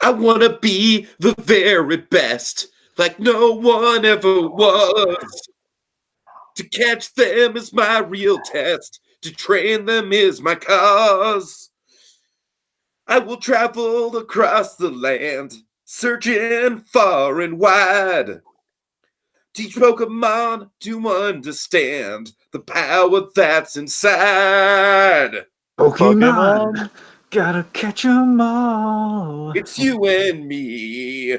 I want to be the very best, like no one ever was. To catch them is my real test. To train them is my cause. I will travel across the land, searching far and wide. Teach Pokemon to understand the power that's inside. Pokemon, gotta catch 'em all. It's you and me.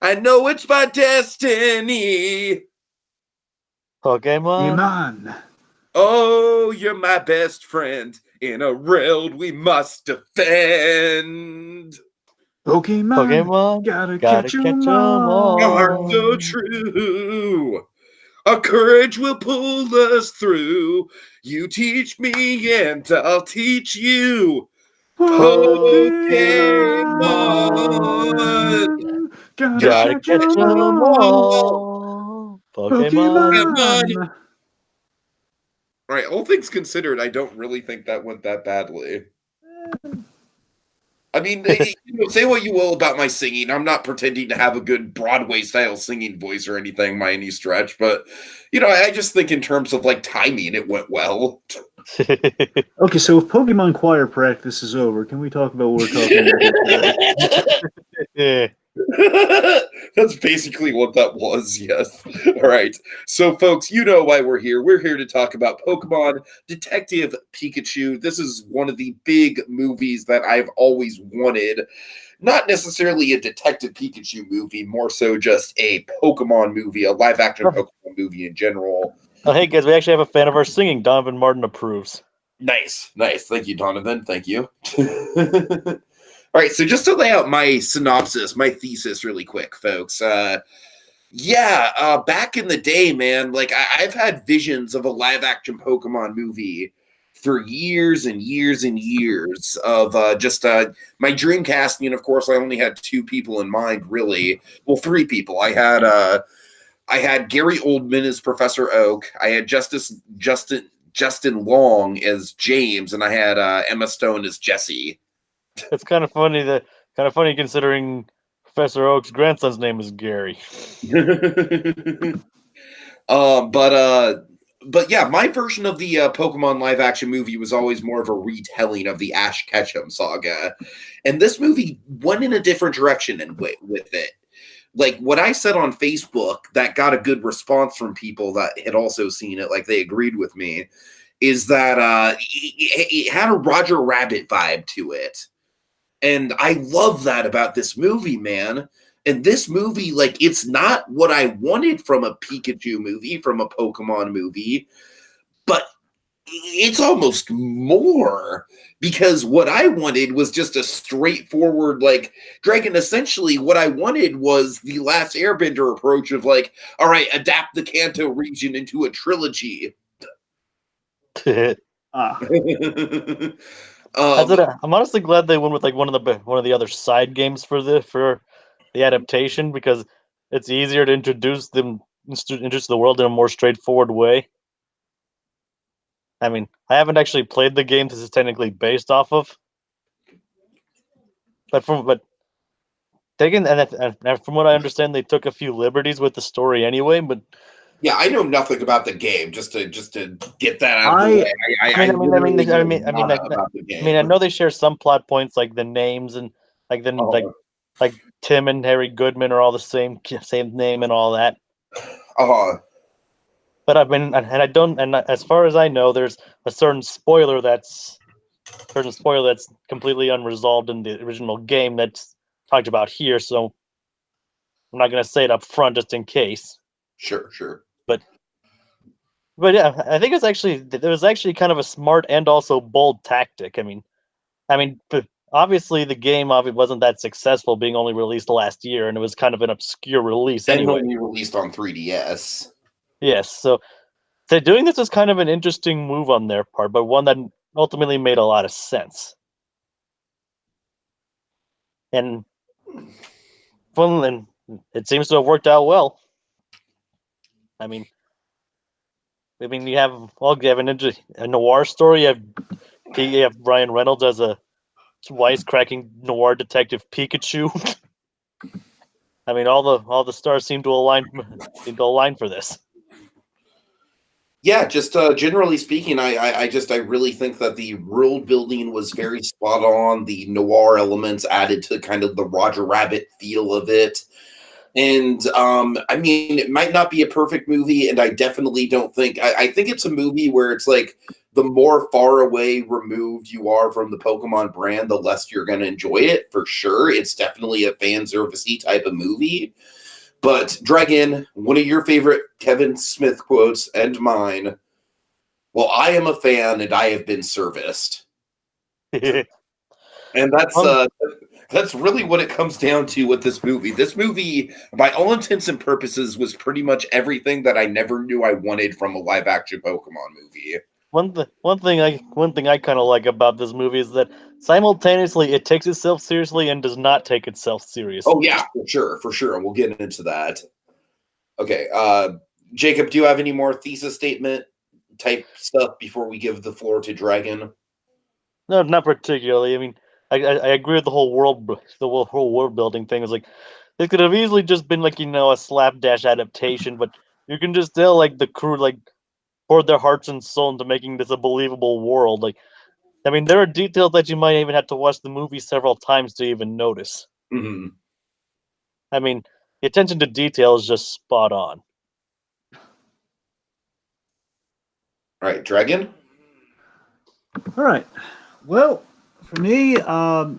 I know it's my destiny. Pokemon. Oh, you're my best friend in a world we must defend. Pokemon, gotta catch 'em all. Are so true. Our courage will pull us through. You teach me and I'll teach you. Pokemon. Gotta catch 'em all. Pokemon. All right, all things considered, I don't really think that went that badly. I mean, say what you will about my singing. I'm not pretending to have a good Broadway-style singing voice or anything by any stretch, but, I just think in terms of, timing, it went well. Okay, so if Pokemon choir practice is over, can we talk about what we're talking about today? That's basically what that was, yes. All right. So, folks, you know why we're here. We're here to talk about Pokemon Detective Pikachu. This is one of the big movies that I've always wanted. Not necessarily a Detective Pikachu movie, more so just a Pokemon movie, a live-action Pokemon movie in general. Oh, hey, guys, we actually have a fan of our singing. Donovan Martin approves. Nice. Thank you, Donovan. Thank you. All right, so just to lay out my synopsis, my thesis really quick, folks. Back in the day, man, I've had visions of a live-action Pokemon movie for years and years and years of my dream casting. And of course, I only had two people in mind, really. Well, three people. I had Gary Oldman as Professor Oak. I had Justin Long as James, and I had Emma Stone as Jessie. It's kind of funny considering Professor Oak's grandson's name is Gary. But yeah, my version of the Pokemon live action movie was always more of a retelling of the Ash Ketchum saga, and this movie went in a different direction with it. Like what I said on Facebook that got a good response from people that had also seen it, like they agreed with me, is that it had a Roger Rabbit vibe to it. And I love that about this movie, man. And this movie, it's not what I wanted from a Pikachu movie, from a Pokemon movie, but it's almost more, because what I wanted was just a straightforward, Dragon. Essentially, what I wanted was the Last Airbender approach of all right, adapt the Kanto region into a trilogy. I'm honestly glad they went with one of the other side games for the adaptation, because it's easier to introduce the world in a more straightforward way. I mean, I haven't actually played the game this is technically based off of, but from what I understand, they took a few liberties with the story anyway. But yeah, I know nothing about the game. Just to get that out of the way. I know they share some plot points, like the names and like Tim and Harry Goodman are all the same name and all that. But as far as I know, there's a certain spoiler that's completely unresolved in the original game that's talked about here. So I'm not going to say it up front just in case. Sure. But yeah, I think it was actually kind of a smart and also bold tactic. I mean, obviously the game wasn't that successful, being only released last year, and it was kind of an obscure release anyway. And only released on 3DS. Yes, so doing this was kind of an interesting move on their part, but one that ultimately made a lot of sense. And it seems to have worked out well. I mean, you have a noir story. You have Ryan Reynolds as a wisecracking noir detective Pikachu. I mean, all the stars seem to align for this. Yeah, just generally speaking, I really think that the world building was very spot on. The noir elements added to kind of the Roger Rabbit feel of it. And I mean, it might not be a perfect movie, and I definitely don't think I think it's a movie where it's like the more far away removed you are from the Pokemon brand, the less you're going to enjoy it for sure. It's definitely a fan servicey type of movie. But Dragon, one of your favorite Kevin Smith quotes and mine. Well, I am a fan, and I have been serviced. And that's really what it comes down to with this movie. This movie, by all intents and purposes, was pretty much everything that I never knew I wanted from a live action Pokemon movie. One thing I kind of like about this movie is that simultaneously it takes itself seriously and does not take itself seriously. Oh yeah, for sure, and we'll get into that. Okay, Jacob, do you have any more thesis statement type stuff before we give the floor to Dragon? No, not particularly. I mean, I agree with the whole world building thing. Is like it could have easily just been like a slapdash adaptation, but you can just tell like the crew like poured their hearts and soul into making this a believable world. Like, I mean, there are details that you might even have to watch the movie several times to even notice. Mm-hmm. I mean, the attention to detail is just spot on. All right, Dragon. All right. Well, for me, I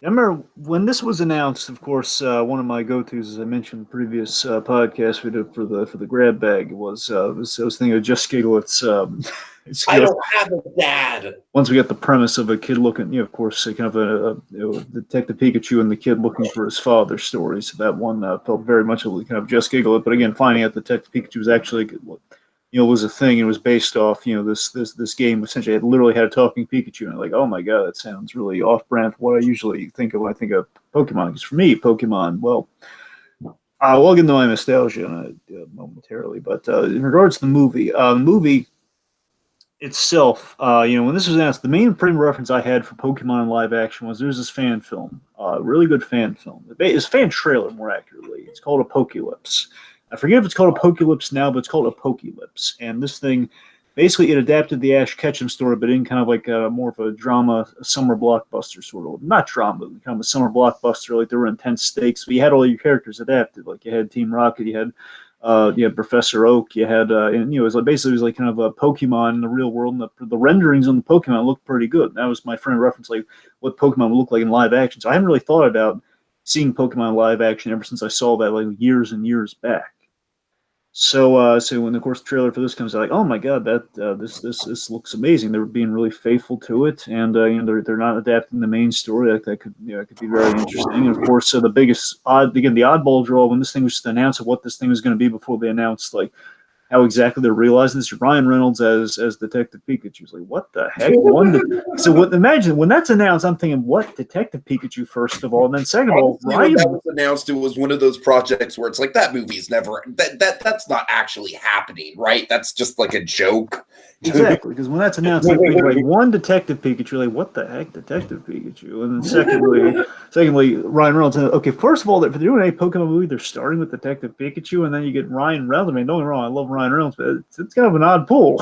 remember when this was announced. Of course, one of my go-tos, as I mentioned in the previous podcast we did for the grab bag, was I was thinking of Just Giggle. It's I don't have a dad. Once we got the premise of a kid looking, of course, kind of a Detective Pikachu and the kid looking for his father's story. So that one felt very much like kind of Just Giggle it. But again, finding out Detective Pikachu was actually was a thing and was based off, this game essentially literally had a talking Pikachu. And I'm like, oh my God, that sounds really off-brand for what I usually think of when I think of Pokemon. Because for me, Pokemon, well, we'll get into my nostalgia momentarily. But in regards to the movie itself, when this was announced, the main frame of reference I had for Pokemon live action was there's this fan film, really good fan film. It's a fan trailer, more accurately. It's called a Pokélips. I forget if it's called a Pokélips now, but it's called a Pokélips. And this thing, basically, it adapted the Ash Ketchum story, but in kind of like more of a drama, a summer blockbuster sort of. Not drama, but kind of a summer blockbuster. Like there were intense stakes, but you had all your characters adapted. Like you had Team Rocket, you had Professor Oak, you had, it was like basically it was like kind of a Pokemon in the real world, and the renderings on the Pokemon looked pretty good. And that was my frame of reference, like what Pokemon would look like in live action. So I haven't really thought about seeing Pokemon live action ever since I saw that like years and years back. So when of course the trailer for this comes out, like, oh my God, that this looks amazing. They're being really faithful to it, and they're not adapting the main story. That could could be very interesting. And of course, the biggest the oddball draw when this thing was just announced of what this thing was going to be before they announced like how exactly they're realizing this. Ryan Reynolds as Detective Pikachu. It's like, what the heck? Imagine when that's announced, I'm thinking, what, Detective Pikachu, first of all, and then second of all, Ryan, when that was announced, it was one of those projects where it's like that movie's never that's not actually happening, right? That's just like a joke. Exactly, because when that's announced, like one Detective Pikachu, like what the heck, Detective Pikachu, and then secondly, Ryan Reynolds. Okay, first of all, if they're doing a Pokemon movie, they're starting with Detective Pikachu, and then you get Ryan Reynolds. I mean, don't get me wrong, I love Ryan Reynolds, but it's kind of an odd pull,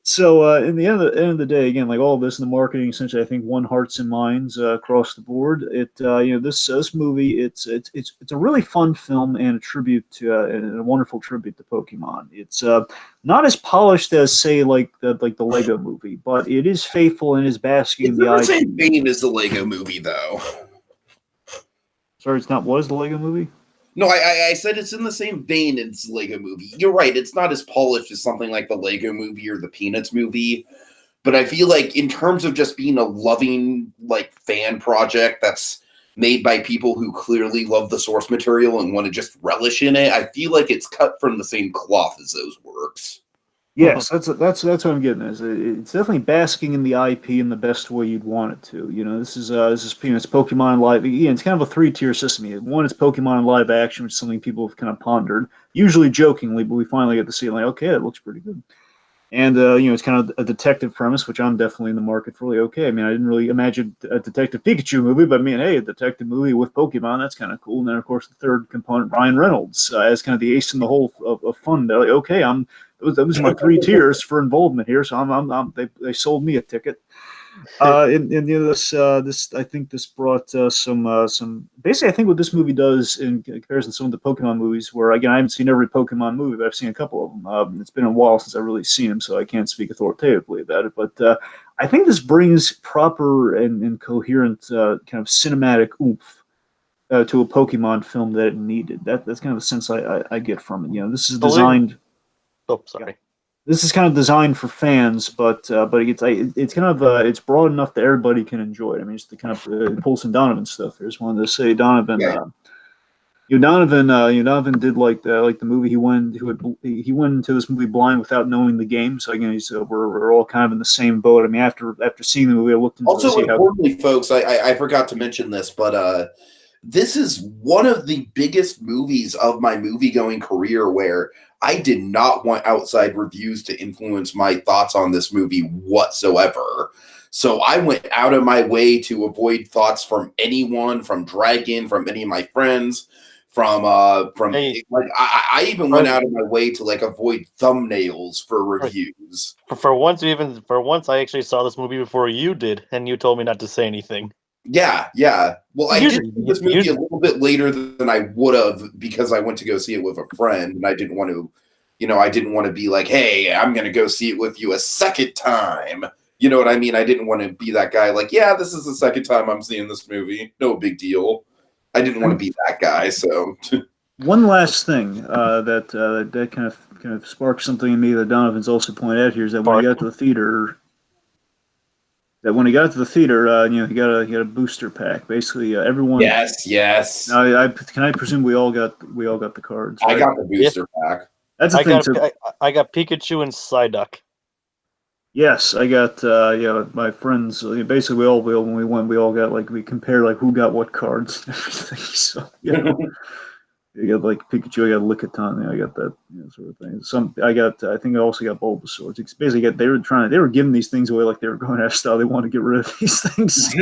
So in the end of the day, again, like all of this in the marketing, essentially, I think won hearts and minds across the board. This movie, it's a really fun film and a tribute to and a wonderful tribute to Pokemon. It's not as polished as say like the Lego Movie, but it is faithful and is basking in the same vein as the Lego Movie, though. Sorry, it's not. What is the Lego Movie? No, I said it's in the same vein as the Lego Movie. You're right. It's not as polished as something like the Lego Movie or the Peanuts movie. But I feel like in terms of just being a loving, like, fan project that's made by people who clearly love the source material and want to just relish in it, I feel like it's cut from the same cloth as those works. Yes, that's what I'm getting at. It's definitely basking in the IP in the best way you'd want it to. This is Peanuts, Pokemon live. Yeah, it's kind of a 3-tier system. One is Pokemon live action, which is something people have kind of pondered, usually jokingly, but we finally get to see it. Like, okay, it looks pretty good. And it's kind of a detective premise, which I'm definitely in the market for. Like, okay, I mean, I didn't really imagine a Detective Pikachu movie, but I mean, hey, a detective movie with Pokemon, that's kind of cool. And then, of course, the third component, Ryan Reynolds, as kind of the ace in the hole of fun. They're like, okay, those are my 3 tiers for involvement here, so they sold me a ticket. This I think this brought some basically I think what this movie does in comparison to some of the Pokemon movies, where again I haven't seen every Pokemon movie, but I've seen a couple of them. It's been a while since I've really seen them, so I can't speak authoritatively about it. But I think this brings proper and coherent kind of cinematic oomph to a Pokemon film that it needed. That's kind of the sense I get from it. This is designed. Oh, sorry. This is kind of designed for fans, but it's kind of it's broad enough that everybody can enjoy it. I mean, it's the kind of Paulson Donovan stuff. I just wanted to say Donovan. Yeah. Donovan did like the movie. He went into this movie blind without knowing the game. So again, we're all kind of in the same boat. I mean, after seeing the movie, I looked into Also, importantly, folks, I forgot to mention this, but this is one of the biggest movies of my movie-going career where I did not want outside reviews to influence my thoughts on this movie whatsoever. So I went out of my way to avoid thoughts from anyone, from Dragon, from any of my friends, I even went out of my way to like avoid thumbnails for reviews. For once, I actually saw this movie before you did, and you told me not to say anything. Yeah. Well, I did see this movie a little bit later than I would have because I went to go see it with a friend, and I didn't want to be like, hey, I'm going to go see it with you a second time. You know what I mean? I didn't want to be that guy like, yeah, this is the second time I'm seeing this movie. No big deal. I didn't want to be that guy, so. One last thing that kind of sparked something in me that Donovan's also pointed out here is that when he got to the theater, he got a booster pack. Basically, everyone. Yes. Can I presume we all got the cards? Right? I got the booster pack. That's the thing. I got Pikachu and Psyduck. Yes, I got my friends. Basically, when we went, we all got we compared who got what cards and everything. So you got Pikachu, I got Lickitung, I got that sort of thing. I think I also got Bulbasaur. It's basically they were giving these things away like they were going out of style. They want to get rid of these things.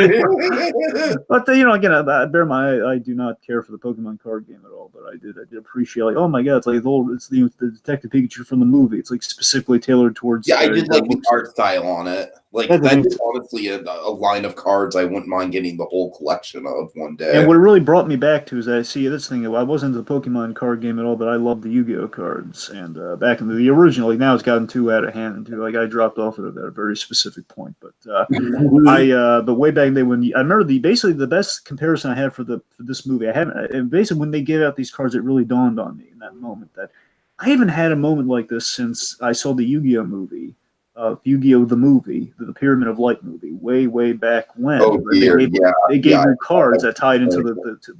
But again, I bear my I do not care for the Pokemon card game at all. But I did appreciate oh my god, it's the Detective Pikachu from the movie. It's specifically tailored towards. Yeah, I did like the art style on it. That is honestly a line of cards I wouldn't mind getting the whole collection of one day. And what it really brought me back to is I see this thing. I wasn't into the Pokemon card game at all, but I loved the Yu-Gi-Oh cards. And back in the original, now it's gotten too out of hand. And I dropped off it at a very specific point. But but way back then, I remember basically the best comparison I had for this movie. And basically when they gave out these cards, it really dawned on me in that moment that I haven't had a moment like this since I saw the Yu-Gi-Oh movie. Yu-Gi-Oh! The movie, the Pyramid of Light movie, way back when. Oh, dear. They gave you cards that tied into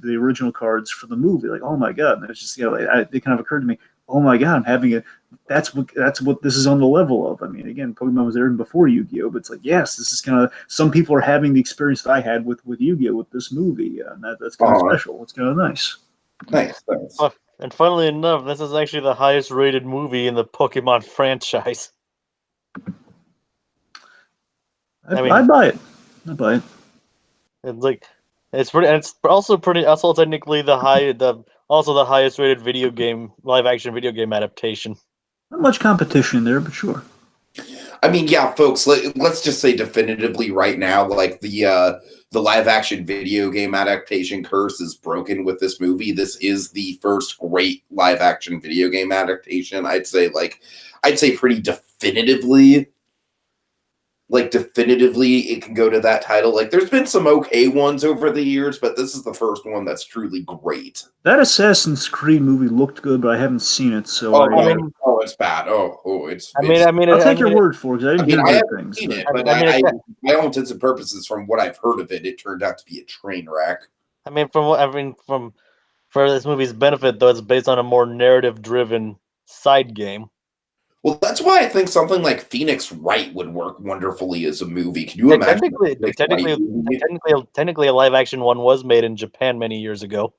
the original cards for the movie. Like, oh my god! And it's just it kind of occurred to me, oh my god, I'm having a. That's what this is on the level of. I mean, again, Pokemon was there even before Yu-Gi-Oh! But it's yes, this is kind of some people are having the experience that I had with Yu-Gi-Oh! With this movie, and that's kind of special. It's kind of nice. Thanks. And funnily enough, this is actually the highest rated movie in the Pokemon franchise. I buy it. It's also technically the highest rated live action video game adaptation. Not much competition there, but sure. I mean, yeah, folks. Let's just say definitively right now, the live action video game adaptation curse is broken with this movie. This is the first great live action video game adaptation. I'd say pretty definitively. Definitively, it can go to that title. There's been some okay ones over the years, but this is the first one that's truly great. That Assassin's Creed movie looked good, but I haven't seen it, so it's bad. It's. I'll take your word for it because I didn't hear good things. Seen it, but by all intents and purposes, from what I've heard of it, it turned out to be a train wreck. For this movie's benefit, though, it's based on a more narrative-driven side game. Well, that's why I think something like Phoenix Wright would work wonderfully as a movie. Can you imagine? Technically, a live-action one was made in Japan many years ago.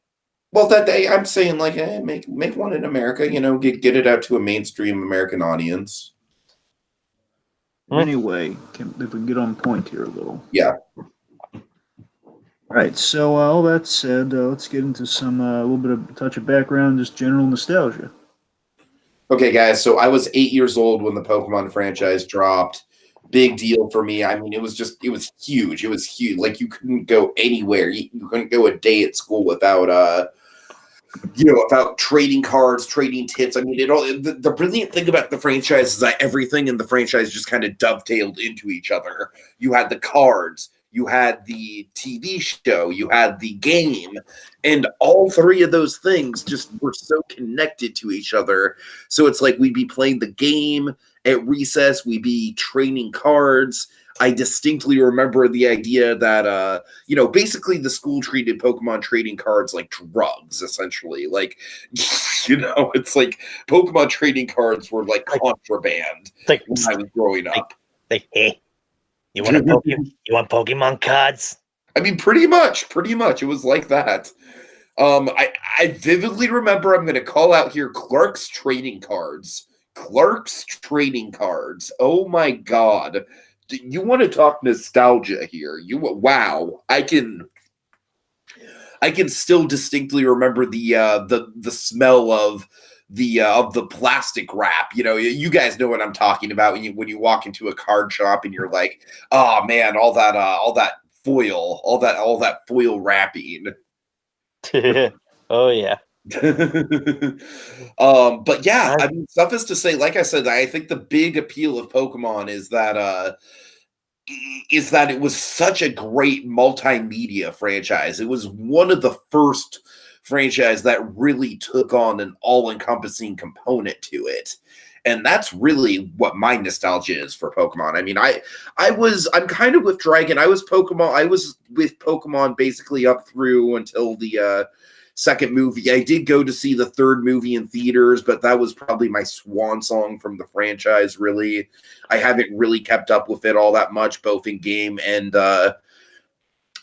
Well, I'm saying make one in America. Get it out to a mainstream American audience. Anyway, if we can get on point here a little. Yeah. All right, so all that said, let's get into some a little bit of touch of background, just general nostalgia. Okay, guys. So I was 8 years old when the Pokemon franchise dropped. Big deal for me. I mean, it was huge. It was huge. Like you couldn't go anywhere. You couldn't go a day at school without about trading cards, trading tips. I mean, the brilliant thing about the franchise is that everything in the franchise just kind of dovetailed into each other. You had the cards, you had the TV show, you had the game, and all three of those things just were so connected to each other. So it's like we'd be playing the game at recess, we'd be training cards. I distinctly remember the idea that basically the school treated Pokemon trading cards like drugs, essentially. Like, it's like Pokemon trading cards were like contraband when I was growing up. Hey, you want Pokemon cards? I mean, pretty much. It was like that. I vividly remember, I'm going to call out here, Clark's trading cards. Oh my God. You want to talk nostalgia here? Wow! I can still distinctly remember the smell of the plastic wrap. You guys know what I'm talking about when you walk into a card shop and you're like, oh man, all that foil wrapping. Oh yeah. But yeah, I mean, suffice to say, like I said, I think the big appeal of Pokemon is that it was such a great multimedia franchise. It was one of the first franchise that really took on an all-encompassing component to it. And that's really what my nostalgia is for Pokemon. I mean, I'm kind of with Dragon. I was with Pokemon basically up through until the second movie. I did go to see the third movie in theaters, but that was probably my swan song from the franchise, really. I haven't really kept up with it all that much, both in game and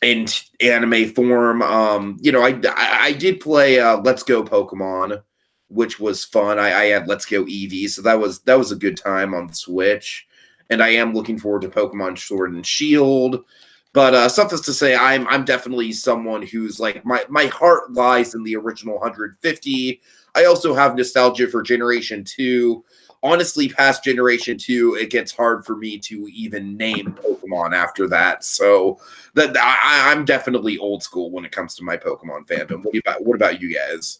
anime form. I did play Let's Go Pokemon, which was fun. I had Let's Go Eevee, so that was a good time on the Switch. And I am looking forward to Pokemon Sword and Shield. But suffice to say, I'm definitely someone who's like my heart lies in the original 150. I also have nostalgia for Generation 2. Honestly, past Generation 2, it gets hard for me to even name Pokemon after that. So I'm definitely old school when it comes to my Pokemon fandom. What about you guys?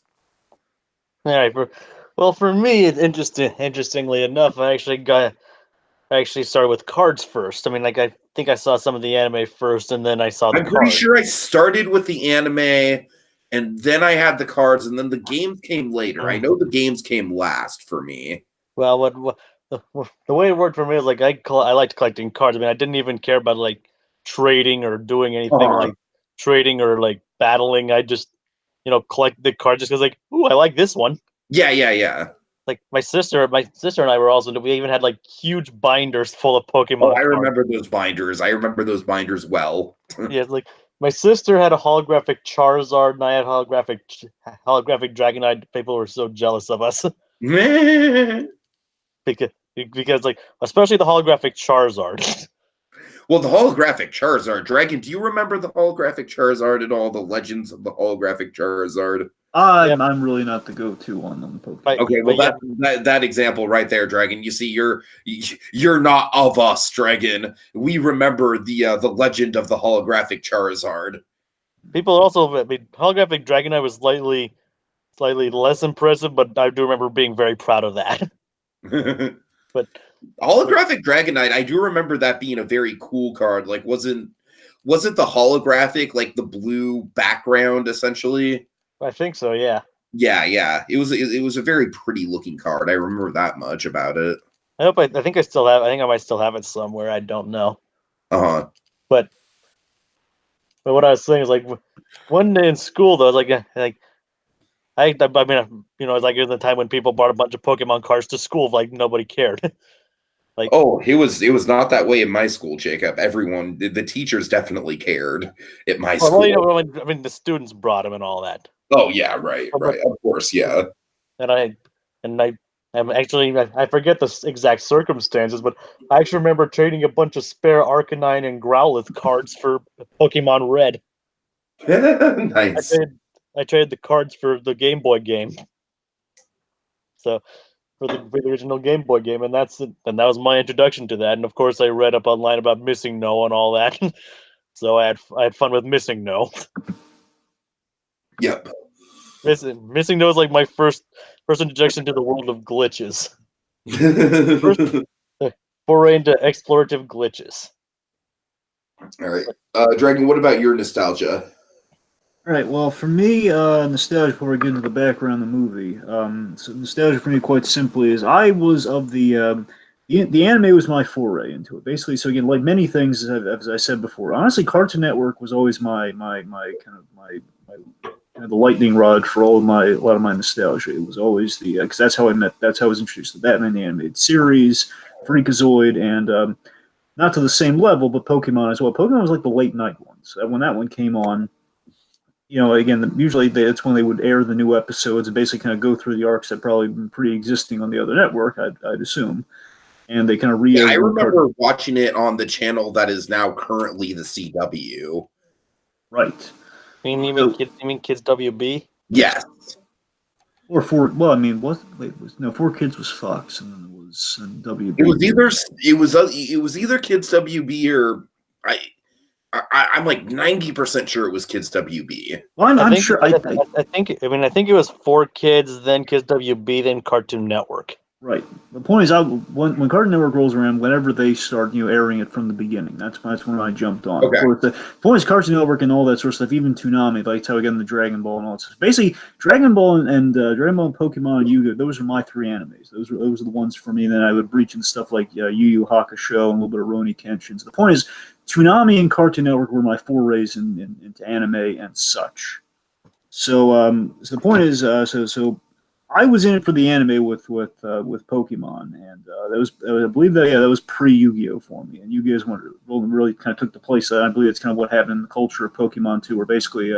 All right. Well, for me, interestingly enough, I actually started with cards first. I mean, like I think I saw some of the anime first, and then I saw the I'm cards. pretty sure I started with the anime, and then I had the cards, and then the games came later. I know the games came last for me. Well, the way it worked for me is like I liked collecting cards. I mean, I didn't even care about like trading or doing anything like trading or like battling. I just collect the cards just because like, ooh, I like this one. Yeah. Like my sister and I were also, we even had like huge binders full of Pokemon. Oh, I remember those binders. I remember those binders well. Yeah, like my sister had a holographic Charizard and I had holographic Dragonite. People were so jealous of us. because like especially the holographic Charizard. Well, the holographic Charizard, Dragon, do you remember the holographic Charizard and all the legends of the holographic Charizard? I'm really not the go-to on them Pokemon. Okay, well that example right there, Dragon. You see, you're not of us, Dragon. We remember the legend of the holographic Charizard. People also, I mean, holographic Dragonite was slightly less impressive, but I do remember being very proud of that. But holographic Dragonite, I do remember that being a very cool card. Like, wasn't the holographic like the blue background essentially? I think so, yeah. Yeah. It was a very pretty looking card. I remember that much about it. I think I still have. I think I might still have it somewhere. I don't know. But what I was saying is like one day in school though, I was like I mean, it's like in the time when people brought a bunch of Pokemon cards to school, like nobody cared. Like, oh, it was not that way in my school, Jacob. Everyone, the teachers definitely cared at my school. Well, I mean, the students brought them and all that. Oh yeah, right. Of course, yeah. And I Actually, I forget the exact circumstances, but I actually remember trading a bunch of spare Arcanine and Growlithe cards for Pokemon Red. Nice. I traded the cards for the Game Boy game. So for the original Game Boy game, and that was my introduction to that. And of course, I read up online about Missing No and all that. So I had fun with Missing No. Yep. Missing No is like my first introduction to the world of glitches. First foray into explorative glitches. All right, Dragon. What about your nostalgia? All right. Well, for me, nostalgia. Before we get into the background of the movie, so nostalgia for me, quite simply, is I was of the anime was my foray into it. Basically, so again, like many things, as I said before, honestly, Cartoon Network was always my kind of the lightning rod for a lot of my nostalgia. It was always because that's how I was introduced to Batman the animated series, Freakazoid, and not to the same level, but Pokemon as well. Pokemon was like the late night ones. When that one came on, again, usually it's when they would air the new episodes and basically kind of go through the arcs that probably been pre-existing on the other network, I'd assume. And they kind of Yeah, I remember watching it on the channel that is now currently the CW. Right. You mean Kids WB? Yes. Or four. Well, I mean, was 4Kids was Fox, and then it was WB. It was either Kids WB or I'm like 90% sure it was Kids WB. Well, I'm sure. I think it was 4Kids, then Kids WB, then Cartoon Network. Right. The point is, when Cartoon Network rolls around, whenever they start, airing it from the beginning, that's when I jumped on. Okay. Of course, the point is, Cartoon Network and all that sort of stuff, even Toonami, like how again the Dragon Ball and all that stuff. Basically, Dragon Ball and Pokemon and Yu-Gi-Oh! Those are my three animes. Those are the ones for me. And then I would reach into stuff like Yu Yu Hakusho and a little bit of Rurouni Kenshin. So the point is, Toonami and Cartoon Network were my forays into anime and such. So the point is, so I was in it for the anime with Pokemon, and I believe that was pre-Yu-Gi-Oh for me, and Yu-Gi-Oh is when really kind of took the place of that. I believe it's kind of what happened in the culture of Pokemon too, where basically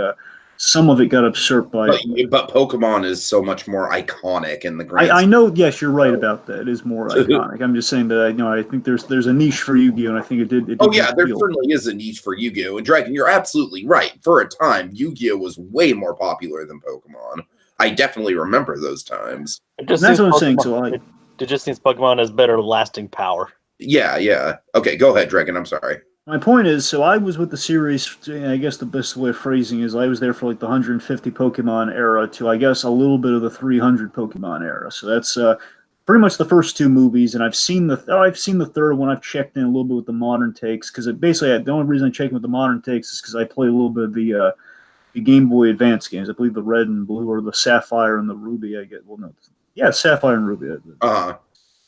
some of it got usurped by. But Pokemon is so much more iconic in the grand. I know. Yes, you're right about that. It is more iconic. I'm just saying that I think there's a niche for Yu-Gi-Oh, and I think it did. There certainly is a niche for Yu-Gi-Oh, and Dragon, you're absolutely right. For a time, Yu-Gi-Oh was way more popular than Pokemon. I definitely remember those times. That's what I'm saying. So it just seems Pokemon has better lasting power. Yeah. Okay, go ahead, Dragon. I'm sorry. My point is, so I was with the series. I guess the best way of phrasing is I was there for like the 150 Pokemon era to I guess a little bit of the 300 Pokemon era. So that's pretty much the first two movies, and I've seen the third one. I've checked in a little bit with the modern takes because basically the only reason I check in with the modern takes is because I play a little bit of the Game Boy Advance games. I believe the Red and Blue or the Sapphire and the Ruby. Sapphire and Ruby.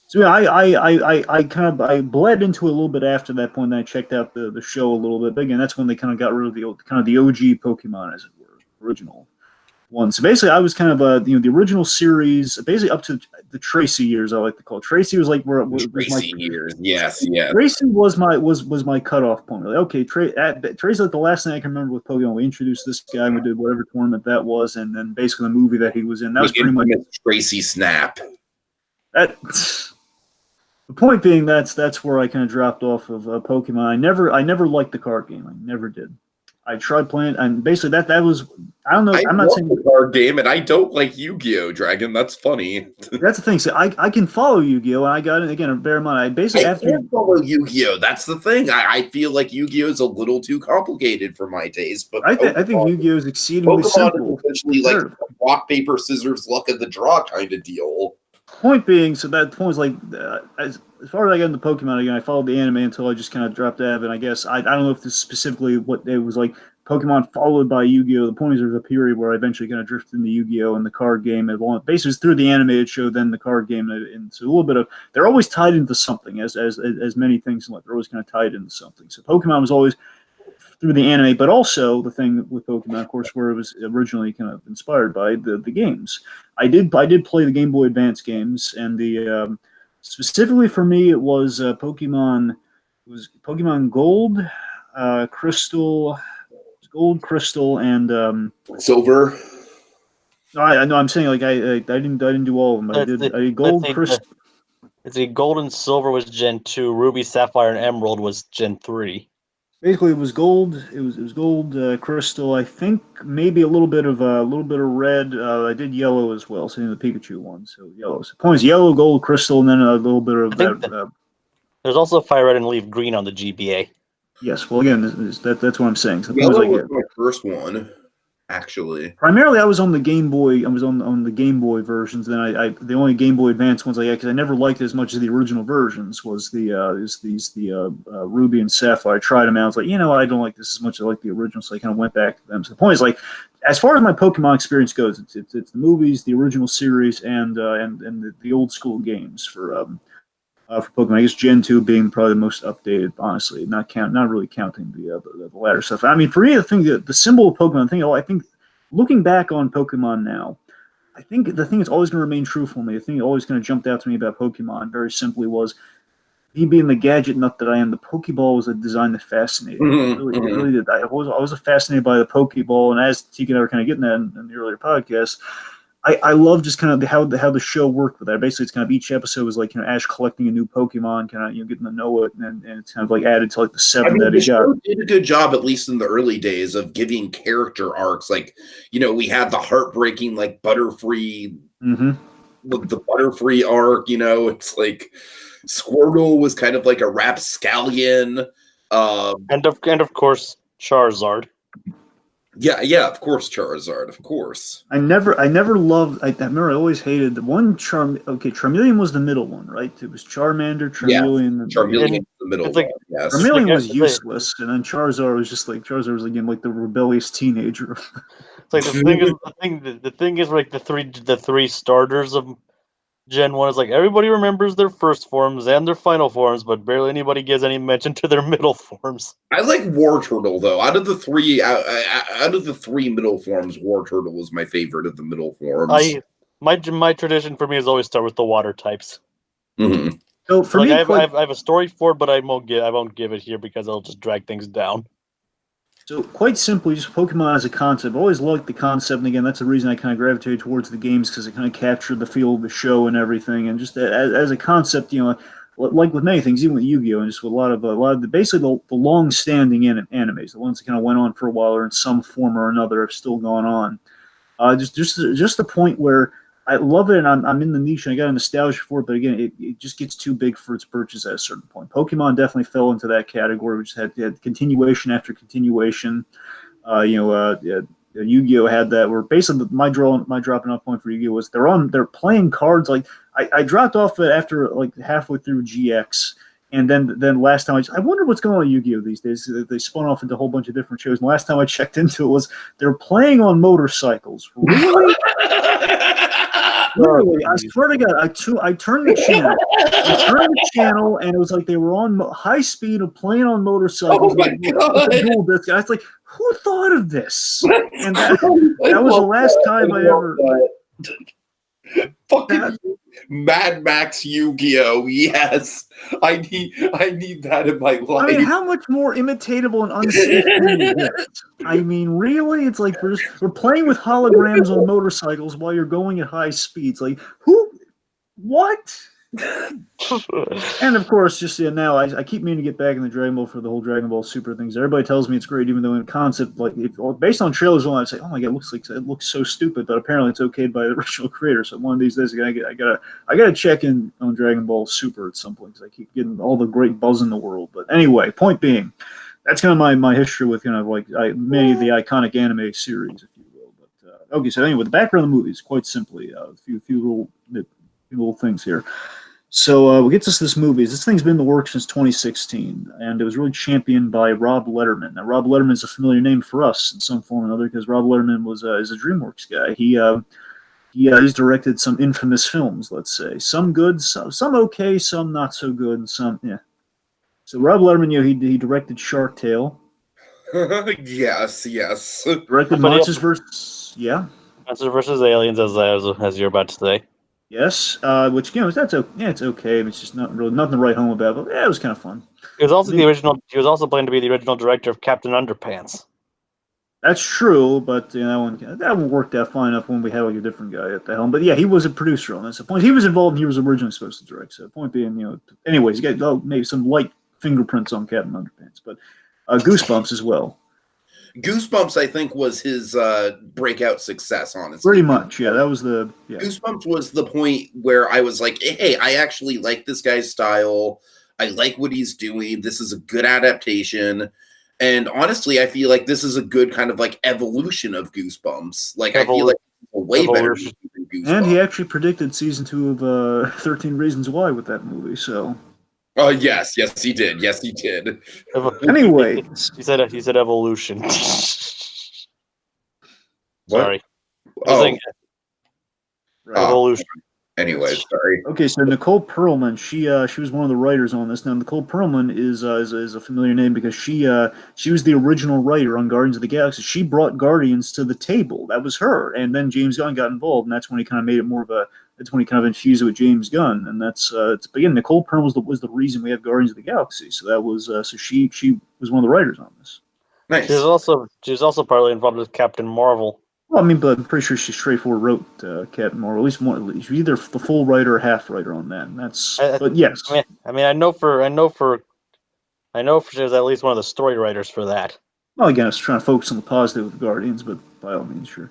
So yeah, I bled into it a little bit after that point. Then I checked out the show a little bit. But again, that's when they kind of got rid of the OG Pokemon, as it were, original one. So basically, I was kind of the original series, basically up to the Tracy years. I like to call it. Tracy was like where Tracy years. Yes. Tracy was my cutoff point. Like, okay, Tracy's like the last thing I can remember with Pokemon. We introduced this guy. We did whatever tournament that was, and then basically the movie that he was in. That was pretty much Tracy Snap. The point being, that's where I kind of dropped off of Pokemon. I never liked the card game. I never did. I tried playing, and basically that was. I don't know. I'm not saying the card game, and I don't like Yu-Gi-Oh! Dragon. That's funny. That's the thing. So I can follow Yu-Gi-Oh! And I got it again. Bear in mind, I can't follow Yu-Gi-Oh! That's the thing. I feel like Yu-Gi-Oh! Is a little too complicated for my taste. But I think Yu-Gi-Oh! Is exceedingly simple. Is essentially like a rock paper scissors luck of the draw kind of deal. Point being, so that point is like as far as I got into Pokemon again, I followed the anime until I just kind of dropped out of it. And I guess I don't know if this is specifically what it was like. Pokemon followed by Yu-Gi-Oh! The point is there's a period where I eventually kind of drifted into Yu-Gi-Oh! And the card game. Basically, through the animated show, then the card game, and so a little bit of they're always tied into something, as many things in life. They're always kind of tied into something. So Pokemon was always through the anime, but also the thing with Pokemon, of course, where it was originally kind of inspired by the games. I did play the Game Boy Advance games, and the specifically for me it was Pokemon. It was Pokemon Gold, Crystal, and Silver. No, I know. I'm saying like I didn't do all of them. I did gold, crystal. It's a gold and silver was Gen 2, ruby, sapphire, and emerald was Gen 3. Basically, it was gold. It was gold, crystal. I think maybe a little bit of red. I did yellow as well, same as the Pikachu one. So yellow. So the point is yellow, gold, crystal, and then a little bit of I think that. There's also fire red and leaf green on the GBA. Yes. Well, again, that's what I'm saying. So the point is, Yellow like, was my first one, actually. primarily, I was on the Game Boy. I was on the Game Boy versions. Then the only Game Boy Advance ones I had because I never liked it as much as the original versions was the Ruby and Sapphire. I tried them out. I was like, you know what, I don't like this as much as I like the original, so I kind of went back to them. So the point is, like, as far as my Pokemon experience goes, it's the movies, the original series, and the old school games for Pokemon. I guess Gen 2 being probably the most updated, honestly, not really counting the latter stuff. I mean, for me, the symbol of Pokemon I think looking back on Pokemon now, I think the thing that's always going to remain true for me, the thing that always kind of jumped out to me about Pokemon very simply was me being the gadget nut that I am. The Pokeball was a design that fascinated me. It really did. I was fascinated by the Pokeball, and as Tiki and I were kind of getting that in the earlier podcast, I love just kind of how the show worked with that. Basically, it's kind of each episode was like, Ash collecting a new Pokemon, kind of getting to know it, and it's kind of like added to like the seven that he got. The show did a good job, at least in the early days, of giving character arcs. Like, we had the heartbreaking like Butterfree, the Butterfree arc. It's like Squirtle was kind of like a rapscallion, and of course Charizard. Yeah, of course, Charizard, of course. I never loved. I remember I always hated the one Charmeleon was the middle one, right? It was Charmander, Charmeleon. Yeah, Charmeleon was the middle one. Yes. Charmeleon was useless, and then Charizard was just like again like the rebellious teenager. It's like the thing is like the three starters of Gen 1 is like everybody remembers their first forms and their final forms, but barely anybody gives any mention to their middle forms. I like Wartortle though. Out of the three middle forms, Wartortle was my favorite of the middle forms. My tradition for me is always start with the water types. Mm-hmm. So for me, I have a story for it, but I won't give it here because I'll just drag things down. So quite simply, just Pokemon as a concept. I always liked the concept, and again, that's the reason I kind of gravitated towards the games because it kind of captured the feel of the show and everything. And just as a concept, like with many things, even with Yu-Gi-Oh, and just with a lot of basically the long-standing animes, the ones that kind of went on for a while or in some form or another have still gone on. Just the point where I love it, and I'm in the niche, and I got a nostalgia for it. But again, it just gets too big for its purchase at a certain point. Pokemon definitely fell into that category, which had continuation after continuation. Yu-Gi-Oh had that. Where basically my dropping off point for Yu-Gi-Oh was they're playing cards. Like I dropped off after like halfway through GX. And then last time I wonder what's going on with Yu-Gi-Oh these days. They spun off into a whole bunch of different shows. And last time I checked into it was they're playing on motorcycles. Really? Literally, I swear to God, I turned the channel. And it was like they were on high speed of playing on motorcycles. Oh my God. I was like, who thought of this? And that was the last time I ever. Fucking Mad Max Yu-Gi-Oh! Yes, I need that in my life. I mean, how much more imitatable and unsafe can you get? I mean, really? It's like we're playing with holograms on motorcycles while you're going at high speeds. Like, what? And of course, just now I keep meaning to get back in the Dragon Ball for the whole Dragon Ball Super things. Everybody tells me it's great, even though in concept, like based on trailers alone, I'd say, oh my God, it looks so stupid. But apparently, it's okayed by the original creator. So one of these days, I gotta check in on Dragon Ball Super at some point because I keep getting all the great buzz in the world. But anyway, point being, that's kind of my history with kind of like many of the iconic anime series, if you will. But okay, so anyway, the background of the movie is quite simply a few little things here. So we'll get to this movie. This thing's been in the works since 2016, and it was really championed by Rob Letterman. Now, Rob Letterman is a familiar name for us in some form or another because Rob Letterman is a DreamWorks guy. He's directed some infamous films, let's say. Some good, some okay, some not so good, and some, yeah. So Rob Letterman, he directed Shark Tale. Yes. Directed Monsters vs. Yeah. Monsters vs. Aliens, as you're about to say. Yes, which it's okay. It's just not really nothing to write home about, but yeah, it was kind of fun. He was also the original. He was also planned to be the original director of Captain Underpants. That's true, but that one worked out fine enough when we had like a different guy at the helm. But yeah, he was a producer on this. The point he was involved, and he was originally supposed to direct. So the point being, anyways, you got maybe some light fingerprints on Captain Underpants, but Goosebumps as well. Goosebumps, I think, was his breakout success, honestly. Pretty much, yeah. That was the Goosebumps was the point where I was like, hey, I actually like this guy's style. I like what he's doing. This is a good adaptation. And honestly, I feel like this is a good kind of like evolution of Goosebumps. Like, I feel like a way better movie than Goosebumps. And he actually predicted season 2 of 13 Reasons Why with that movie, so. Oh, yes, he did. Yes, he did. Anyway. He said evolution. Sorry. Oh. Evolution. Anyway, sorry. Okay, so Nicole Perlman, she was one of the writers on this. Now, Nicole Perlman is a familiar name because she was the original writer on Guardians of the Galaxy. She brought Guardians to the table. That was her, and then James Gunn got involved, and that's when he kind of made it more of a. That's when he kind of infused it with James Gunn, and that's again Nicole Perlman was the reason we have Guardians of the Galaxy. So that was so she was one of the writers on this. Nice. She was also partly involved with Captain Marvel. Well, I mean, but I'm pretty sure she straightforward wrote Captain Marvel. At least one. At least either the full writer or half writer on that. And that's. But yes. I mean, I know for she was at least one of the story writers for that. Well, again, I was trying to focus on the positive with Guardians, but by all means, sure.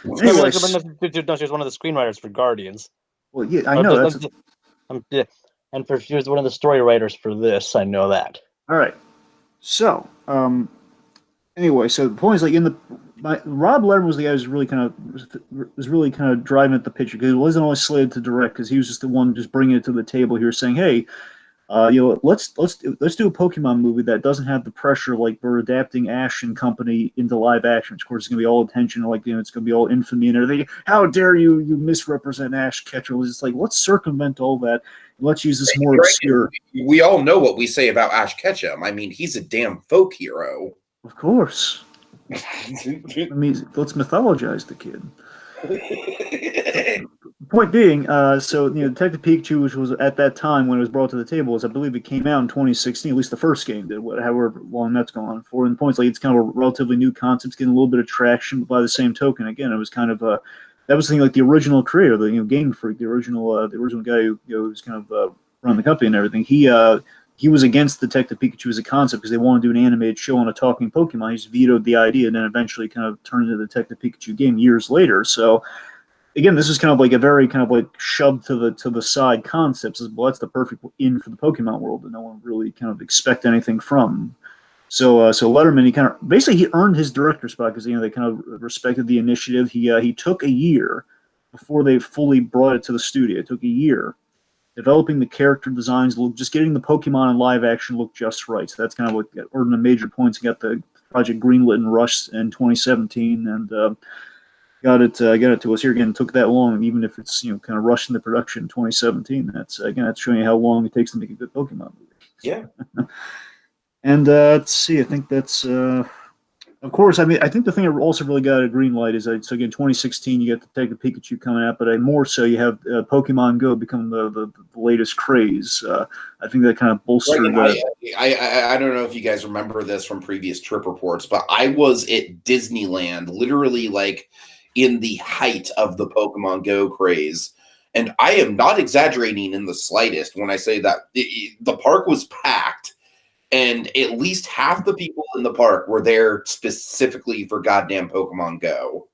Anyways, she was one of the screenwriters for Guardians. Well, yeah, I know that's. She was one of the story writers for this. I know that. All right. So, anyway, so the point is, like, Rob Letterman was the guy who was really kind of driving at the picture because he wasn't always slated to direct because he was just the one just bringing it to the table here, saying, "Hey, let's do a Pokemon movie that doesn't have the pressure of, like, we're adapting Ash and Company into live action. Of course, it's gonna be all attention, like, it's gonna be all infamy and everything. How dare you misrepresent Ash Ketchum?" It's like, let's circumvent all that. Let's use this more obscure. We all know what we say about Ash Ketchum. I mean, he's a damn folk hero. Of course. I mean, let's mythologize the kid. Point being, so Detective Pikachu, which was at that time when it was brought to the table, I believe it came out in 2016. At least the first game did, however long that's gone on for. And the point's like it's kind of a relatively new concept, it's getting a little bit of traction. But by the same token, again, it was kind of that was the thing, like the original creator, the Game Freak, the original guy who was kind of running the company and everything. He was against Detective Pikachu as a concept because they wanted to do an animated show on a talking Pokemon. He just vetoed the idea and then eventually kind of turned into the Detective Pikachu game years later. So, again, this is kind of like a very kind of like shoved to the side concepts. Well, that's the perfect in for the Pokemon world that no one really kind of expect anything from. So Letterman, he earned his director spot because they kind of respected the initiative. He took a year before they fully brought it to the studio. It took a year. Developing the character designs, just getting the Pokemon in live action look just right. So that's kind of what earned the major points. Got the project greenlit and rushed in 2017, and got it to us here again. It took that long, even if it's kind of rushed into production in 2017. That's showing you how long it takes to make a good Pokemon movie. Yeah. And let's see. I think that's. Of course, I mean, I think the thing that also really got a green light is so again, 2016, you get Detective Pikachu coming out, but more so, you have Pokemon Go become the latest craze. I think that kind of bolstered. I don't know if you guys remember this from previous trip reports, but I was at Disneyland, literally like in the height of the Pokemon Go craze, and I am not exaggerating in the slightest when I say that the park was packed. And at least half the people in the park were there specifically for goddamn Pokemon Go.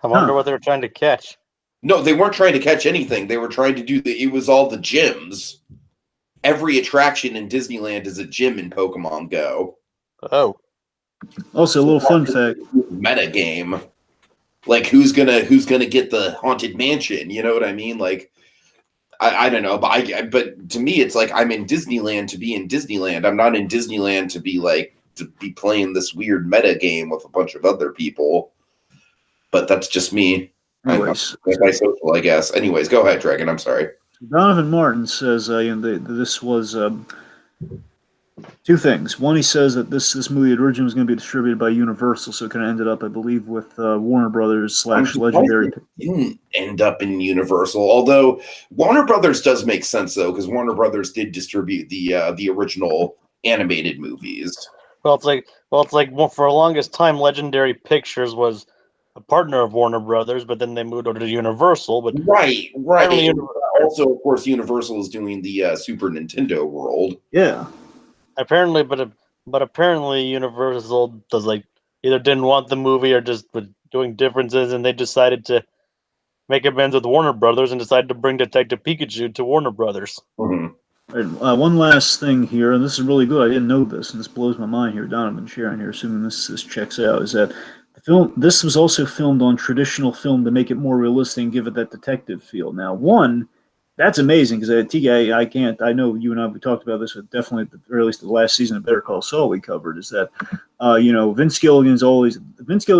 I wonder what they were trying to catch. No, they weren't trying to catch anything. They were trying to it was all the gyms. Every attraction in Disneyland is a gym in Pokemon Go. Oh. Also, a little fun fact. Meta game. Like, who's gonna get the Haunted Mansion? You know what I mean? Like, I don't know, but to me, it's like I'm in Disneyland to be in Disneyland. I'm not in Disneyland to be playing this weird meta game with a bunch of other people. But that's just me. Anyways, Antisocial, I guess. Anyways, go ahead, Dragon. I'm sorry. Donovan Martin says this was two things. One, he says that this movie originally was going to be distributed by Universal, so it kind of ended up, I believe, with Warner Brothers / Legendary. It didn't end up in Universal, although Warner Brothers does make sense though, because Warner Brothers did distribute the original animated movies. For the longest time, Legendary Pictures was a partner of Warner Brothers, but then they moved over to Universal. But Right. apparently And also, of course, Universal is doing the Super Nintendo world. Yeah. apparently, but apparently Universal does either didn't want the movie or just was doing differences, and they decided to make amends with Warner Brothers and decided to bring Detective Pikachu to Warner Brothers. Mhm. All right, one last thing here, and this is really good. I didn't know this, and this blows my mind here. Donovan sharing here, assuming this checks out, is that the film. This was also filmed on traditional film to make it more realistic and give it that detective feel. Now, that's amazing because Tiki, I can't. I know you and I we talked about this, but definitely at the very least the last season of Better Call Saul we covered is that, Vince Gilligan,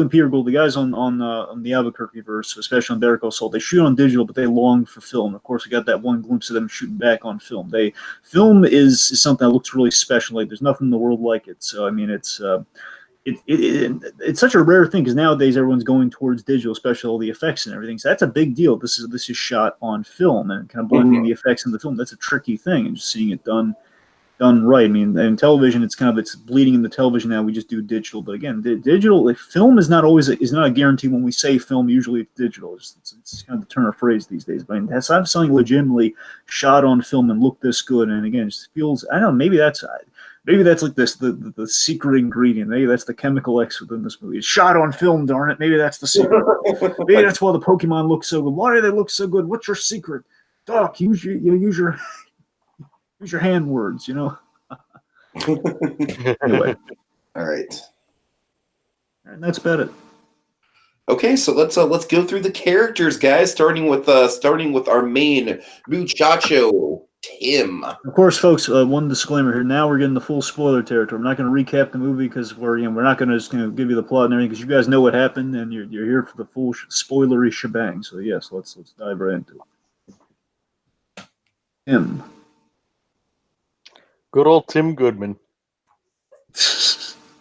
Peter Gould, the guys on the Albuquerque verse, especially on Better Call Saul, they shoot on digital, but they long for film. Of course, we got that one glimpse of them shooting back on film. Film is something that looks really special. Like there's nothing in the world like it. So I mean, it's such a rare thing because nowadays everyone's going towards digital, especially all the effects and everything. So that's a big deal. This is shot on film and kind of blending the effects in the film. That's a tricky thing, and just seeing it done right. I mean, in television, it's bleeding in the television now. We just do digital, but again, digital film is not a guarantee. When we say film, usually it's digital. It's kind of the turn of phrase these days. But I mean, have something legitimately shot on film and look this good, and again, it just feels. I don't know. Maybe that's like the secret ingredient. Maybe that's the chemical X within this movie. It's shot on film, darn it. Maybe that's the secret. Maybe that's why the Pokemon look so good. Why do they look so good? What's your secret? Doc, use your hand words, Anyway. All right. And that's about it. Okay, so let's go through the characters, guys. Starting with our main muchacho, Tim. Of course, folks. One disclaimer here. Now we're getting the full spoiler territory. I'm not going to recap the movie because we're not going to just give you the plot and everything because you guys know what happened and you're here for the full spoilery shebang. So yes, let's dive right into it. Tim. Good old Tim Goodman.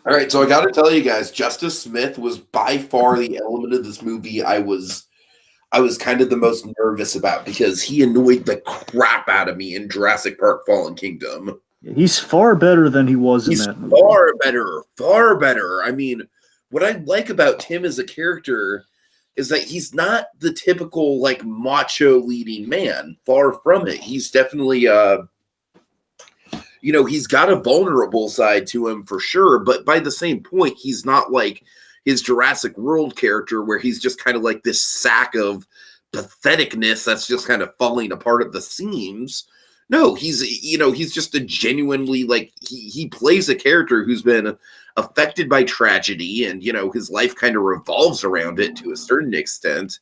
All right, so I got to tell you guys, Justice Smith was by far the element of this movie I was kind of the most nervous about because he annoyed the crap out of me in Jurassic Park: Fallen Kingdom. He's far better than he was in that movie. Far better. I mean, what I like about Tim as a character is that he's not the typical macho leading man. Far from it. He's definitely he's got a vulnerable side to him for sure, but by the same point, he's not like his Jurassic World character where he's just kind of like this sack of patheticness that's just kind of falling apart at the seams. No, he's just a genuinely he plays a character who's been affected by tragedy and his life kind of revolves around it to a certain extent.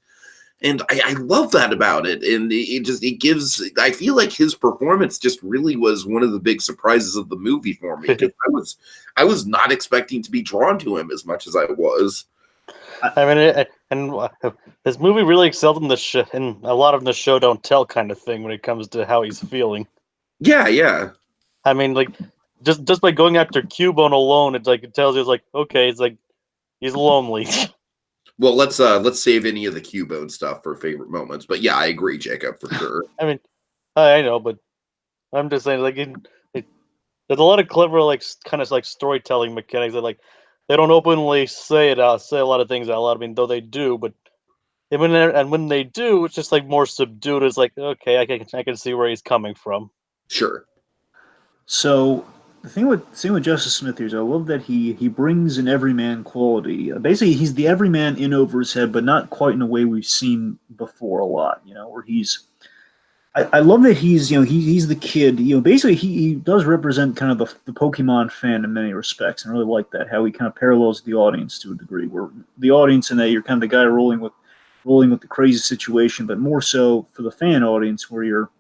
And I love that about it. And it gives, I feel like his performance just really was one of the big surprises of the movie for me. Because I was not expecting to be drawn to him as much as I was. I mean, this movie really excelled in in a lot of the show don't tell kind of thing when it comes to how he's feeling. Yeah. I mean, just by going after Cubone alone, it tells you okay, he's lonely. Well, let's save any of the Cubone stuff for favorite moments. But yeah, I agree, Jacob, for sure. I mean, I know, but I'm just saying, there's a lot of clever, kind of storytelling mechanics that, they don't openly say a lot of things out loud. I mean, though they do, but when they do, it's just more subdued. It's okay, I can see where he's coming from. Sure. So the thing with Justice Smith here is I love that he brings an everyman quality. Basically, he's the everyman in over his head, but not quite in a way we've seen before a lot. Where he's. I love that he's he's the kid. Basically he does represent kind of the Pokemon fan in many respects, and I really like that how he kind of parallels the audience to a degree. Where the audience in that you're kind of the guy rolling with the crazy situation, but more so for the fan audience where you're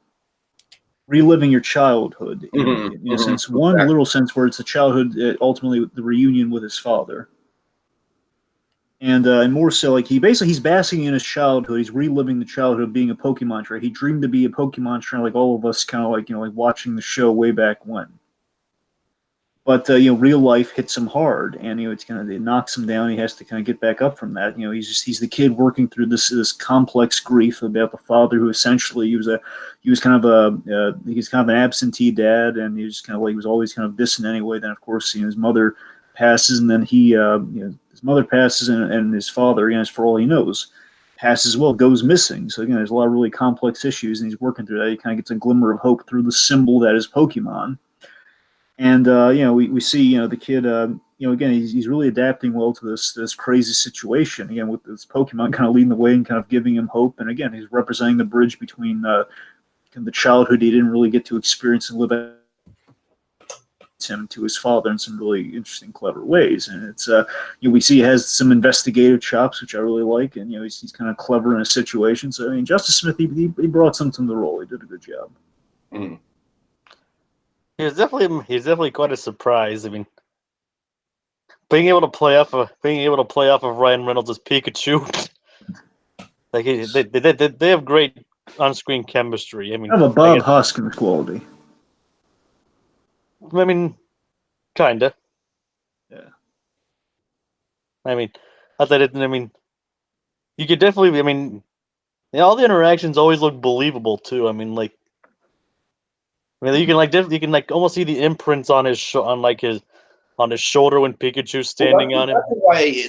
reliving your childhood in a sense, one little sense where it's a childhood, ultimately the reunion with his father. And more so, he's basking in his childhood. He's reliving the childhood of being a Pokemon trainer. He dreamed to be a Pokemon trainer, like all of us, kind of watching the show way back when. But real life hits him hard, and it knocks him down. He has to kind of get back up from that. He's the kid working through this complex grief about the father who essentially he was kind of an absentee dad, and he was kind of he was always kind of distant anyway. Then of course his mother passes, and then he, his mother passes, and his father, again, for all he knows, passes as well, goes missing. So again, there's a lot of really complex issues, and he's working through that. He kind of gets a glimmer of hope through the symbol that is Pokemon. And we see the kid. Again, he's really adapting well to this crazy situation. Again, with this Pokemon kind of leading the way and kind of giving him hope. And again, he's representing the bridge between the childhood he didn't really get to experience and live him to his father in some really interesting, clever ways. And it's we see he has some investigative chops, which I really like. And he's kind of clever in a situation. So I mean, Justice Smith, he brought something to the role. He did a good job. Mm. He's definitely quite a surprise. I mean, being able to play off of Ryan Reynolds' Pikachu, like they have great on-screen chemistry. I mean, Kind of a Bob Hoskins quality. I mean, kinda. Yeah. I mean, not that it. I mean, you could definitely. I mean, all the interactions always look believable too. I mean, like. I mean, you can almost see the imprints on his shoulder when Pikachu's standing on him.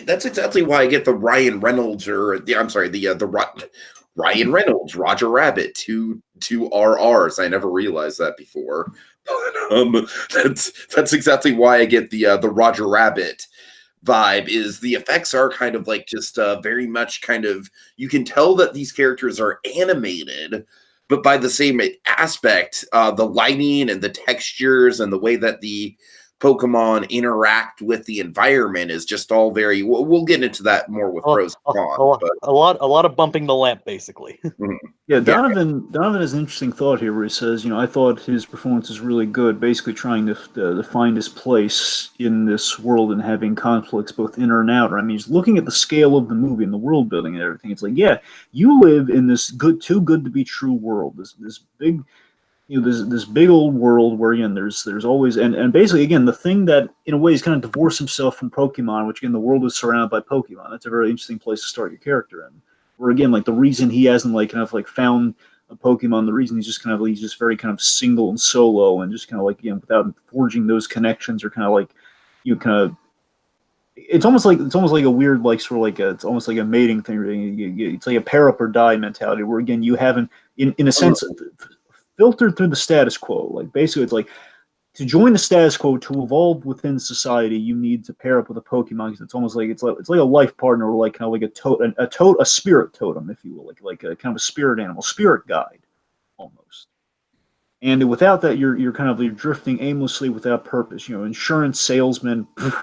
That's exactly why I get the Ryan Reynolds Ryan Reynolds, Roger Rabbit, two RRs. I never realized that before. But, that's exactly why I get the Roger Rabbit vibe. Is the effects are kind of like just very much kind of, you can tell that these characters are animated, but by the same aspect, the lighting and the textures and the way that the Pokemon interact with the environment is just all very. We'll get into that more with pros and cons. A lot of bumping the lamp, basically. Yeah, Donovan has an interesting thought here where he says, I thought his performance is really good, basically trying to find his place in this world and having conflicts both inner and outer. I mean, he's looking at the scale of the movie and the world building and everything. It's like, yeah, you live in this too good to be true world, this big, this big old world where, again, there's always, and basically, again, the thing that, in a way, he's kind of divorced himself from Pokemon, which, again, the world is surrounded by Pokemon. That's a very interesting place to start your character in. Where, again, like, the reason he hasn't, like, kind of, like, found a Pokemon, the reason he's just very kind of single and solo and just kind of, like, without forging those connections, or kind of, like, it's almost like a weird, like, sort of like it's almost like a mating thing. It's like a pair up or die mentality where, again, you haven't, in a sense, filtered through the status quo. Like, basically, it's like, to join the status quo, to evolve within society, you need to pair up with a Pokemon, because it's almost like it's like a life partner, or like kind of like a spirit totem, if you will, like a kind of a spirit animal, spirit guide, almost. And without that, you're drifting aimlessly without purpose. Insurance salesman. That's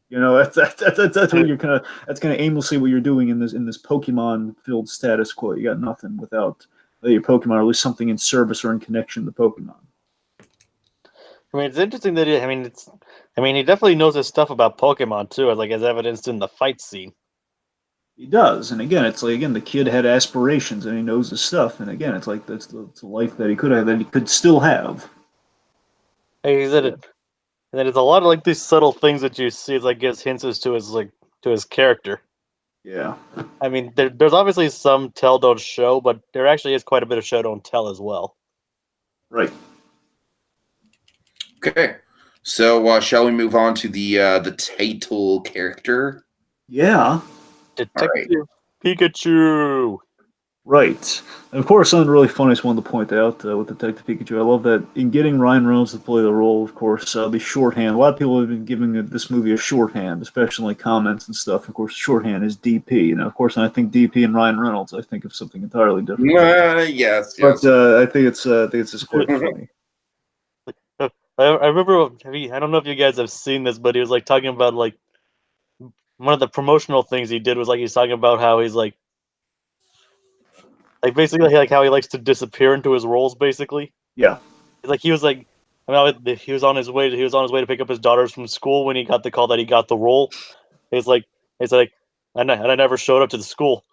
what you're that's kind of aimlessly what you're doing in this Pokemon filled status quo. You got nothing without your Pokemon, or at least something in service or in connection to Pokemon. I mean, it's interesting that he definitely knows his stuff about Pokemon too, as evidenced in the fight scene. He does, and again, it's like, the kid had aspirations, and he knows his stuff, and again, it's like that's the life that he could still have. He said it, and then it's a lot of like these subtle things that you see. It's like gives hints as to his character. Yeah. I mean, there's obviously some tell don't show, but there actually is quite a bit of show don't tell as well. Right. Okay, so shall we move on to the title character? Yeah. Detective Pikachu. Right. And of course, something really funny I just wanted to point out with Detective Pikachu. I love that in getting Ryan Reynolds to play the role, of course, the shorthand. A lot of people have been giving this movie a shorthand, especially in like comments and stuff. Of course, shorthand is DP. Of course, when I think DP and Ryan Reynolds, I think of something entirely different. Yes. But I think it's just quite funny. I remember. I don't know if you guys have seen this, but he was like talking about like one of the promotional things he did was like he's talking about how he's like basically like how he likes to disappear into his roles. Basically, Yeah. like he was like, he was on his way to pick up his daughters from school when he got the call that he got the role. He's like, and I never showed up to the school.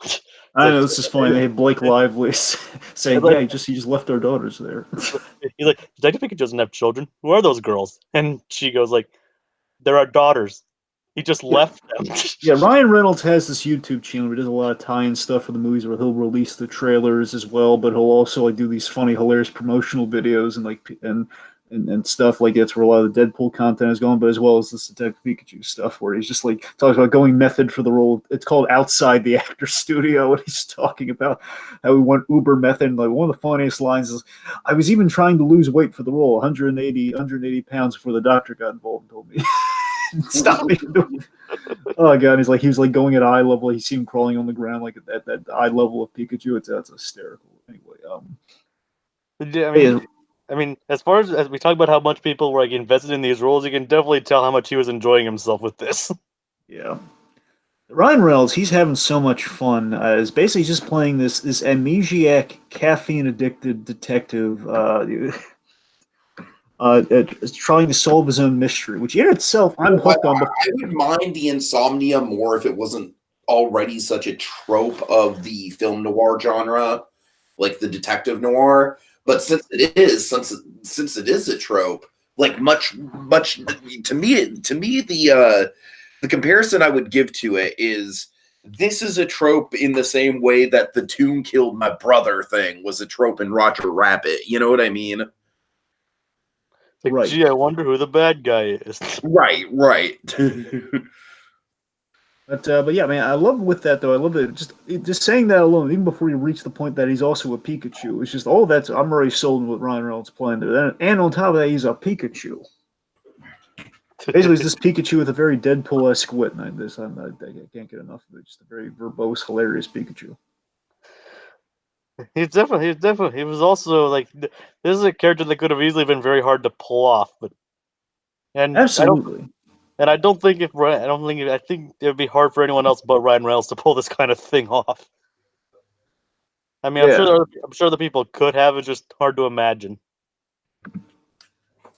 I know, this is funny. They had Blake Lively saying, like, he just left our daughters there. He's like, Detective Pikachu doesn't have children. Who are those girls? And she goes like, they're our daughters. He just left them. Yeah, Ryan Reynolds has this YouTube channel where he does a lot of tie-in stuff for the movies, where he'll release the trailers as well, but he'll also like do these funny, hilarious promotional videos, and and stuff like that's where a lot of the Deadpool content is going, but as well as this Detective Pikachu stuff where he's just like talks about going method for the role. It's called Outside the Actor's Studio, and he's talking about how he went uber method. And like one of the funniest lines is, "I was even trying to lose weight for the role, 180 pounds before the doctor got involved and told me stop me from doing it." Oh god, he's like he was like going at eye level. He seen him crawling on the ground like at that eye level of Pikachu. That's hysterical. Anyway, Yeah, I mean, as far as we talk about how much people were like invested in these roles, you can definitely tell how much he was enjoying himself with this. yeah. Ryan Reynolds, he's having so much fun. Is basically just playing this amnesiac, caffeine addicted detective, trying to solve his own mystery, which in itself I'm hooked on. I would mind the insomnia more if it wasn't already such a trope of the film noir genre, like the detective noir. But since it is a trope, like much to me the comparison I would give to it is this is a trope in the same way that the Toon killed my brother thing was a trope in Roger Rabbit. You know what I mean? Like, right. Gee, I wonder who the bad guy is. Right. But yeah, man, I love with that though. I love it. Just saying that alone, even before you reach the point that he's also a Pikachu, it's just all that's I'm already sold with Ryan Reynolds playing there. And on top of that, he's a Pikachu. Basically, it's this Pikachu with a very Deadpool-esque wit, and I can't get enough of it. Just a very verbose, hilarious Pikachu. He was also like this is a character that could have easily been very hard to pull off, but Absolutely. I think it would be hard for anyone else but Ryan Reynolds to pull this kind of thing off. I mean, Yeah. I'm sure the people could have. It's just hard to imagine.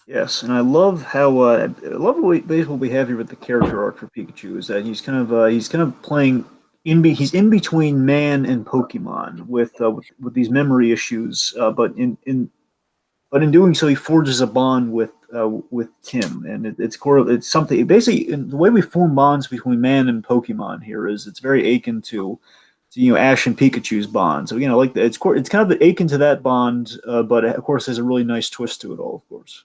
Yes, and I love how I love what we have here with the character arc for Pikachu is that he's kind of playing he's in between man and Pokemon with these memory issues, but in doing so he forges a bond with Tim, and it's something basically the way we form bonds between man and Pokemon here is it's very akin to Ash and Pikachu's bond. So like it's kind of akin to that bond, but of course there's a really nice twist to it all, of course.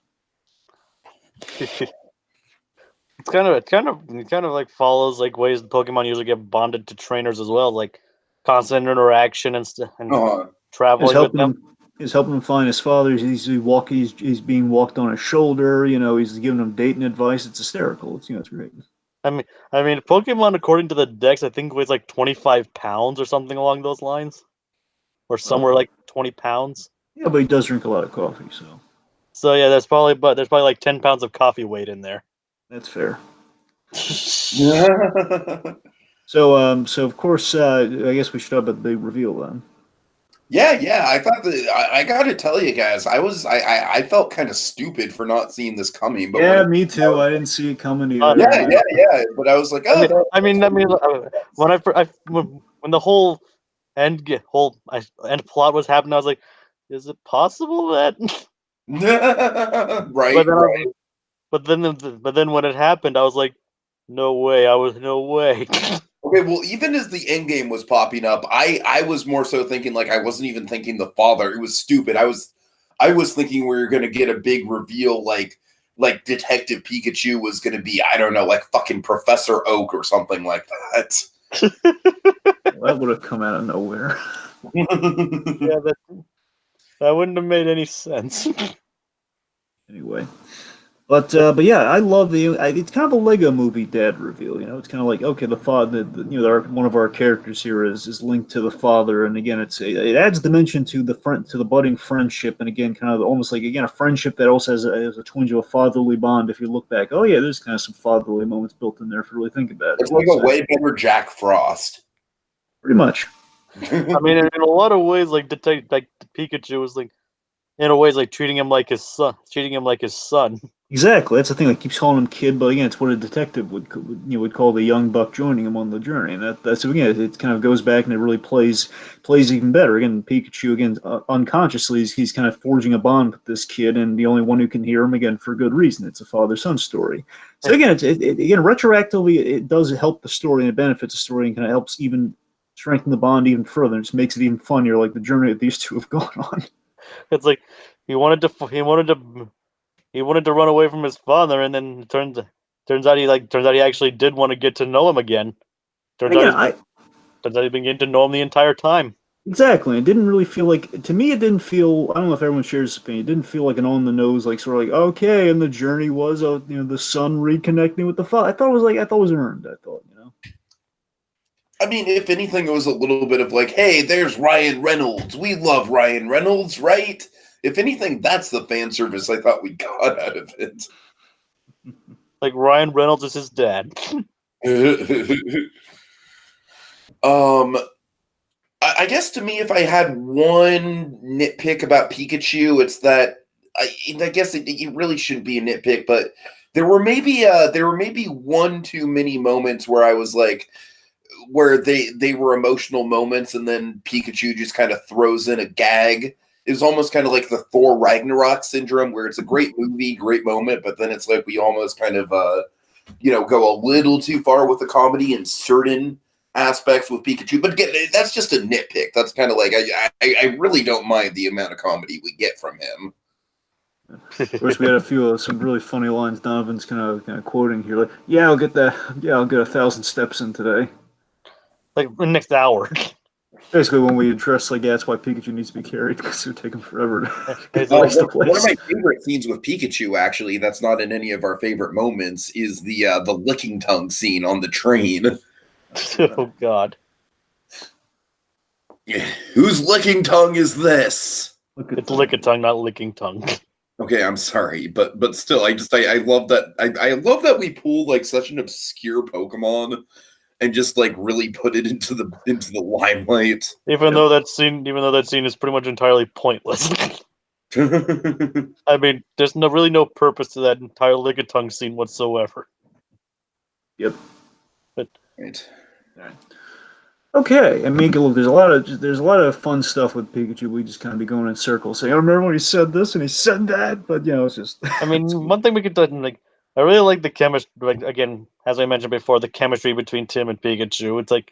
It kind of like follows like ways Pokemon usually get bonded to trainers as well, like constant interaction and traveling with them. He's helping him find his father. He's being walked on his shoulder. He's giving him dating advice. It's hysterical. It's great. I mean, Pokemon, according to the Dex, I think weighs like 25 pounds or something along those lines, or somewhere like 20 pounds. Yeah, but he does drink a lot of coffee, so. So yeah, there's probably like 10 pounds of coffee weight in there. That's fair. So of course, I guess we should talk about the big reveal then. Yeah. I thought I got to tell you guys, I felt kind of stupid for not seeing this coming. But yeah, me too. I didn't see it coming either. Yeah. But I was like, oh. I mean, when the whole end plot was happening, I was like, is it possible that? Right. But then when it happened, I was like, no way. No way. Okay, well, even as the end game was popping up, I was more so thinking like I wasn't even thinking the father. It was stupid. I was thinking we were going to get a big reveal like Detective Pikachu was going to be, I don't know, like fucking Professor Oak or something like that. That would have come out of nowhere. Yeah, that wouldn't have made any sense. Anyway. But yeah, I love it's kind of a Lego Movie dad reveal. It's kind of like, okay, the father, one of our characters here is linked to the father, and again, it adds dimension to the budding friendship, and again, kind of almost like a friendship that also has a twinge of a fatherly bond. If you look back, oh yeah, there's kind of some fatherly moments built in there if you really think about it. It's like a way better Jack Frost. Pretty much. I mean, in a lot of ways, like Pikachu was like, in a way, like treating him like his son. Exactly, that's the thing. Like keeps calling him kid, but again, it's what a detective would call the young buck joining him on the journey, and that's again, it kind of goes back and it really plays even better. Again, Pikachu unconsciously he's kind of forging a bond with this kid, and the only one who can hear him again for good reason. It's a father-son story. So again, again retroactively, it does help the story and it benefits the story and kind of helps even strengthen the bond even further. It just makes it even funnier, like the journey that these two have gone on. It's like he wanted to he wanted to run away from his father, and then turns out he actually did want to get to know him again. Turns Again, out he's been getting to know him the entire time. exactly. It didn't really feel like, to me, it didn't feel, I don't know if everyone shares this opinion, it didn't feel like an on the nose, like sort of like, okay, and the journey was, the son reconnecting with the father. I thought it was earned, I thought, I mean, if anything, it was a little bit of like, hey, there's Ryan Reynolds. We love Ryan Reynolds, right? If anything, that's the fan service I thought we got out of it. Like Ryan Reynolds is his dad. I guess to me, if I had one nitpick about Pikachu, it's that I guess it really shouldn't be a nitpick, but there were maybe one too many moments where I was like, where they were emotional moments, and then Pikachu just kind of throws in a gag. It was almost kind of like the Thor Ragnarok syndrome, where it's a great movie, great moment, but then it's like we almost kind of go a little too far with the comedy in certain aspects with Pikachu. But again, that's just a nitpick. That's kind of like I really don't mind the amount of comedy we get from him. Of course, we had some really funny lines. Donovan's kind of quoting here, like, "Yeah, I'll get 1,000 steps in today." Like the next hour. Basically, when we address, like, that's why Pikachu needs to be carried, because it would take him forever to get One place to One of place. my favorite scenes with Pikachu, actually, that's not in any of our favorite moments, is the licking tongue scene on the train. Oh God. Whose licking tongue is this? It's lick a tongue, not licking tongue. Okay, I'm sorry, but still, I love that. I love that we pull like such an obscure Pokemon and just like really put it into the limelight. Even though that scene is pretty much entirely pointless. I mean, there's really no purpose to that entire lick a tongue scene whatsoever. Yep. But Right. Okay, and Mika, look, there's a lot of fun stuff with Pikachu. We just kind of be going in circles, saying, "I remember when he said this and he said that," but it's just. I mean, one thing we could do, like, I really like the chemistry. Like, again, as I mentioned before, the chemistry between Tim and Pikachu. It's like,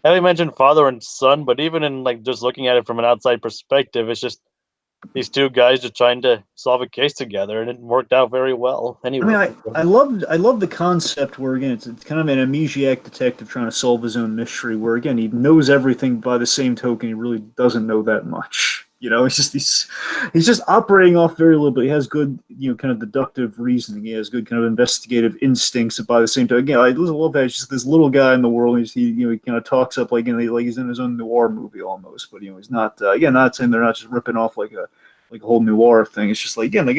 I mentioned father and son, but even in like just looking at it from an outside perspective, it's just these two guys just trying to solve a case together, and it worked out very well. Anyway, I mean, I love the concept where, again, it's kind of an amnesiac detective trying to solve his own mystery, where, again, he knows everything, by the same token he really doesn't know that much. He's just operating off very little, but he has good, kind of deductive reasoning. He has good kind of investigative instincts, but by the same token, again, I love that he's just this little guy in the world. He kind of talks up like he's in his own noir movie almost, but he's not. Again, not saying they're not just ripping off like a whole noir thing. It's just like, again, the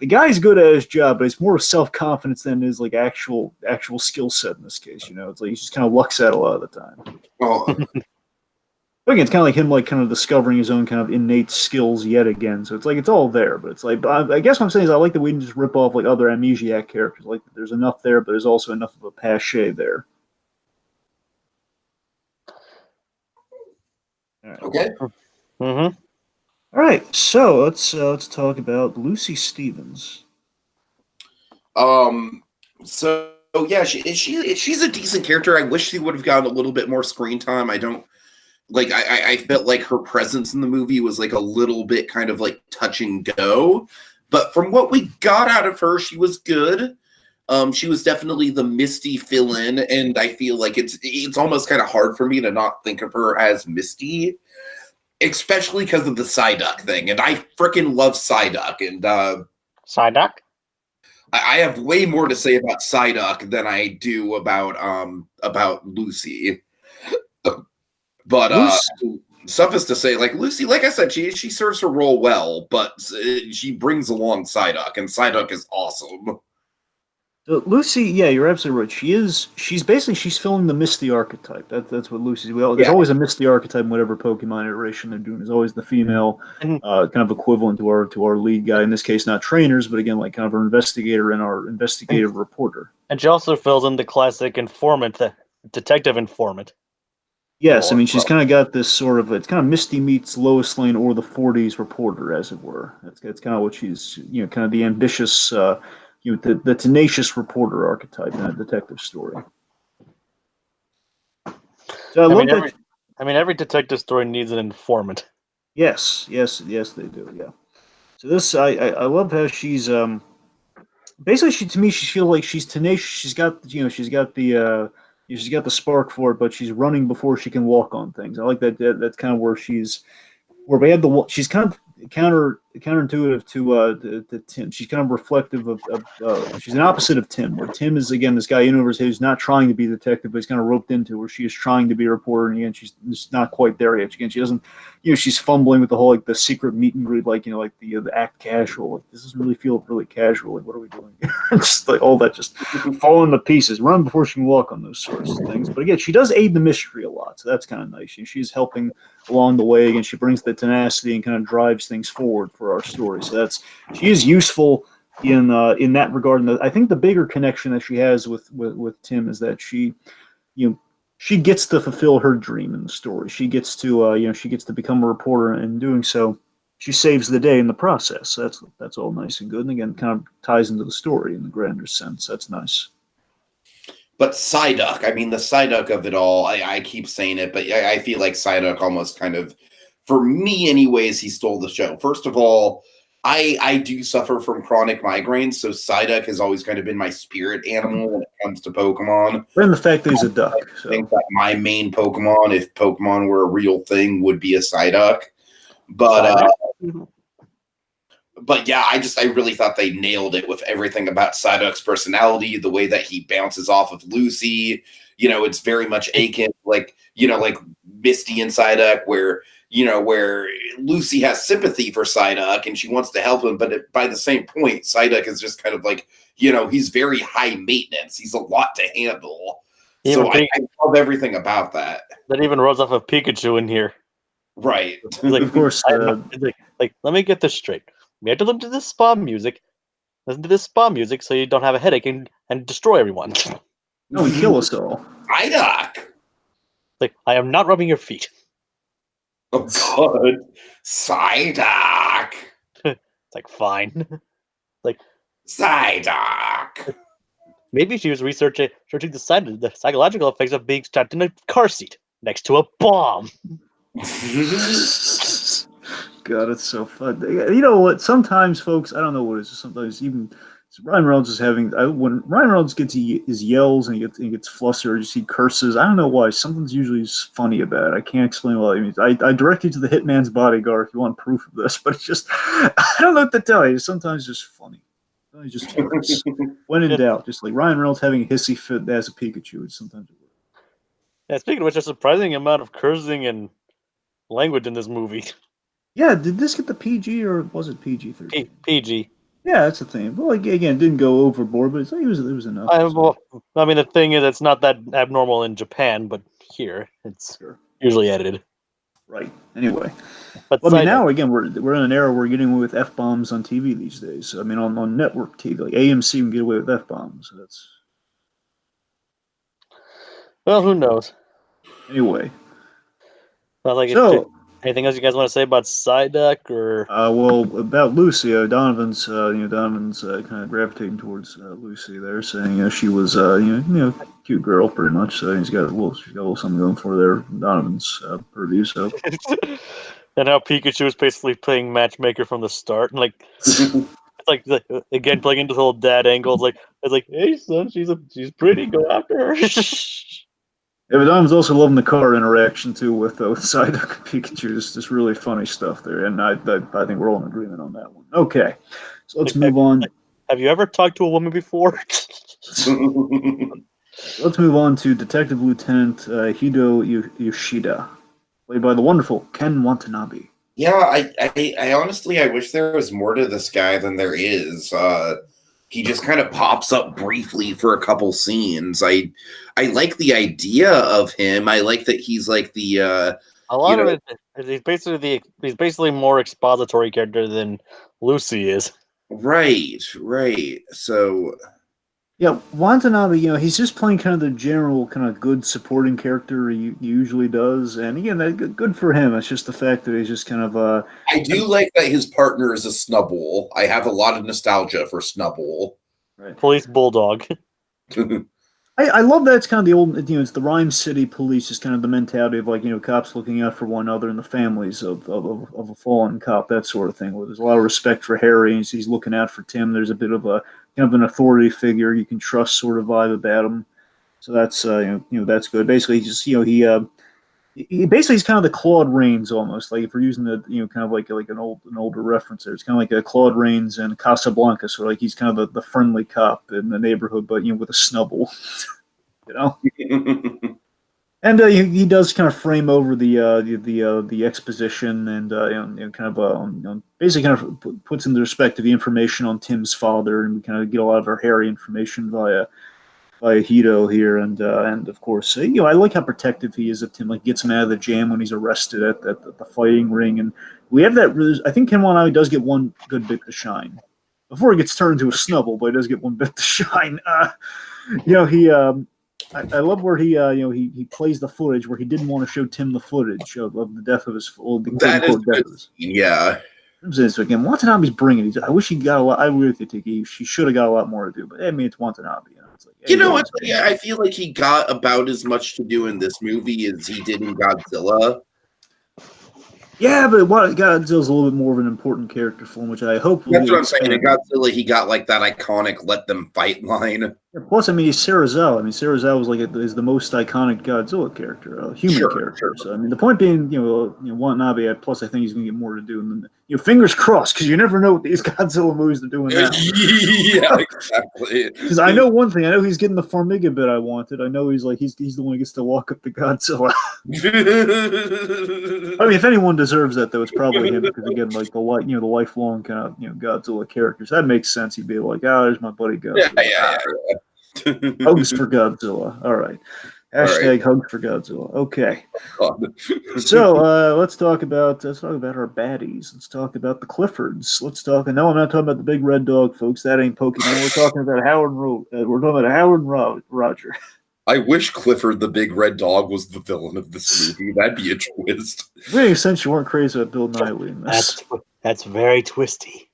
guy's good at his job, but it's more self-confidence than it is like actual skill set in this case. It's like he just kind of lucks at a lot of the time. Oh, But again, it's kind of like him, like kind of discovering his own kind of innate skills yet again. So it's like it's all there, but it's like, I guess what I'm saying is I like that we didn't just rip off like other amnesiac characters. Like there's enough there, but there's also enough of a pache there. All right. okay. mm-hmm. All right, so let's talk about Lucy Stevens. So yeah, she's a decent character. I wish she would have gotten a little bit more screen time. I felt like her presence in the movie was like a little bit kind of like touch and go, but from what we got out of her, she was good. She was definitely the Misty fill-in, and I feel like it's almost kind of hard for me to not think of her as Misty, especially because of the Psyduck thing. And I freaking love Psyduck, and Psyduck. I have way more to say about Psyduck than I do about Lucy. But suffice to say, like Lucy, like I said, she serves her role well, but she brings along Psyduck, and Psyduck is awesome. Lucy, yeah, you're absolutely right. She's filling the Misty archetype. That's what Lucy's. There's always a Misty archetype in whatever Pokemon iteration they're doing. There's always the female, kind of equivalent to our lead guy. In this case, not trainers, but again, like kind of our investigator and our investigative reporter. And she also fills in the classic informant, the detective informant. Yes, I mean she's kind of got this sort of it's kind of Misty meets Lois Lane or the 40s reporter, as it were. It's kind of what she's kind of the ambitious. The tenacious reporter archetype in a detective story. So every detective story needs an informant. Yes, they do. Yeah. So this, I love how she's basically to me she feels like she's tenacious. She's got the spark for it, but she's running before she can walk on things. I like that's kind of where we had she's kind of counterintuitive to Tim. She's kind of reflective of she's an opposite of Tim, where Tim is again this guy in over his head who's not trying to be a detective, but he's kind of roped into, where she is trying to be a reporter, and again she's just not quite there yet. Again, she doesn't, she's fumbling with the whole like the secret meet and greet, like like the act casual. Like, this doesn't really feel really casual. Like, what are we doing? Just like all that, just falling to pieces. Run before she can walk on those sorts of things. But again, she does aid the mystery a lot, so that's kind of nice. She's helping along the way. Again, she brings the tenacity and kind of drives things forward for our story. So she is useful in that regard. And I think the bigger connection that she has with Tim is that she gets to fulfill her dream in the story. She gets to she gets to become a reporter, and in doing so, she saves the day in the process. So that's all nice and good. And again, kind of ties into the story in the grander sense. That's nice. But Psyduck, I mean, the Psyduck of it all, I keep saying it, but I feel like Psyduck almost kind of, for me anyways, he stole the show. First of all, I do suffer from chronic migraines, so Psyduck has always kind of been my spirit animal when it comes to Pokemon. And the fact that he's a duck. I think that my main Pokemon, if Pokemon were a real thing, would be a Psyduck. But yeah, I really thought they nailed it with everything about Psyduck's personality, the way that he bounces off of Lucy. It's very much akin, like Misty and Psyduck, where Lucy has sympathy for Psyduck and she wants to help him, but by the same point, Psyduck is just kind of like, he's very high maintenance. He's a lot to handle. So I love everything about that. That even rolls off of Pikachu in here. Right. Like, of course. Like, let me get this straight. We have to listen to this spa music. Listen to this spa music so you don't have a headache and destroy everyone. No, and kill us all. Psyduck. Like, I am not rubbing your feet. Oh God, Psyduck. It's like, fine. Like, Psyduck. Maybe she was researching the psychological effects of being strapped in a car seat next to a bomb. God, it's so fun. You know what? Sometimes, folks, I don't know what it is. Sometimes even Ryan Reynolds is having when Ryan Reynolds gets his yells and he gets flustered, he curses. I don't know why. Something's usually funny about it. I can't explain why. I mean, I direct you to The Hitman's Bodyguard if you want proof of this, but it's just I don't know what to tell you. It's sometimes just funny. It just works. When in doubt, just like Ryan Reynolds having a hissy fit as a Pikachu, it sometimes works. Yeah, speaking of which, a surprising amount of cursing and language in this movie. Yeah, did this get the PG or was it PG-13? PG. Yeah, that's the thing. Well, again, it didn't go overboard, but it was enough. I mean, the thing is, it's not that abnormal in Japan, but here it's usually edited. Right. Anyway, but I mean, now again, we're in an era where we're getting away with F-bombs on TV these days. So, I mean, on network TV, like AMC can get away with F-bombs. So that's. Well, who knows? Anyway. Well, anything else you guys want to say about Psyduck or? Well, about Lucy, Donovan's kind of gravitating towards Lucy there, saying she was cute girl pretty much. So she's got a little something going for there. Donovan's purview. So. And how Pikachu is basically playing matchmaker from the start, and like it's like again playing into the whole dad angle. It's like, hey son, she's pretty. Go after her. Yeah, but Donovan's also loving the car interaction too with Psyduck and Pikachu. It's just really funny stuff there, and I think we're all in agreement on that one. Okay, so let's move on. Have you ever talked to a woman before? Let's move on to Detective Lieutenant Hido Yoshida, played by the wonderful Ken Watanabe. Yeah, I honestly wish there was more to this guy than there is. He just kind of pops up briefly for a couple scenes. I like the idea of him. I like that he's like the a lot of it. He's basically more expository character than Lucy is. Right. So yeah, Watanabe, he's just playing kind of the general kind of good supporting character he usually does, and again, good for him. It's just the fact that he's just kind of I do like that his partner is a Snubbull. I have a lot of nostalgia for Snubbull. Right. Police Bulldog. I love that it's kind of the old, it's the Rhyme City police, is kind of the mentality of like, cops looking out for one another and the families of a fallen cop, that sort of thing, where there's a lot of respect for Harry and he's looking out for Tim. There's a bit of a kind of an authority figure you can trust sort of vibe about him. So that's, that's good. Basically, just, he basically he's kind of the Claude Rains almost, like if we're using the kind of like an older reference there. It's kind of like a Claude Rains and Casablanca, so like he's kind of the friendly cop in the neighborhood, but with a snubble, you know. And he does kind of frame over the exposition and kind of basically kind of puts into perspective the information on Tim's father, and we kind of get a lot of our Harry information via Hito here, and of course, I like how protective he is of Tim. Like gets him out of the jam when he's arrested at the fighting ring, and we have that. I think Ken Wanai does get one good bit to shine before he gets turned into a snubble, but he does get one bit to shine. He. I love where he plays the footage where he didn't want to show Tim the footage of the death of his that is good. Yeah. So again, Watanabe's bringing it. I wish he got a lot. I agree with you, Tiki. She should have got a lot more to do, but I mean, it's Watanabe. It's like, I feel like he got about as much to do in this movie as he did in Godzilla. Yeah, but Godzilla's a little bit more of an important character for him, which I hope. That's what I'm saying. In Godzilla, he got like that iconic "let them fight" line. Yeah, plus, I mean, he's Serizawa. I mean, Serizawa was is the most iconic Godzilla character, human character. Sure. So, I mean, the point being, Watanabe. Plus, I think he's going to get more to do. And fingers crossed, because you never know what these Godzilla movies are doing now. Yeah, exactly. Because I know one thing. I know he's getting the Farmiga bit I wanted. I know he's the one who gets to walk up to Godzilla. I mean, if anyone deserves that, though, it's probably him. Because again, like the lifelong kind of Godzilla characters. That makes sense. He'd be like, there's my buddy Godzilla. Yeah. Hugs for Godzilla. All right. Hashtag hugs for Godzilla. Okay. So let's talk about our baddies. Let's talk about the Cliffords. No, I'm not talking about the big red dog, folks. That ain't Pokemon. We're talking about Howard and Roger. I wish Clifford the big red dog was the villain of this movie. That'd be a twist. It makes sense you weren't crazy about Bill Nighy in this. That's very twisty.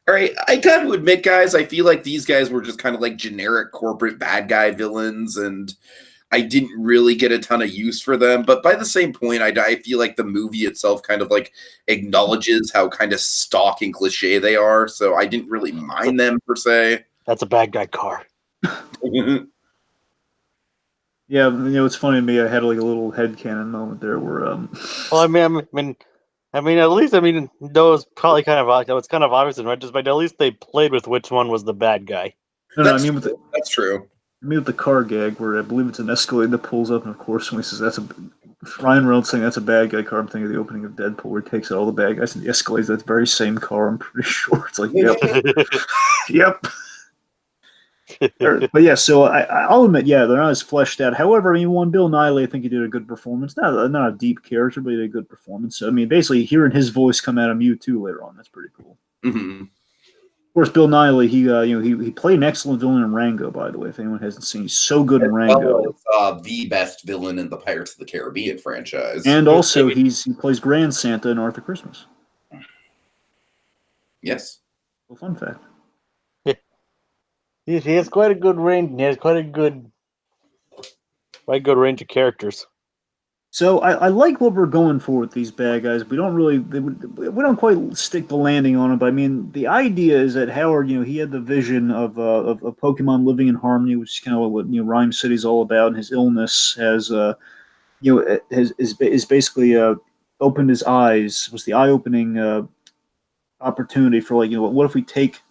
All right, I got to admit, guys, I feel like these guys were just kind of like generic corporate bad guy villains, and I didn't really get a ton of use for them. But by the same point, I feel like the movie itself kind of like acknowledges how kind of stock and cliche they are, so I didn't really mind them per se. That's a bad guy car. Yeah, it's funny to me. I had like a little headcanon moment there where Well, I mean, at least, though it's probably kind of, it's kind of obvious in retrospect, at least they played with which one was the bad guy. That's true. I mean, with the car gag, where I believe it's an Escalade that pulls up, and of course, when he says Ryan Reynolds saying that's a bad guy car, I'm thinking of the opening of Deadpool, where he takes out all the bad guys in the Escalades. That's the very same car, I'm pretty sure. It's like, yep. Yep. But yeah, so I'll admit, they're not as fleshed out. However, one Bill Nighy, I think he did a good performance. Not a deep character, but he did a good performance. So, I mean, basically, hearing his voice come out of Mewtwo later on, that's pretty cool. Mm-hmm. Of course, Bill Nighy, he played an excellent villain in Rango. By the way, if anyone hasn't seen, he's so good in Rango. The best villain in the Pirates of the Caribbean franchise, and also he plays Grand Santa in Arthur Christmas. Yes. Well, fun fact. He has quite a good range. He has quite a good range of characters. So I like what we're going for with these bad guys. We don't quite stick the landing on them. But I mean, the idea is that Howard, he had the vision of Pokemon living in harmony, which is kind of what Rhyme City's all about. And his illness has basically opened his eyes. Was the eye-opening opportunity for what if we take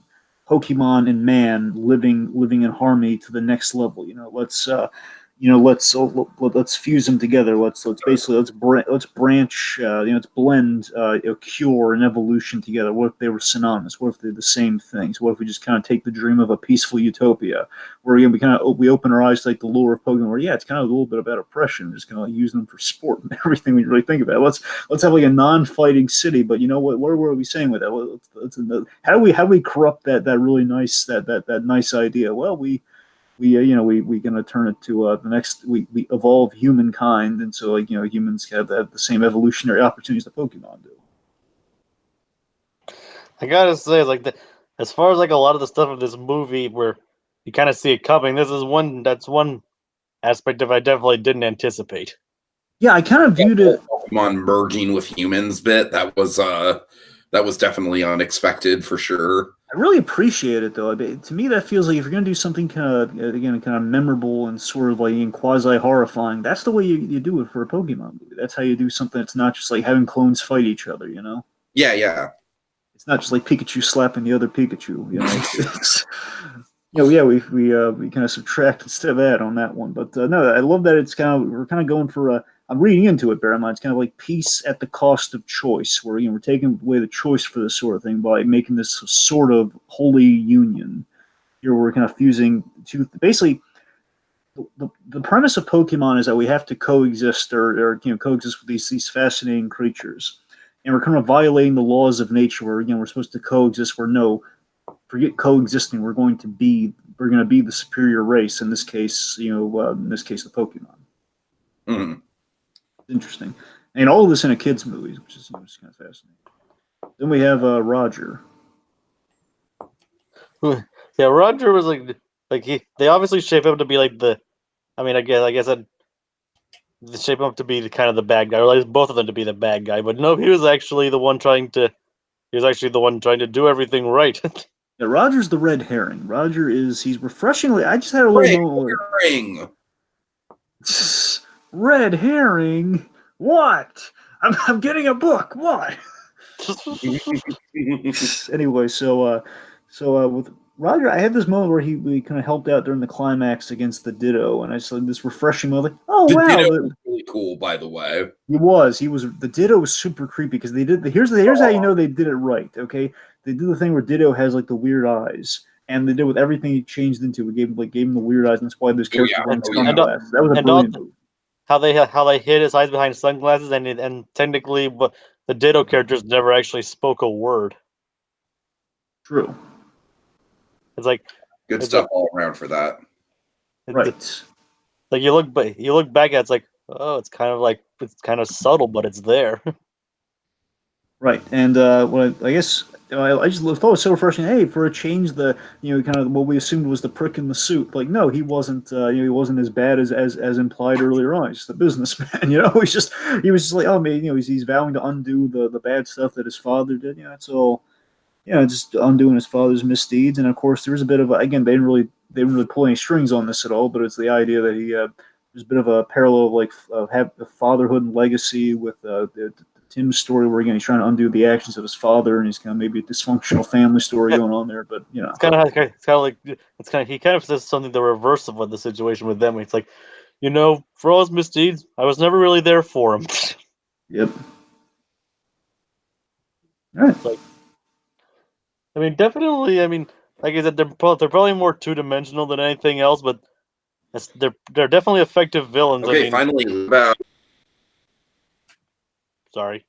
Pokemon and man living in harmony to the next level? Let's fuse them together. Let's branch. Let's blend cure and evolution together. What if they were synonymous? What if they're the same things? What if we just kind of take the dream of a peaceful utopia, where we open our eyes to like the lure of Pokemon, where it's kind of a little bit about oppression, just kind of use them for sport and everything. We really think about it. Let's have like a non-fighting city, but what were we saying with that? How do we corrupt that really nice that nice idea? Well, we gonna turn it to the next. We evolve humankind, and so humans have the same evolutionary opportunities that Pokemon do. I gotta say, as far as a lot of the stuff in this movie, where you kind of see it coming. That's one aspect of I definitely didn't anticipate. Yeah, I kind of viewed it. Pokemon merging with humans bit that was definitely unexpected for sure. I really appreciate it though. To me, that feels like if you're gonna do something kind of memorable and sort of like quasi horrifying, that's the way you do it for a Pokemon movie. That's how you do something that's not just like having clones fight each other. You know. Yeah. It's not just like Pikachu slapping the other Pikachu. You know. Yeah, we kind of subtract instead of that on that one. But no, I love that we're kind of going for I'm reading into it, bear in mind, it's kind of like peace at the cost of choice, where we're taking away the choice for this sort of thing by making this sort of holy union. Here we're kind of fusing two. Basically, the premise of Pokemon is that we have to coexist or coexist with these fascinating creatures, and we're kind of violating the laws of nature. Where we're supposed to coexist. Where no, forget coexisting. We're going to be the superior race. In this case, the Pokemon. Mm-hmm. Interesting, and all of this in a kids' movie, which is kind of fascinating. Then we have Roger. Yeah, Roger was they obviously shape him to be like I guess they shape him up to be the bad guy, or at least both of them to be the bad guy. But no, he was actually the one trying to do everything right. Yeah, Roger's the red herring. He's refreshingly. I just had a little moment. Ring. Red herring? What? I'm getting a book. What? Anyway, so with Roger, I had this moment where we kind of helped out during the climax against the Ditto, and I saw this refreshing moment. Like, oh wow, Ditto was really cool, by the way. He was. The Ditto was super creepy because they did here's how you know they did it right. Okay, they did the thing where Ditto has like the weird eyes. And they did with everything he changed into. We gave him the weird eyes, and that's why this character wearing sunglasses. That was a brilliant move. How they hid his eyes behind sunglasses, and technically, but the Ditto characters never actually spoke a word. True. It's like good stuff all around for that. Right. Like you look back at it, it's like, oh, it's kind of subtle, but it's there. Right, and I guess I just thought it was so refreshing. Hey, for a change, kind of what we assumed was the prick in the suit. Like, no, he wasn't. He wasn't as bad as implied earlier on. He's just a businessman. He was just like, oh man, he's vowing to undo the bad stuff that his father did. It's all, just undoing his father's misdeeds. And of course, there was a bit of again, they didn't really pull any strings on this at all. But it's the idea that there's a bit of a parallel of have the fatherhood and legacy with Tim's story where again he's trying to undo the actions of his father, and he's kind of maybe a dysfunctional family story going on there. But he kind of says something the reverse of what the situation with them. It's like, for all his misdeeds, I was never really there for him. Yep. All right. Definitely. Like I said, they're probably more two-dimensional than anything else, but they're definitely effective villains. Okay, finally about. Sorry.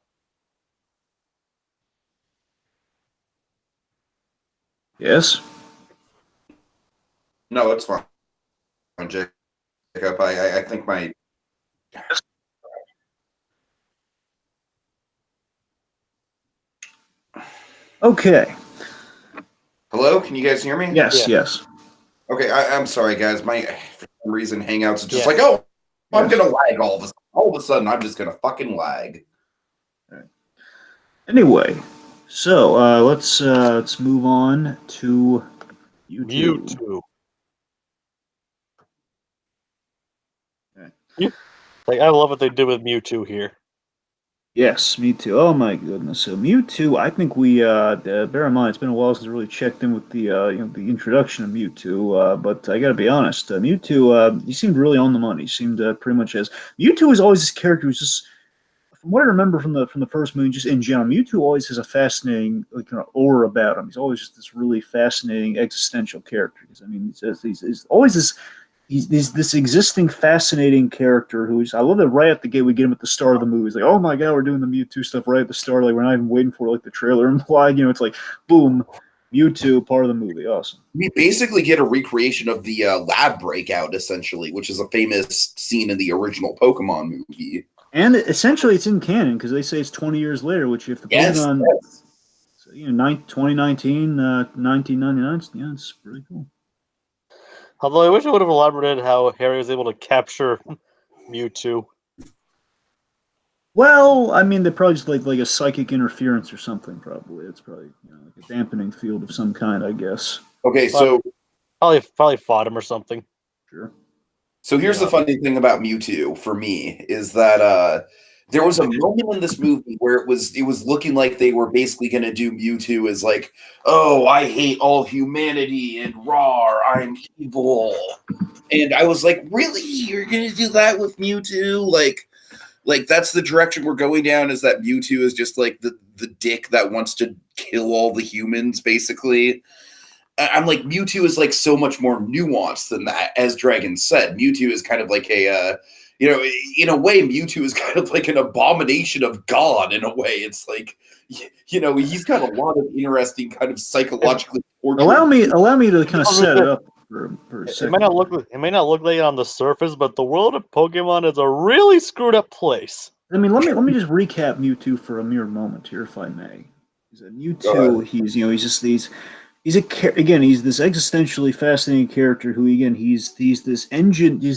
Yes. No, it's fine, Jacob. I think my. Okay. Hello, can you guys hear me? Yes. Yeah. Yes. Okay, I'm sorry, guys. For some reason, Hangouts is just like, oh, I'm gonna lag all of a sudden. I'm just gonna fucking lag. Anyway, so let's move on to Mewtwo. Okay. Like, I love what they did with Mewtwo here. Yes, me too. Oh my goodness. So Mewtwo, I think we bear in mind it's been a while since I really checked in with the the introduction of Mewtwo. But I got to be honest, Mewtwo, he seemed really on the money. He seemed pretty much as Mewtwo is always this character who's just, from what I remember from the first movie, just in general, Mewtwo always has a fascinating kind of aura about him. He's always just this really fascinating existential character. He's always this. He's this existing, fascinating character who's. I love that right at the gate we get him at the start of the movie. It's like, oh my god, we're doing the Mewtwo stuff right at the start. Like we're not even waiting for like the trailer implied. It's like, boom, Mewtwo, part of the movie. Awesome. We basically get a recreation of the lab breakout, essentially, which is a famous scene in the original Pokemon movie. And essentially, it's in canon because they say it's 20 years later. Which if the Pokemon, so, 2019, 1999, yeah, it's pretty cool. Although I wish I would have elaborated how Harry was able to capture Mewtwo. Well, I mean, they probably just like a psychic interference or something. Probably it's probably like a dampening field of some kind, I guess. Okay, so Probably fought him or something. Sure. here's the funny thing about Mewtwo for me is that there was a moment in this movie where it was looking like they were basically going to do Mewtwo as like, oh, I hate all humanity and rawr, I'm evil, and I was like, really, you're going to do that with Mewtwo? Like that's the direction we're going down, is that Mewtwo is just like the dick that wants to kill all the humans, basically. I'm like, Mewtwo is like so much more nuanced than that. As Dragon said, Mewtwo is kind of like a, in a way, Mewtwo is kind of like an abomination of God. In a way, it's like, he's got a lot of interesting kind of psychologically torture. Allow me to kind of set it up for a second. It may not look like it on the surface, but the world of Pokemon is a really screwed up place. I mean, let me just recap Mewtwo for a mere moment here, if I may. He's a Mewtwo. He's this existentially fascinating character who, again, he's this genetically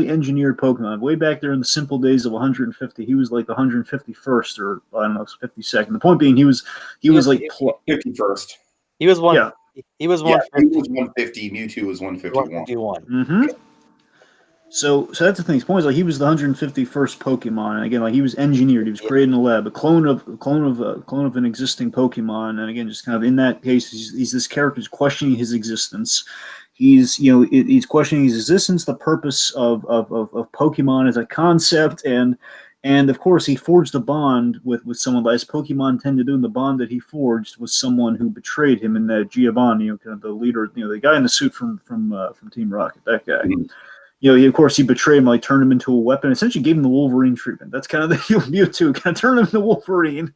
engineered Pokemon. Way back there in the simple days of 150, he was like the 151st, or I don't know, 52nd. The point being, he was like 51st. He was one. Yeah. He was Yeah, 150. he was 150. Mewtwo was 151. 151. Mm-hmm. So that's the thing. His point is, like, he was the 151st Pokemon, and again, like, he was engineered. He was created in a lab, a clone of an existing Pokemon, and again, just kind of in that case, he's this character who's questioning his existence. He's questioning his existence, the purpose of Pokemon as a concept, and of course, he forged a bond with someone, as Pokemon tend to do. And the bond that he forged was someone who betrayed him, in that Giovanni, kind of the leader, the guy in the suit from Team Rocket, that guy. Mm-hmm. Of course, he betrayed him, like turned him into a weapon, essentially gave him the Wolverine treatment. That's kind of the Mewtwo, kind of turned him into Wolverine.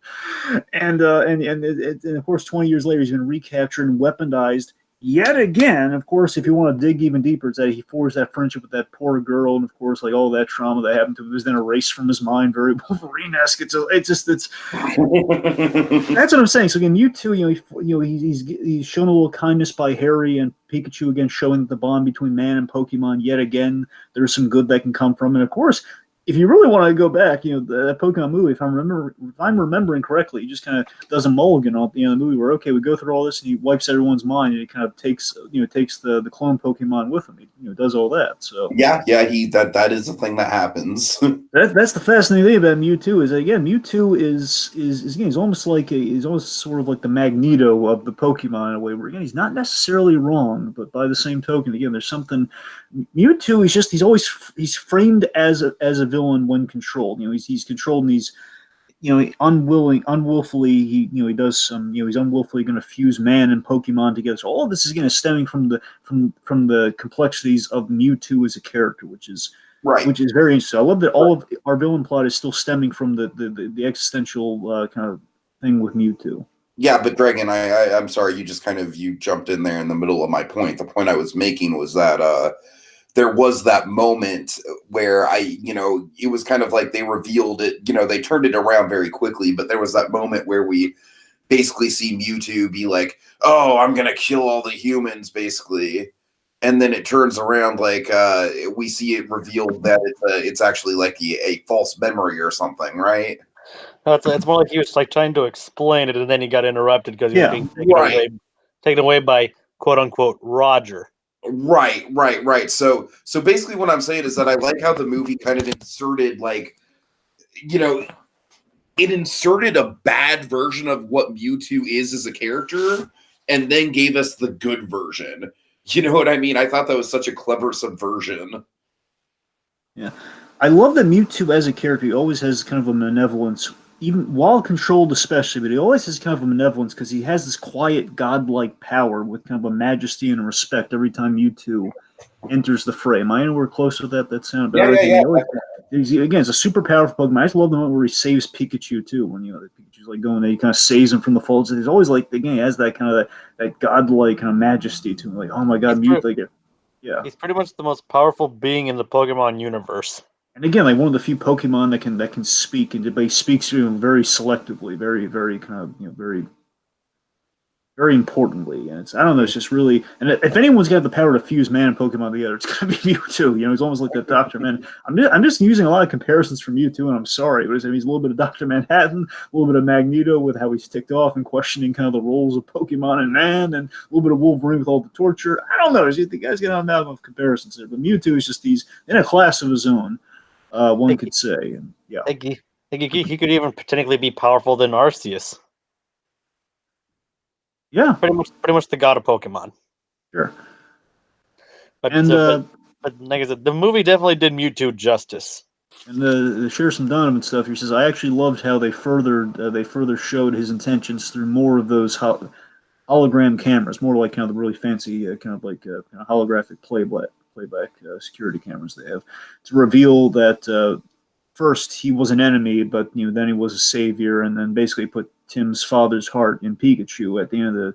And of course, 20 years later, he's been recaptured and weaponized yet again. Of course, if you want to dig even deeper, it's that he forged that friendship with that poor girl, and of course, like, all that trauma that happened to him was then erased from his mind, very Wolverine-esque. It's that's what I'm saying. So again, Mewtwo, he's shown a little kindness by Harry and Pikachu, again, showing that the bond between man and Pokemon, yet again, there's some good that can come from it. And of course, if you really want to go back, that Pokemon movie, if I'm remembering correctly, he just kind of does a mulligan on the end of the movie where, okay, we go through all this, and he wipes everyone's mind, and he kind of takes the clone Pokemon with him. He does all that. So yeah, that is the thing that happens. That's the fascinating thing about Mewtwo, is that, again, Mewtwo is again, he's almost sort of like the Magneto of the Pokemon, in a way where, again, he's not necessarily wrong, but by the same token, again, there's something. Mewtwo is just he's framed as a villain when controlled. He's controlled, and he's unwillfully he does some he's unwillfully going to fuse man and Pokemon together. So all of this is going to stemming from the complexities of Mewtwo as a character, which is right. Which is very interesting. I love that all of our villain plot is still stemming from the existential kind of thing with Mewtwo. Yeah, but Dragon, I'm sorry, you jumped in there in the middle of my point. The point I was making was that there was that moment where it was kind of like they revealed it, they turned it around very quickly, but there was that moment where we basically see Mewtwo be like, oh, I'm going to kill all the humans, basically. And then it turns around, like, we see it revealed that it's actually like a false memory or something, right? No, it's more like he was like trying to explain it, and then he got interrupted because he was being taken away by quote unquote Roger. Right. So basically, what I'm saying is that I like how the movie kind of inserted, like, it inserted a bad version of what Mewtwo is as a character, and then gave us the good version. You know what I mean? I thought that was such a clever subversion. Yeah. I love that Mewtwo as a character, he always has kind of a malevolence, even while controlled especially, but he always has kind of a malevolence because he has this quiet, godlike power with kind of a majesty and a respect every time Mewtwo enters the fray. Am I anywhere close with that? That sounded better. Again, it's a super powerful Pokemon. I just love the moment where he saves Pikachu, too, when, Pikachu's like going there, he kind of saves him from the folds. He's always like, again, he has that kind of that godlike kind of majesty to him. Like, oh my God, Mewtwo. Yeah. He's pretty much the most powerful being in the Pokemon universe. And again, like one of the few Pokemon that can speak, but he speaks to him very selectively, very, very kind of, very. very importantly. And I don't know, it's just really, and if anyone's got the power to fuse man and Pokemon together, it's going to be Mewtwo. He's almost like the Dr. Man. I'm just using a lot of comparisons from Mewtwo, and I'm sorry, but he's a little bit of Dr. Manhattan, a little bit of Magneto with how he's ticked off and questioning kind of the roles of Pokemon and man, and a little bit of Wolverine with all the torture. I don't know, the guy's got an amalgam of comparisons there, but Mewtwo is just he's in a class of his own, one could say. And yeah. He could even potentially be powerful than Arceus. Yeah. Pretty much the god of Pokemon. Sure. But like I said, the movie definitely did Mewtwo justice. And the Sheriff Donovan stuff, he says, I actually loved how they further showed his intentions through more of those hologram cameras, more like kind of the really fancy kind of holographic playback security cameras they have, to reveal that first he was an enemy, but then he was a savior, and then basically put Tim's father's heart in Pikachu. At the end of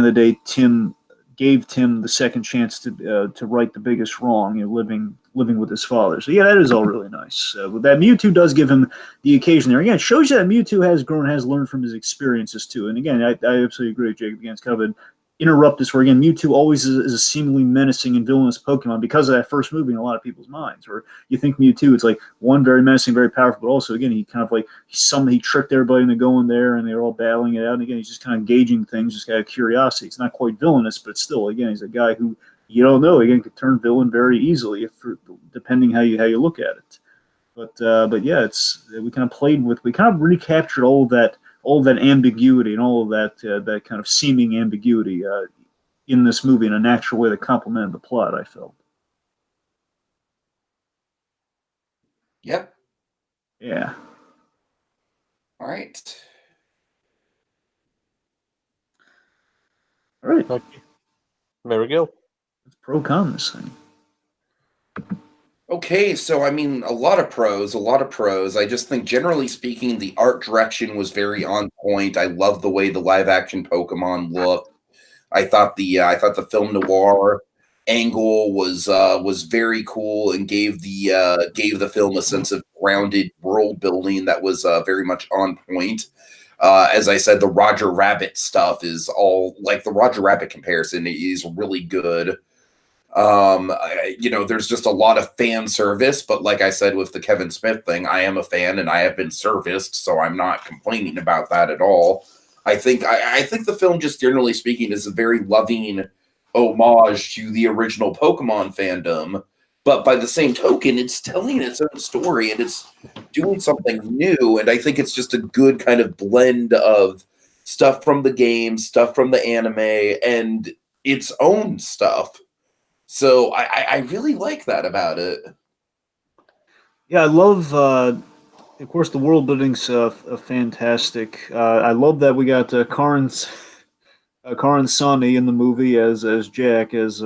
the day, Tim gave Tim the second chance to right the biggest wrong, living with his father. So yeah, that is all really nice. With that, Mewtwo does give him the occasion there. Again, it shows you that Mewtwo has grown, has learned from his experiences too. And again, I absolutely agree with Jacob. Again, it's kind of an interruptus where, again, Mewtwo always is a seemingly menacing and villainous Pokemon because of that first movie in a lot of people's minds. Or you think Mewtwo, it's like one very menacing, very powerful, but also again he kind of like he tricked everybody into going there and they're all battling it out. And again, he's just kind of gauging things, just out of curiosity. It's not quite villainous, but still, again, he's a guy who you don't know. Again, could turn villain very easily depending how you look at it. But yeah, we kind of recaptured all that ambiguity and all of that kind of seeming ambiguity in this movie in a natural way that complemented the plot, I felt. Yep. Yeah. All right. All right. Okay. There we go. Let's pro-con this thing. Okay, so I mean, a lot of pros. I just think, generally speaking, the art direction was very on point. I love the way the live-action Pokemon looked. I thought the film noir angle was very cool and gave the film a sense of grounded world building that was very much on point. As I said, the Roger Rabbit stuff is all like the Roger Rabbit comparison is really good. There's just a lot of fan service, but like I said with the Kevin Smith thing, I am a fan and I have been serviced, so I'm not complaining about that at all. I think the film, just generally speaking, is a very loving homage to the original Pokemon fandom, but by the same token, it's telling its own story and it's doing something new, and I think it's just a good kind of blend of stuff from the game, stuff from the anime, and its own stuff. So I really like that about it. Yeah, I love. Of course, the world building's fantastic. I love that we got Karin Soni in the movie as Jack as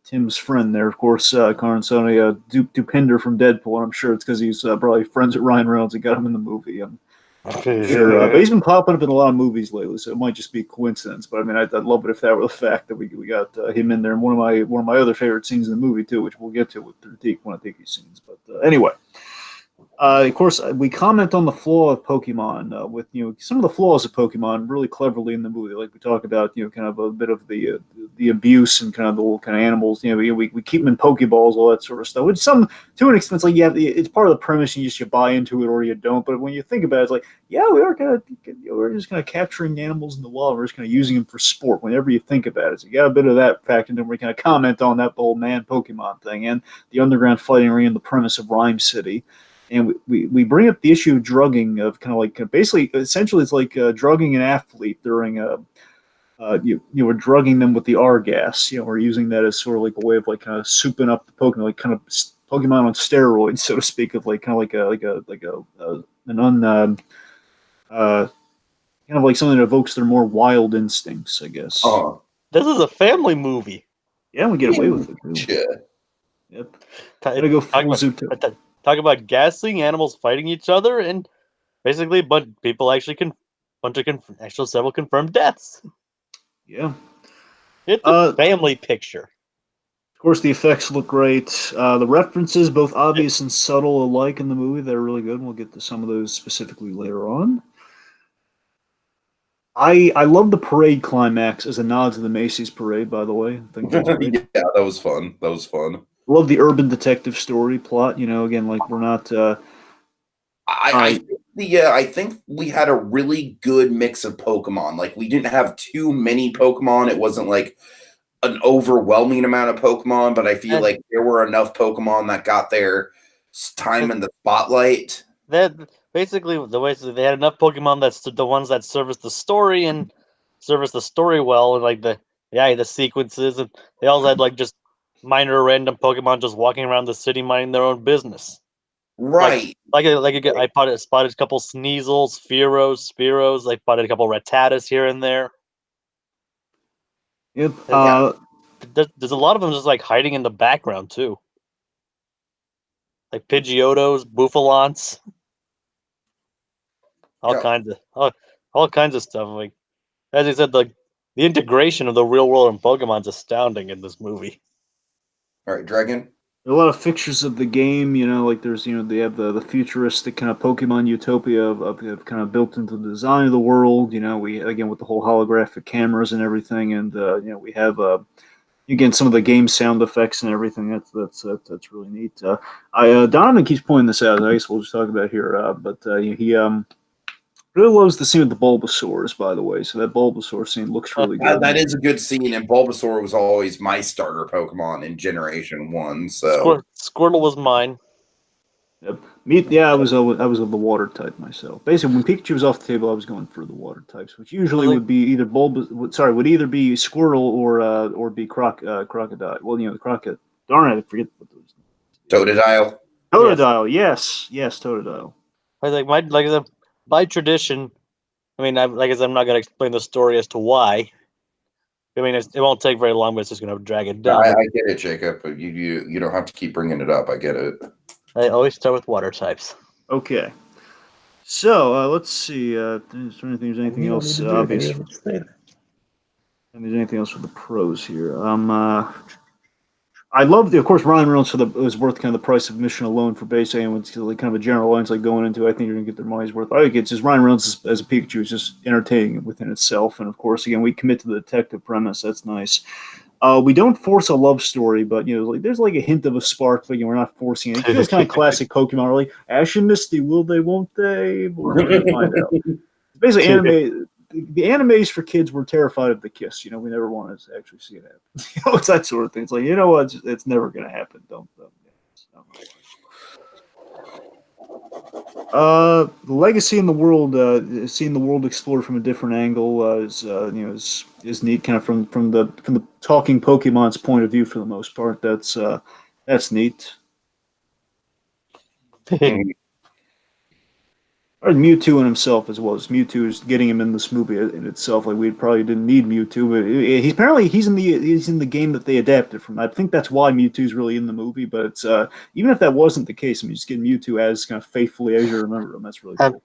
Tim's friend there. Of course, Karin Soni, Dupinder from Deadpool. And I'm sure it's because he's probably friends with Ryan Reynolds and got him in the movie. Sure, but he's been popping up in a lot of movies lately, so it might just be a coincidence. But I mean, I'd love it if that were the fact that we got him in there. And one of my other favorite scenes in the movie too, which we'll get to with one of Tiki's scenes. But anyway, of course, we comment on the flaw of Pokemon with some of the flaws of Pokemon really cleverly in the movie. Like we talk about kind of a bit of the abuse and kind of the little kind of animals. We keep them in Pokeballs, all that sort of stuff. Which to an extent, it's like it's part of the premise. You buy into it or you don't. But when you think about it, it's like we're just kind of capturing animals in the wild. We're just kind of using them for sport. Whenever you think about it, so you got a bit of that fact, and then we kind of comment on that whole man Pokemon thing and the underground fighting ring and the premise of Rhyme City. And we bring up the issue of drugging, of kind of like basically, essentially, it's like drugging an athlete during we're drugging them with the R gas. We're using that as sort of like a way of like kind of souping up the Pokemon, like kind of Pokemon on steroids, so to speak, of like kind of kind of like something that evokes their more wild instincts, I guess. Oh, This is a family movie. Yeah, we get away with it. yeah. Yep. Gotta go full Zootopia. Talk about gassing, animals fighting each other, and basically, but people actually several confirmed deaths. Yeah. It's a family picture. Of course, the effects look great. The references, both obvious and subtle alike in the movie, they're really good. We'll get to some of those specifically later on. I love the parade climax as a nod to the Macy's parade. By the way, I think that's great. Yeah, that was fun. That was fun. Love the urban detective story plot. Again, like we're not. I I think we had a really good mix of Pokemon. Like we didn't have too many Pokemon. It wasn't like an overwhelming amount of Pokemon, but I feel like there were enough Pokemon that got their time in the spotlight. That basically the way they had enough Pokemon that's the ones that service the story and service the story well, and like the sequences, and they also had like just minor random Pokemon just walking around the city minding their own business. Right. I spotted a couple Sneasels, Fearos, Spearows. I spotted a couple Rattatas here and there. Yep. There's a lot of them just like hiding in the background too, like Pidgeotos, Bouffalants, all kinds of stuff. Like as I said, the integration of the real world and Pokemon's astounding in this movie. All right, Dragon. A lot of fixtures of the game, like there's, they have the futuristic kind of Pokemon utopia of kind of built into the design of the world. We again with the whole holographic cameras and everything, and we have again some of the game sound effects and everything. That's really neat. Donovan keeps pointing this out. I guess we'll just talk about it here, but he really loves the scene with the Bulbasaurs, by the way. So that Bulbasaur scene looks really good. That is a good scene, and Bulbasaur was always my starter Pokemon in Generation 1. So Squirtle was mine. Yep. I was of the water type myself. Basically, when Pikachu was off the table, I was going for the water types, which usually would be either would either be Squirtle or be Crocodile. Well, the Crocodile. Darn it, I forget what those. Totodile. Totodile, yes, Totodile. By tradition, I mean, I'm not going to explain the story as to why. I mean, it won't take very long, but it's just going to drag it down. I get it, Jacob. But you don't have to keep bringing it up. I get it. I always start with water types. Okay. So let's see. There's anything else obvious? And there's anything else for the pros here? I love of course, Ryan Reynolds was worth kind of the price of admission alone for base A, and it's like kind of a general audience like going into. I think you're gonna get their money's worth. I think it's just Ryan Reynolds as a Pikachu is just entertaining within itself, and of course, again, we commit to the detective premise. That's nice. We don't force a love story, but there's like a hint of a spark, but we're not forcing it. It feels kind of classic Pokemon, really. Ash and Misty, will they? Won't they? We're gonna find out. Basically, anime. The animes for kids were terrified of the kiss. We never wanted to actually see it happen. It's that sort of thing. It's like, what? It's never going to happen. Don't. The legacy in the world, seeing the world explored from a different angle is neat. Kind of from the talking Pokemon's point of view, for the most part. That's neat. Or Mewtwo in himself as well. Mewtwo is getting him in this movie in itself. Like we probably didn't need Mewtwo, but he's in the game that they adapted from. I think that's why Mewtwo's really in the movie. But it's even if that wasn't the case, just getting Mewtwo as kind of faithfully as you remember him. That's really cool.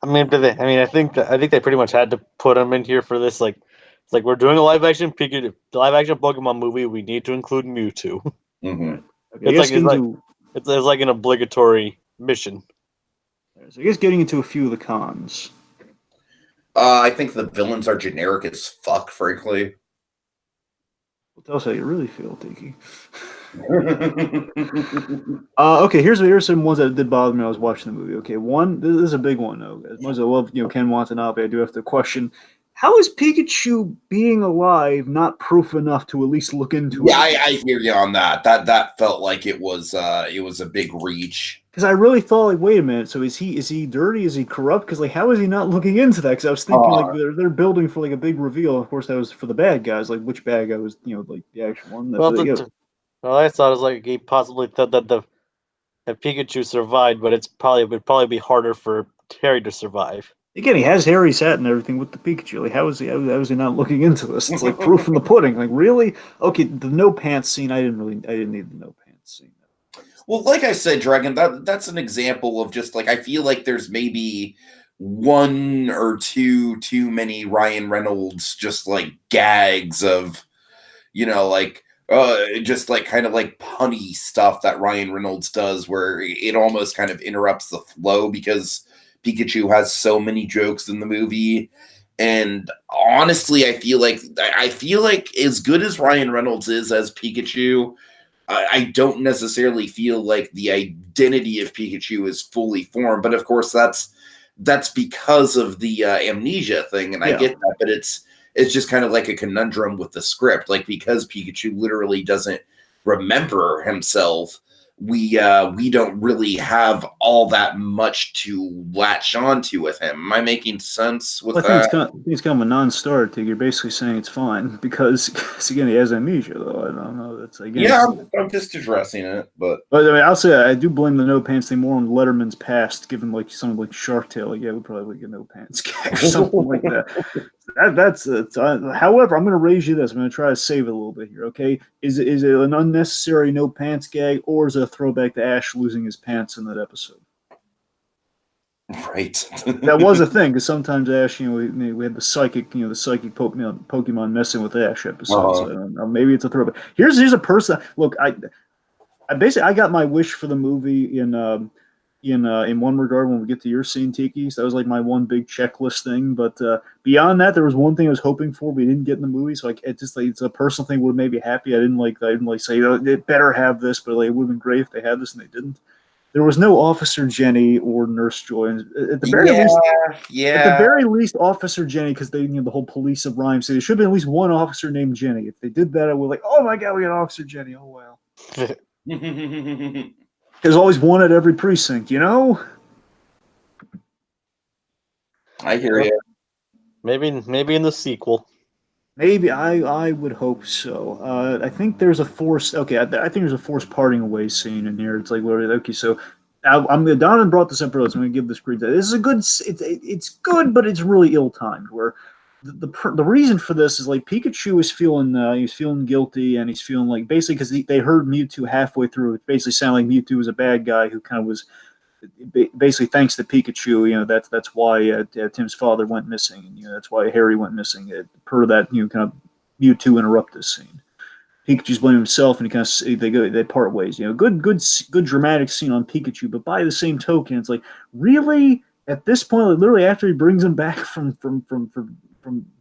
I think they pretty much had to put him in here for this. Like, it's like we're doing a live action Pokemon movie. We need to include Mewtwo. Mm-hmm. Okay, it's like an obligatory mission. So I guess getting into a few of the cons. I think the villains are generic as fuck, frankly. Well, tell us how you really feel, Tiki. Okay, here's some ones that did bother me when I was watching the movie. Okay, this is a big one, though. As much as I love Ken Watanabe, I do have to question, how is Pikachu being alive not proof enough to at least look into it? Yeah, I hear you on that. That felt like it was a big reach. Because I really thought, like, wait a minute. So is he dirty? Is he corrupt? Because how is he not looking into that? Because I was thinking they're building for like a big reveal. Of course, that was for the bad guys. Like which bad guy was like the actual one? Well, I thought it was like he possibly thought that that Pikachu survived, but it would probably be harder for Harry to survive. Again, he has Harry's hat and everything with the Pikachu. Like, how is he not looking into this? It's like proof in the pudding. Like, really? Okay, the no pants scene. I didn't need the no pants scene. Well, like I said, Dragon, that's an example of just like I feel like there's maybe one or two too many Ryan Reynolds just like gags of, just like kind of like punny stuff that Ryan Reynolds does where it almost kind of interrupts the flow because Pikachu has so many jokes in the movie. And honestly, I feel like as good as Ryan Reynolds is as Pikachu, I don't necessarily feel like the identity of Pikachu is fully formed. But of course, that's because of the amnesia thing, and I get that. But it's just kind of like a conundrum with the script, like because Pikachu literally doesn't remember himself. We don't really have all that much to latch onto with him. Am I making sense with that? I think it's kind of a non-starter. Tig. You're basically saying it's fine because again he has amnesia though. I don't know. That's again. Yeah, I'm just addressing it, but I mean, I'll say I do blame the no pants thing more on Letterman's past, given like something like Shark Tale. Like, yeah, we probably get no pants gag or something like that. That's it. However, I'm going to raise you this. I'm going to try to save it a little bit here. Okay, is it an unnecessary no pants gag, or is it a throwback to Ash losing his pants in that episode? Right. That was a thing because sometimes Ash, we had the psychic Pokemon messing with Ash episodes. So I don't know, maybe it's a throwback. Here's a person. Look, I basically got my wish for the movie in one regard when we get to your scene, Tiki. So that was like my one big checklist thing. But beyond that, there was one thing I was hoping for we didn't get in the movie. So it's a personal thing would have made me happy. I didn't say it better have this, but like, it would have been great if they had this and they didn't. There was no Officer Jenny or Nurse Joy. At the very least, Officer Jenny, because they the whole police of Rhyme City. There should have been at least one officer named Jenny. If they did that, I would like, oh my god, we got Officer Jenny. Oh wow. There's always one at every precinct, I hear you. Maybe in the sequel. Maybe I would hope so. I think there's a forced. Okay, I think there's a forced parting away scene in here. It's like, okay, so Donovan brought this up earlier. So I'm going to give this screen. This is a good. It's good, but it's really ill timed. Where the reason for this is like Pikachu is feeling guilty, and he's feeling like basically because they heard Mewtwo halfway through. It basically sounded like Mewtwo was a bad guy who kind of was. Basically, thanks to Pikachu, that's why Tim's father went missing, and that's why Harry went missing. Per that, kind of Mewtwo interrupt this scene. Pikachu's blaming himself, and they part ways. Good dramatic scene on Pikachu, but by the same token, it's like really at this point, like, literally after he brings him back from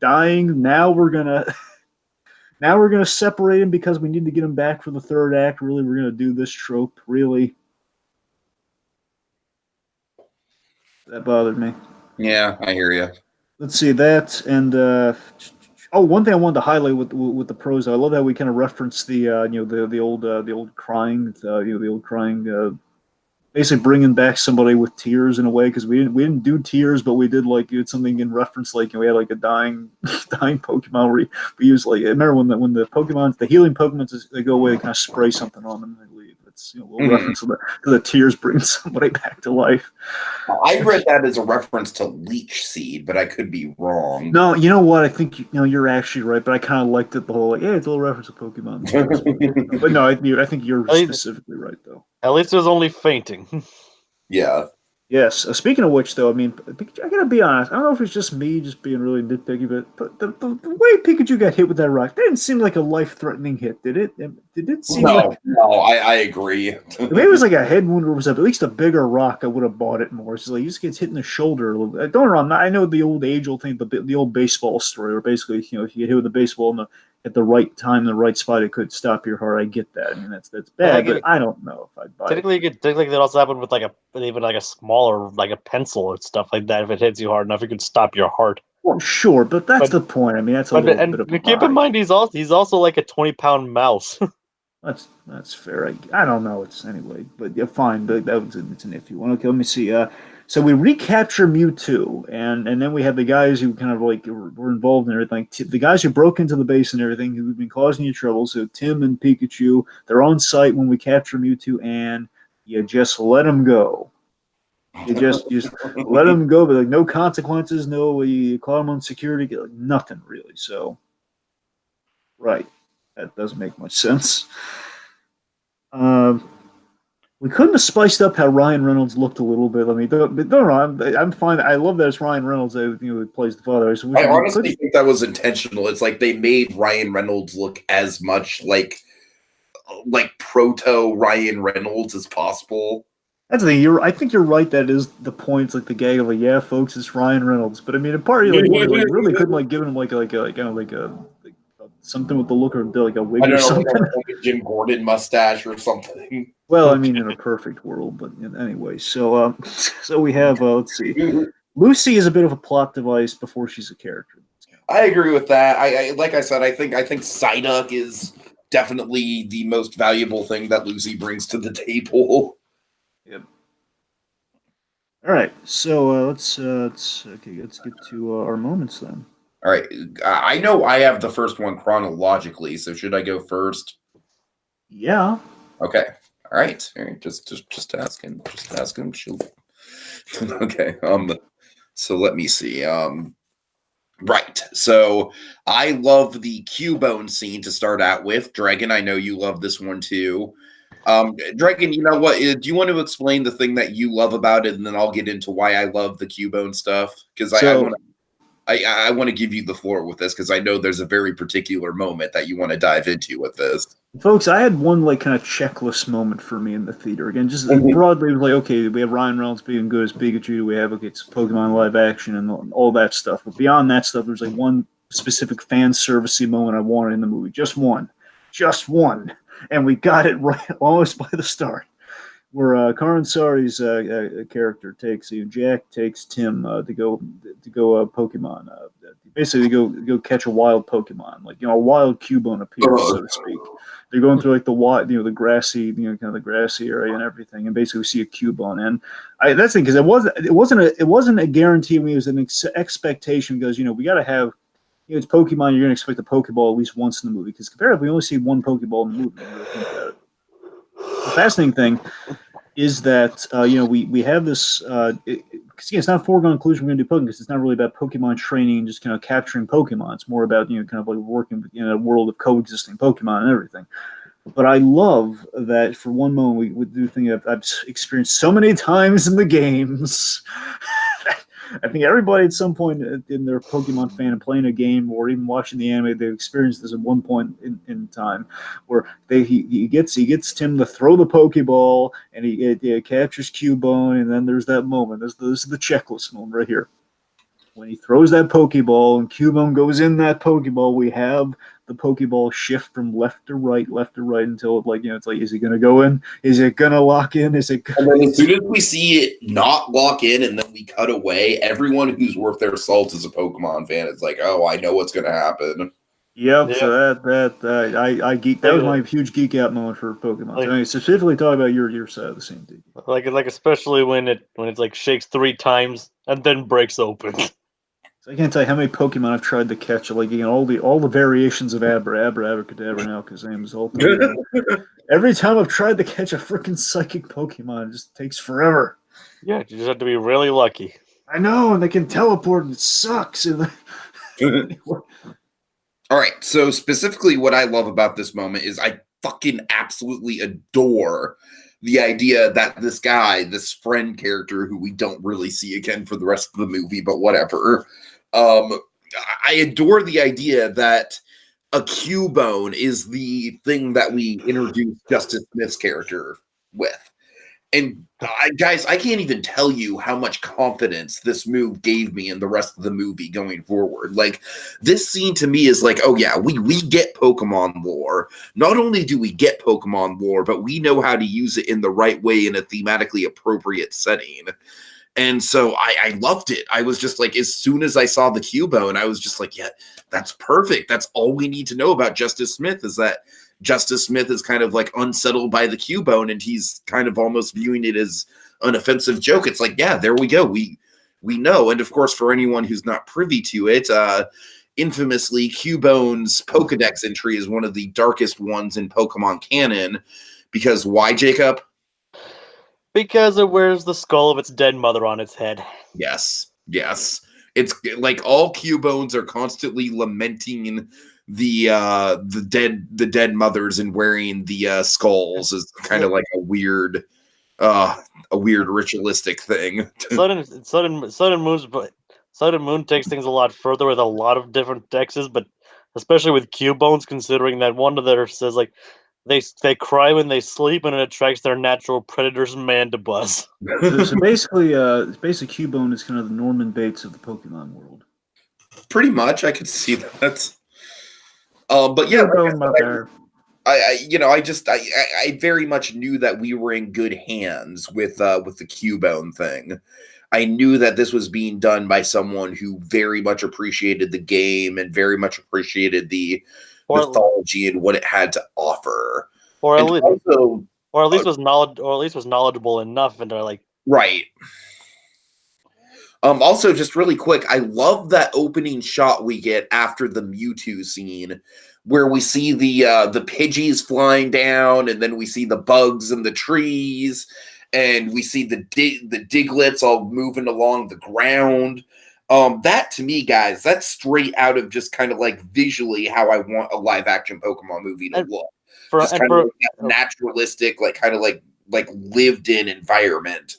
dying, now we're gonna separate him because we need to get him back for the third act. Really, we're gonna do this trope, really. That bothered me. Yeah, I hear you. Let's see that, and one thing I wanted to highlight with the pros. I love how we kind of reference the old crying, basically bringing back somebody with tears in a way because we didn't do tears, but we did something in reference we had like a dying Pokemon where we use I remember when the Pokemon the healing Pokemon they go away, they kind of spray something on them and they leave. It's a little reference to the tears bringing somebody back to life. I read that as a reference to Leech Seed, but I could be wrong. No, you know what? I think you're actually right, but I kind of liked it the whole it's a little reference to Pokemon. But no, I think you're specifically right though. At least there's only fainting. Yeah. Yes. Speaking of which, though, I mean, I gotta be honest. I don't know if it's just me just being really nitpicky, but the way Pikachu got hit with that rock didn't seem like a life-threatening hit, did it? Did it seem like? No, I agree. Maybe it was like a head wound or was at least a bigger rock. I would have bought it more. It's like he just gets hit in the shoulder a little bit. Don't get me wrong. I know the old age-old thing, the old baseball story, where basically, if you get hit with a baseball at the right time, the right spot, it could stop your heart. I get that. I mean, that's bad, but I don't know if I'd buy it. Technically, that also happened with even a smaller, like a pencil or stuff like that. If it hits you hard enough, it could stop your heart. Well, sure, but that's the point. I mean, that's a little bit of a keep in mind, he's also like a 20-pound mouse. That's fair. I don't know. It's anyway, but yeah, fine. It's an iffy one. Okay, let me see. So we recapture Mewtwo, and then we have the guys who kind of were involved in everything. The guys who broke into the base and everything, who've been causing you trouble. So Tim and Pikachu, they're on site when we capture Mewtwo, and you just let them go. You just let them go, but no consequences. No, you call them on security, nothing really. So, right, that doesn't make much sense. We couldn't have spiced up how Ryan Reynolds looked a little bit. I mean, don't I'm fine. I love that it's Ryan Reynolds who plays the father. I honestly think that was intentional. It's like they made Ryan Reynolds look as much like proto Ryan Reynolds as possible. That's the thing. I think you're right. That is the point. It's like the gag of like, yeah, folks, it's Ryan Reynolds. But I mean, in part, you like, really couldn't like give him like something with the look of like a wig I or don't know, something. like a Jim Gordon mustache or something. Well, I mean, in a perfect world, but anyway. So, so we have let's see. Lucy is a bit of a plot device before she's a character. I agree with that. I like I said, I think Psyduck is definitely the most valuable thing that Lucy brings to the table. Yep. All right, so let's get to our moments then. All right, I know I have the first one chronologically, so should I go first? Yeah. Okay. All right. Just asking. Okay. So let me see. Right. So I love the Cubone scene to start out with. Dragon, I know you love this one too. Dragon, you know what? Do you want to explain the thing that you love about it, and then I'll get into why I love the Cubone stuff? Because I want to give you the floor with this because I know there's a very particular moment that you want to dive into with this. Folks, I had one like kind of checklist moment for me in the theater. Again, just broadly, it was like, okay, we have Ryan Reynolds being good as Pikachu. We have it's Pokemon live action and all that stuff. But beyond that stuff, there's like one specific fan servicey moment I wanted in the movie. Just one, and we got it right almost by the start. Where Karan Sari's character takes Jack takes Tim to go Pokemon. Basically, go catch a wild Pokemon, like a wild Cubone appears, so to speak. They're going through like the grassy, kind of the grassy area and everything, and basically we see a Cubone. And that's the thing, because it wasn't a guarantee. It was an expectation because we got to have. It's Pokemon. You're going to expect a Pokeball at least once in the movie because comparatively, we only see one Pokeball in the movie. When you really think about it. The fascinating thing is that we have this because it's not a foregone conclusion we're going to do Pokemon because it's not really about Pokemon training and just kind of capturing Pokemon. It's more about kind of like working in a world of coexisting Pokemon and everything. But I love that for one moment we do thing I've experienced so many times in the games. I think everybody at some point in their Pokemon fan and playing a game or even watching the anime, they've experienced this at one point in time where he gets Tim to throw the Pokeball and he captures Cubone, and then there's that moment. This is the checklist moment right here. When he throws that Pokeball and Cubone goes in that Pokeball, we have the Pokeball shift from left to right until it's like, is it going to go in? Is it going to lock in? Is it? And then as soon as we see it not lock in and then we cut away, everyone who's worth their salt as a Pokemon fan is like, oh, I know what's going to happen. Yep. Yeah. So I geek. That was my huge geek out moment for Pokemon. So anyway, specifically talk about your side of the scene, Tiki. Like especially when it's like shakes 3 times and then breaks open. So I can't tell you how many Pokemon I've tried to catch. Like all the variations of Abracadabra now because name is all. Every time I've tried to catch a freaking psychic Pokemon, it just takes forever. Yeah, you just have to be really lucky. I know, and they can teleport, and it sucks. All right, so specifically what I love about this moment is I fucking absolutely adore the idea that this guy, this friend character who we don't really see again for the rest of the movie, but whatever. I adore the idea that a Cubone is the thing that we introduce Justice Smith's character with. And guys, I can't even tell you how much confidence this move gave me in the rest of the movie going forward. Like, this scene to me is like, oh yeah, we get Pokemon lore. Not only do we get Pokemon lore, but we know how to use it in the right way in a thematically appropriate setting. And so I loved it. I was just like, as soon as I saw the Cubone, I was just like, yeah, that's perfect. That's all we need to know about Justice Smith is that Justice Smith is kind of like unsettled by the Cubone, and he's kind of almost viewing it as an offensive joke. It's like, yeah, there we go. We know. And of course, for anyone who's not privy to it, infamously, Cubone's Pokedex entry is one of the darkest ones in Pokemon canon. Because why, Jacob? Because it wears the skull of its dead mother on its head. Yes. It's like all Cubones are constantly lamenting the dead mothers and wearing the skulls is kind of like a weird ritualistic thing. Sun and Moon takes things a lot further with a lot of different dexes, but especially with Cubones, considering that one of theirs says like They cry when they sleep, and it attracts their natural predators, mandibuzz. So basically, Cubone is kind of the Norman Bates of the Pokemon world. Pretty much, I could see that. But yeah, I very much knew that we were in good hands with the Cubone thing. I knew that this was being done by someone who very much appreciated the game and very much appreciated the mythology and what it had to offer, or at least was knowledgeable enough, and they're like, right. Also, just really quick, I love that opening shot we get after the Mewtwo scene, where we see the Pidgeys flying down, and then we see the bugs in the trees, and we see the Diglets all moving along the ground. That to me, guys, that's straight out of just kind of like visually how I want a live action Pokemon movie to look. Just kind of like that naturalistic, like kind of like lived in environment.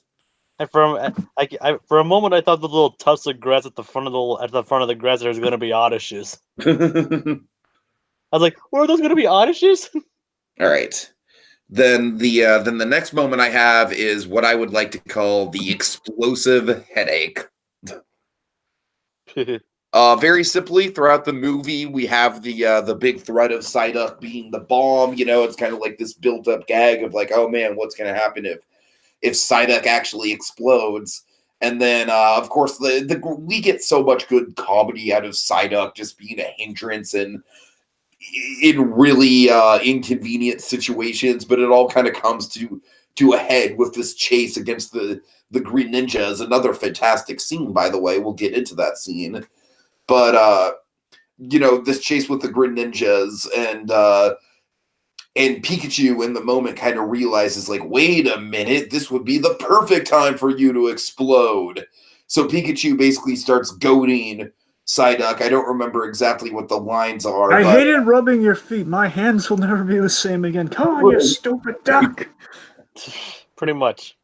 And for a moment, I thought the little tufts of grass at the front of the grass there was going to be Oddishes. I was like, "Were those going to be Oddishes?" All right. Then the next moment I have is what I would like to call the explosive headache. Very simply, throughout the movie, we have the big threat of Psyduck being the bomb. You know, it's kind of like this built-up gag of like, oh man, what's going to happen if Psyduck actually explodes? And then, of course, we get so much good comedy out of Psyduck just being a hindrance and in really inconvenient situations, but it all kind of comes to a head with this chase against the Green Ninjas. Another fantastic scene, by the way. We'll get into that scene. But, this chase with the Green Ninjas and Pikachu in the moment kind of realizes, like, wait a minute, this would be the perfect time for you to explode. So Pikachu basically starts goading Psyduck. I don't remember exactly what the lines are. I hated rubbing your feet. My hands will never be the same again. Come on, you stupid duck. Pretty much.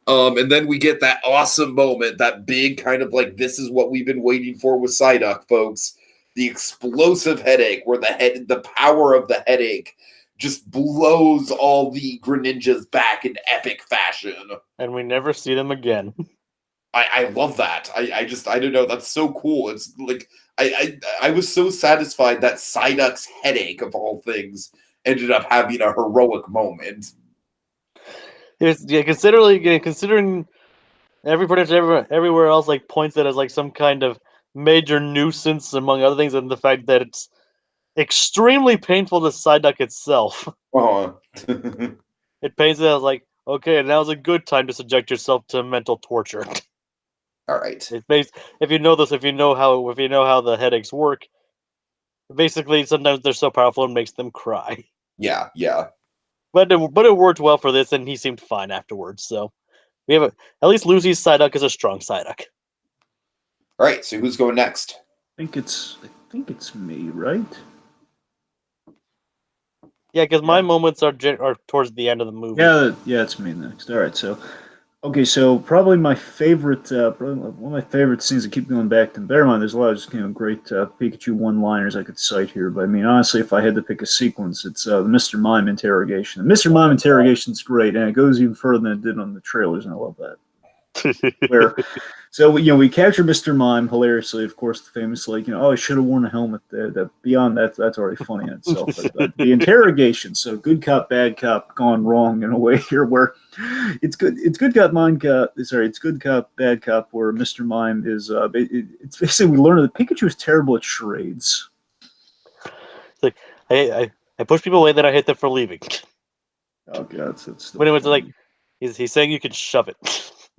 And then we get that awesome moment, that big kind of like, this is what we've been waiting for with Psyduck, folks. The explosive headache, where the power of the headache just blows all the Greninjas back in epic fashion. And we never see them again. I love that. I don't know. That's so cool. It's like, I was so satisfied that Psyduck's headache, of all things, ended up having a heroic moment. Considering everywhere else like points that as like some kind of major nuisance, among other things, and the fact that it's extremely painful to Psyduck itself. It pains it as like, okay, now's a good time to subject yourself to mental torture. All right. If you know how the headaches work, basically sometimes they're so powerful it makes them cry. Yeah. But it worked well for this, and he seemed fine afterwards. So we have at least Lucy's Psyduck is a strong Psyduck. All right. So who's going next? I think it's me, right? Yeah, because my moments are towards the end of the movie. Yeah, it's me next. All right, so probably my favorite, one of my favorite scenes that keep going back to. Bear in mind, there's a lot of just, great Pikachu one-liners I could cite here, but I mean, honestly, if I had to pick a sequence, it's the Mr. Mime interrogation. The Mr. Mime interrogation's great, and it goes even further than it did on the trailers, and I love that. So we capture Mr. Mime hilariously, of course, the famous I should have worn a helmet. Beyond that's already funny in itself. But the interrogation, so good cop, bad cop, gone wrong in a way here, where it's good cop, bad cop, where Mr. Mime is. It's basically we learn that Pikachu is terrible at charades. It's like I push people away, then I hit them for leaving. Oh god, it's when it was like he's saying you can shove it.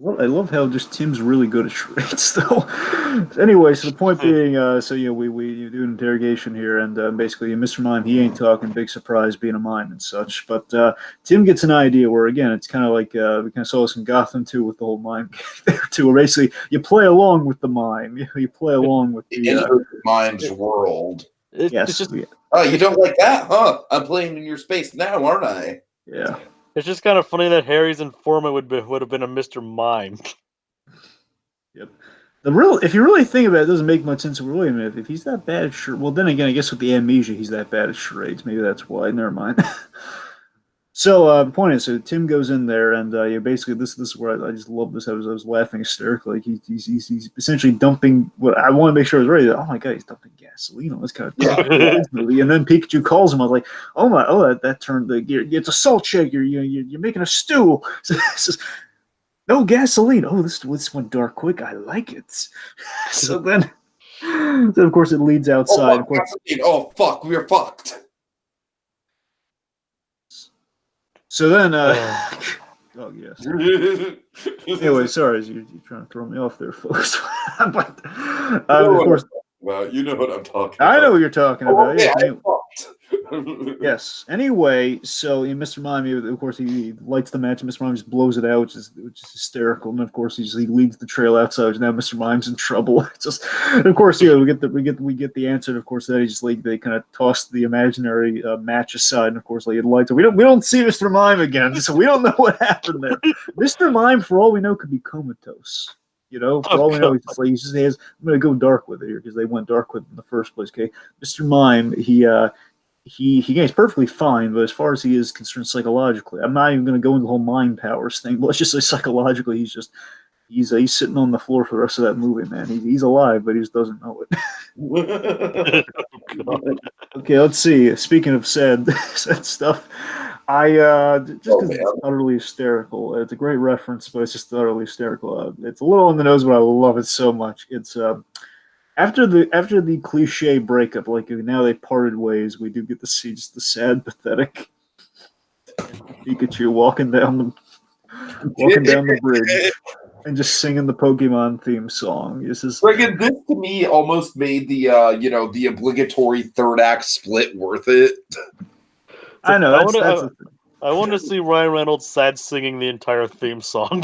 Well, I love how just Tim's really good at charades, though. Anyway, so the point being, we do an interrogation here, and basically, Mr. Mime, he ain't talking, big surprise being a mime and such. But Tim gets an idea where, again, it's kind of like we kind of saw this in Gotham too with the whole mime there too, where basically you play along with the mime, you play along with the mime's world. Yes. Oh, you don't like that, huh? I'm playing in your space now, aren't I? Yeah. It's just kind of funny that Harry's informant would have been a Mr. Mime. Yep. If you really think about it, it doesn't make much sense. Wait a minute, if he's that bad at charades, well, then again, I guess with the amnesia, he's that bad at charades. Maybe that's why. Never mind. So the point is, so Tim goes in there, and basically this is where I just love this. I was laughing hysterically. Like he's essentially dumping what I want to make sure I was ready. Oh my god, he's dumping gasoline on this kind of kids movie. And then Pikachu calls him. I was like, that turned the gear. It's a salt shaker. You're making a stew. Says, no gasoline. Oh, this went dark quick. I like it. So then of course it leads outside. Oh fuck, we're fucked. So then, oh yes. Anyway, sorry, you're trying to throw me off there, folks. But of course, you know what I'm talking about. I know what you're talking about. Yeah, yes. Anyway, so Mr. Mime, of course, he lights the match, and Mr. Mime just blows it out, which is hysterical. And of course, he leads the trail outside. And now Mr. Mime's in trouble. It's just, of course, we get the answer. And of course, then he just they kind of tossed the imaginary match aside. And of course, it lights. We don't see Mr. Mime again, so we don't know what happened there. Mr. Mime, for all we know, could be comatose. For all we know, he just has. I'm going to go dark with it here because they went dark with it in the first place. Okay, Mr. Mime, he's perfectly fine, but as far as he is concerned psychologically, I'm not even going to go into the whole mind powers thing. But let's just say psychologically, he's sitting on the floor for the rest of that movie, man. He's alive, but he just doesn't know it. Okay, let's see. Speaking of sad stuff. Just because it's utterly hysterical. It's a great reference, but it's just utterly hysterical. It's a little on the nose, but I love it so much. It's after the cliche breakup, like now they parted ways, we do get to see just the sad, pathetic Pikachu walking down the bridge and just singing the Pokemon theme song. This to me almost made the the obligatory third act split worth it. I know. I want to see Ryan Reynolds sad singing the entire theme song.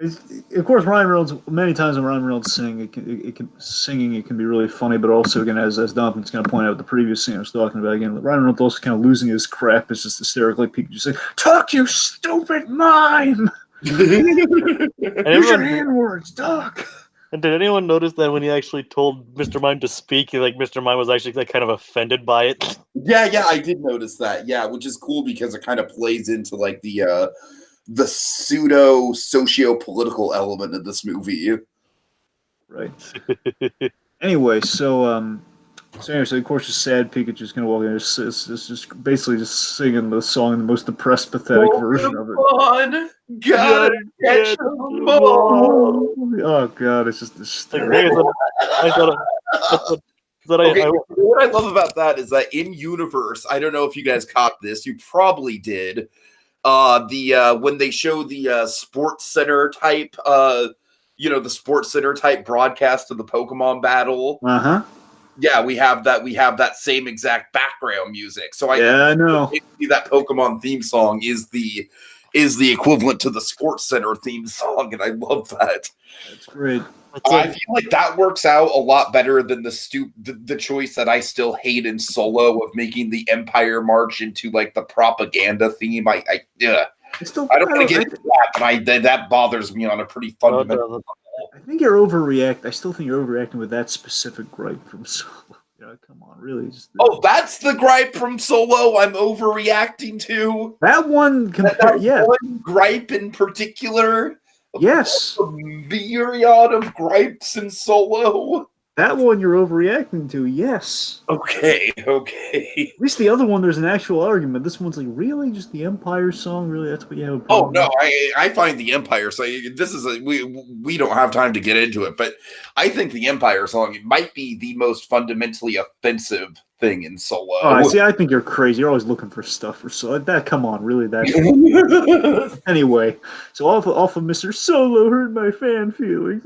Of course, Ryan Reynolds. Many times when Ryan Reynolds it can be really funny, but also again, as Donovan's going to point out the previous scene I was talking about again, Ryan Reynolds also kind of losing his crap. It's just hysterical. Like people just say, "Talk, you stupid mime! Use your hand words, talk." And did anyone notice that when he actually told Mr. Mime to speak, Mr. Mime was actually kind of offended by it? Yeah, I did notice that. Yeah, which is cool because it kind of plays into the pseudo socio-political element of this movie. Right. Anyway, so of course, just sad Pikachu's gonna walk in. It's just basically just singing the song in the most depressed, pathetic version of it. Gotta catch 'em all. Oh god, it's just hysterical. What I love about that is that in universe, I don't know if you guys caught this. You probably did. When they show the Sports Center type, the Sports Center type broadcast of the Pokemon battle. Yeah, we have that same exact background music. So I know that Pokemon theme song is the equivalent to the Sports Center theme song, and I love that. That's great. I feel like that works out a lot better than the choice that I still hate in Solo of making the Empire March into like the propaganda theme. I don't want to get into that, but that bothers me on a pretty fundamental level. I think you're overreacting. I still think you're overreacting with that specific gripe from Solo. Come on, really? That's the gripe from Solo I'm overreacting to? That one, one gripe in particular? Yes. A myriad of gripes in Solo? That one you're overreacting to, yes. Okay. At least the other one, there's an actual argument. This one's like, really? Just the Empire song? Really? That's what you have a problem with? I find the Empire song, we don't have time to get into it, but I think the Empire song might be the most fundamentally offensive thing in Solo. Oh, I think you're crazy. You're always looking for stuff for Solo. That, come on, really? That. Anyway, so off of Mr. Solo hurt my fan feelings.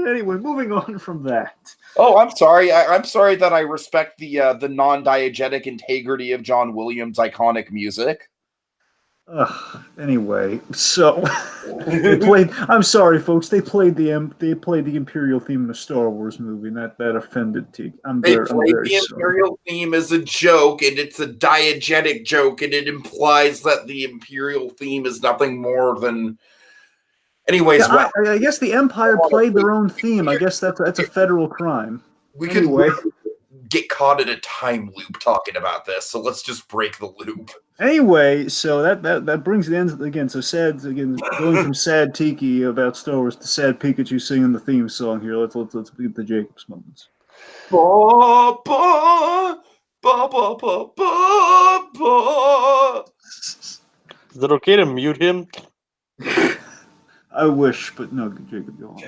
Anyway, moving on from that. Oh, I'm sorry. I'm sorry that I respect the non-diegetic integrity of John Williams' iconic music. Anyway, so they played. I'm sorry, folks. They played the Imperial theme in a Star Wars movie, and that offended Tiki. The Imperial theme is a joke, and it's a diegetic joke, and it implies that the Imperial theme is nothing more than. Anyways, I guess the Empire played their own theme. I guess that's a federal crime. We could get caught in a time loop talking about this, so let's just break the loop. Anyway, so that brings the end again. So sad again, going from sad Tiki about Star Wars to sad Pikachu singing the theme song here. Let's get the Jacob's moments. Ba, ba, ba, ba, ba, ba, ba. Is it okay to mute him? I wish, but no, Jacob, go on.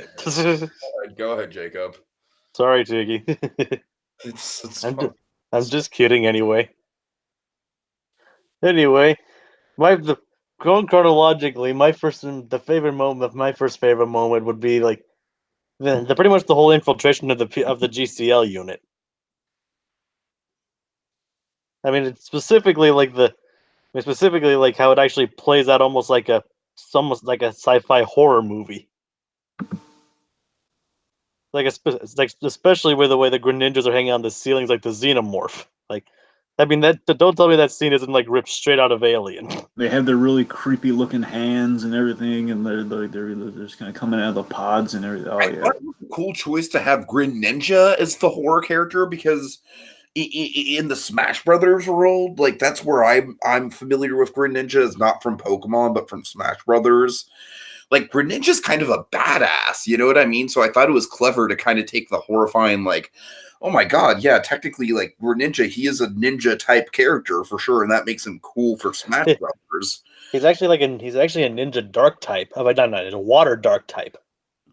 Go ahead, Jacob. Sorry, Tiki. It's I'm just kidding anyway. Anyway, going chronologically, my first favorite moment would be like the pretty much the whole infiltration of the GCL unit. I mean, it's specifically like how it actually plays out almost like a sci-fi horror movie. Like especially with the way the Greninjas are hanging on the ceilings like the Xenomorph. Like, I mean don't tell me that scene isn't like ripped straight out of Alien. They have their really creepy looking hands and everything, and they're just kind of coming out of the pods and everything. Oh yeah, it was a cool choice to have Greninja as the horror character because in the Smash Brothers world, like that's where I'm familiar with Greninja, is not from Pokemon but from Smash Brothers. Like Greninja's kind of a badass, you know what I mean? So I thought it was clever to kind of take the horrifying, like, oh my god, yeah, technically, like Greninja, he is a ninja type character for sure, and that makes him cool for Smash Brothers. He's actually a ninja dark type. Oh, not a water dark type.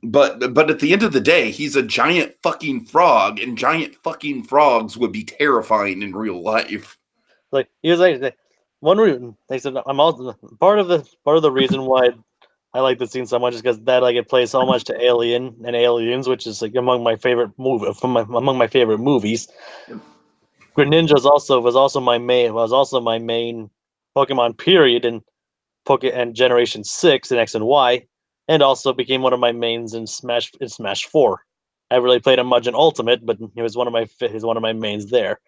But at the end of the day, he's a giant fucking frog, and giant fucking frogs would be terrifying in real life. Like he was like one reason they said I'm also part of the reason why I like the scene so much is because that like it plays so much to Alien and Aliens, which is like among my favorite movies. Greninja was also my main Pokemon period in and Generation 6 in X and Y, and also became one of my mains in Smash 4. I really played him much in Ultimate, but he was one of my mains there.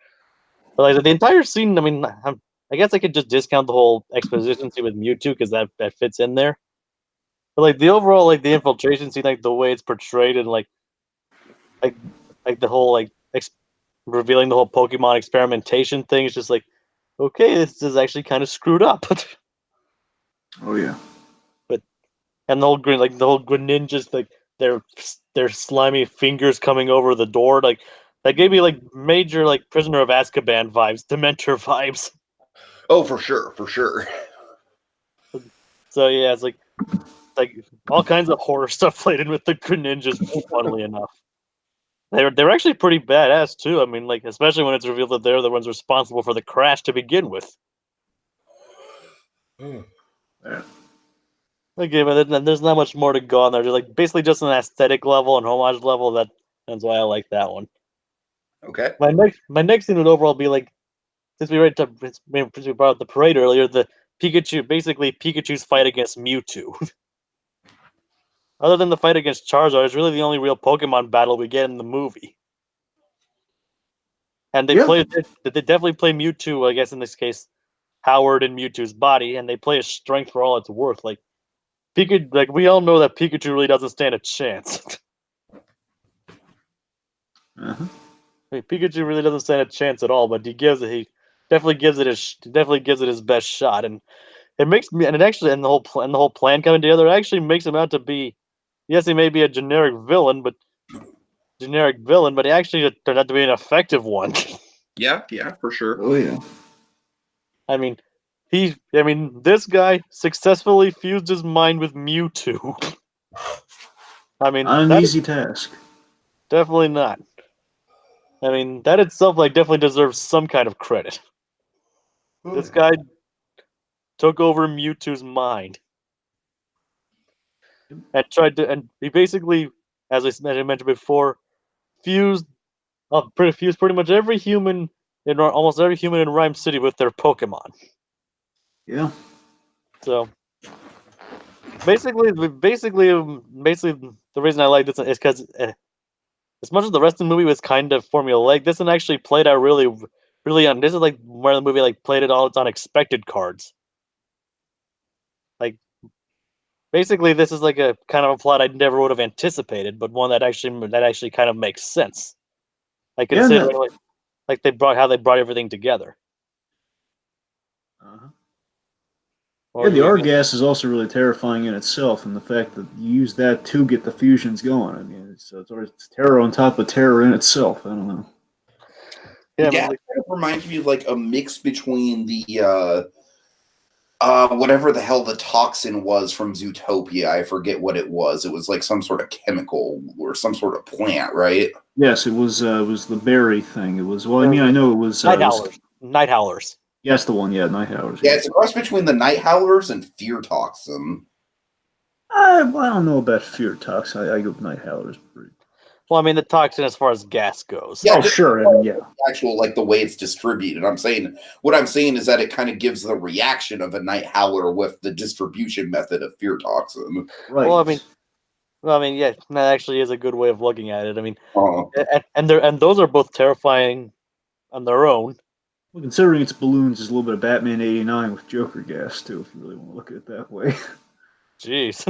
But like the entire scene, I mean, I guess I could just discount the whole exposition scene with Mewtwo because that fits in there. But like the overall, like the infiltration scene, like the way it's portrayed, and like the whole revealing the whole Pokemon experimentation thing is just like, okay, this is actually kind of screwed up. oh yeah. And the whole Greninjas, like their slimy fingers coming over the door, like that gave me like major like Prisoner of Azkaban vibes, Dementor vibes. Oh, for sure, for sure. So yeah, it's like all kinds of horror stuff played in with the Greninjas. Funnily enough, they're actually pretty badass too. I mean, like especially when it's revealed that they're the ones responsible for the crash to begin with. Yeah. Okay, but then there's not much more to go on there. Just like basically just an aesthetic level and homage level. That's why I like that one. Okay. My next thing would overall be like, since we brought up the parade earlier, the Pikachu's fight against Mewtwo. Other than the fight against Charizard, it's really the only real Pokemon battle we get in the movie. And they definitely play Mewtwo, I guess in this case, Howard in Mewtwo's body, and they play his strength for all it's worth. Like Pikachu, like we all know that Pikachu really doesn't stand a chance. Uh-huh. I mean, Pikachu really doesn't stand a chance at all, but he definitely gives it his best shot, and it makes me, and it actually, and the whole plan coming together actually makes him out to be, yes, he may be a generic villain, but he actually turned out to be an effective one. Yeah, for sure. Oh yeah. I mean, this guy successfully fused his mind with Mewtwo. I mean, Not an easy task. Definitely not. I mean, that itself like definitely deserves some kind of credit. This guy took over Mewtwo's mind and he basically, as I mentioned before, fused pretty much every human almost every human in Rhyme City with their Pokemon. Yeah. So basically, the reason I like this is because as much as the rest of the movie was kind of formulaic, this one actually played out really, really on. This is like where the movie like played it all its unexpected cards. Like, basically, this is like a kind of a plot I never would have anticipated, but one that actually kind of makes sense. Like considering how they brought everything together. Uh-huh. Yeah, the R-gas is also really terrifying in itself, and the fact that you use that to get the fusions going. I mean, it's terror on top of terror in itself. I don't know. Yeah, Yeah, it kind of reminds me of like a mix between the whatever the hell the toxin was from Zootopia. I forget what it was. It was like some sort of chemical or some sort of plant, right? Yes, it was the berry thing. It was I know it was Night Howlers. Night Howlers. Yes, the one. Yeah, Night Howlers. Yeah, it's a cross between the Night Howlers and Fear Toxin. I don't know about Fear Tox. I go with Night Howlers. Well, I mean the toxin as far as gas goes. Yeah, sure. I mean, yeah. Actual like the way it's distributed. What I'm saying is that it kind of gives the reaction of a Night Howler with the distribution method of Fear Toxin. Right. Well, I mean, yeah, that actually is a good way of looking at it. I mean, and those are both terrifying on their own. Well, considering it's balloons, there's a little bit of Batman '89 with Joker gas too, if you really want to look at it that way. Jeez.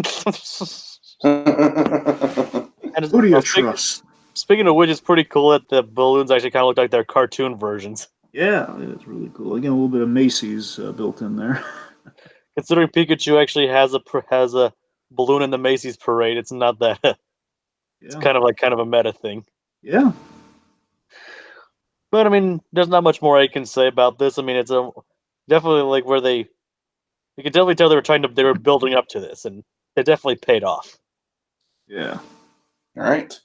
And Who do you trust? Speaking of which, it's pretty cool that the balloons actually kind of look like their cartoon versions. Yeah, it's really cool. Again, a little bit of Macy's built in there. Considering Pikachu actually has a balloon in the Macy's parade, it's not that. It's kind of a meta thing. Yeah. But I mean, there's not much more I can say about this. I mean, it's definitely like where you can definitely tell they were building up to this, and it definitely paid off. Yeah. All right.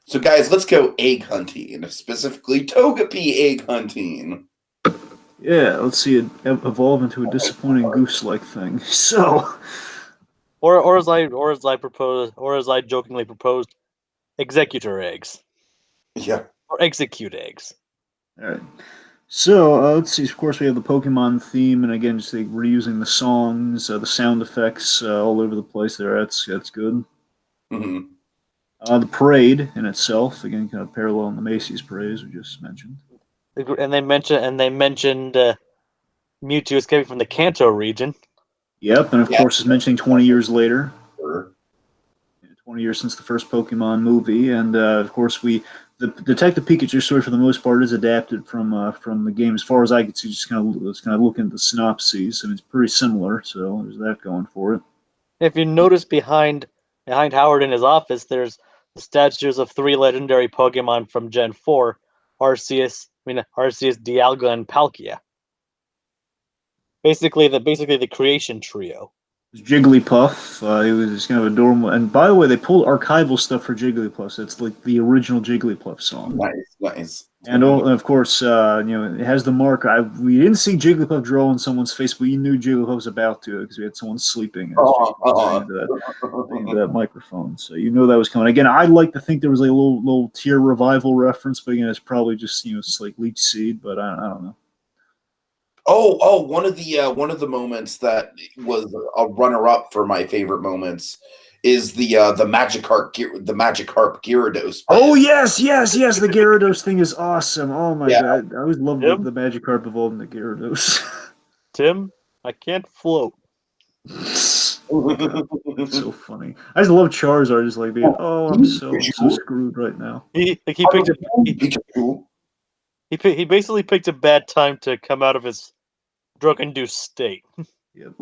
So, guys, let's go egg hunting, specifically Togepi egg hunting. Yeah, let's see it evolve into a disappointing goose-like thing. So, or as I jokingly proposed, executor eggs. Yeah. Or execute eggs. All right. So let's see. Of course, we have the Pokemon theme, and again, just reusing the songs, the sound effects all over the place. There, that's good. Mm-hmm. The parade in itself, again, kind of paralleling the Macy's parade as we just mentioned. And they mentioned Mewtwo escaping from the Kanto region. Yep, and of course, it's mentioning 20 years later. Sure. 20 years since the first Pokemon movie, and of course, the Detective Pikachu story for the most part is adapted from the game. As far as I could see, just kind of looking at the synopses, and it's pretty similar. So there's that going for it. If you notice behind Howard in his office, there's the statues of 3 legendary Pokemon from Gen 4, Arceus, Dialga, and Palkia. Basically the creation trio. Jigglypuff, it was kind of adorable. And by the way, they pulled archival stuff for Jigglypuff. So it's like the original Jigglypuff song. Nice. And of course, it has the mark. We didn't see Jigglypuff draw on someone's face, but we knew Jigglypuff was about to because we had someone sleeping into that microphone. So you know that was coming. Again, I'd like to think there was a little Tier revival reference, but again, it's probably just it's like Leech Seed, but I don't know. Oh, one of the moments that was a runner-up for my favorite moments is the Magikarp Gyarados. Oh yes, the Gyarados thing is awesome. Oh my god, I always loved the Magikarp evolving the Gyarados. Tim, I can't float. That's so funny. I just love Charizard just like being, I'm so screwed right now. He basically picked a bad time to come out of his drug-induced state. Yep.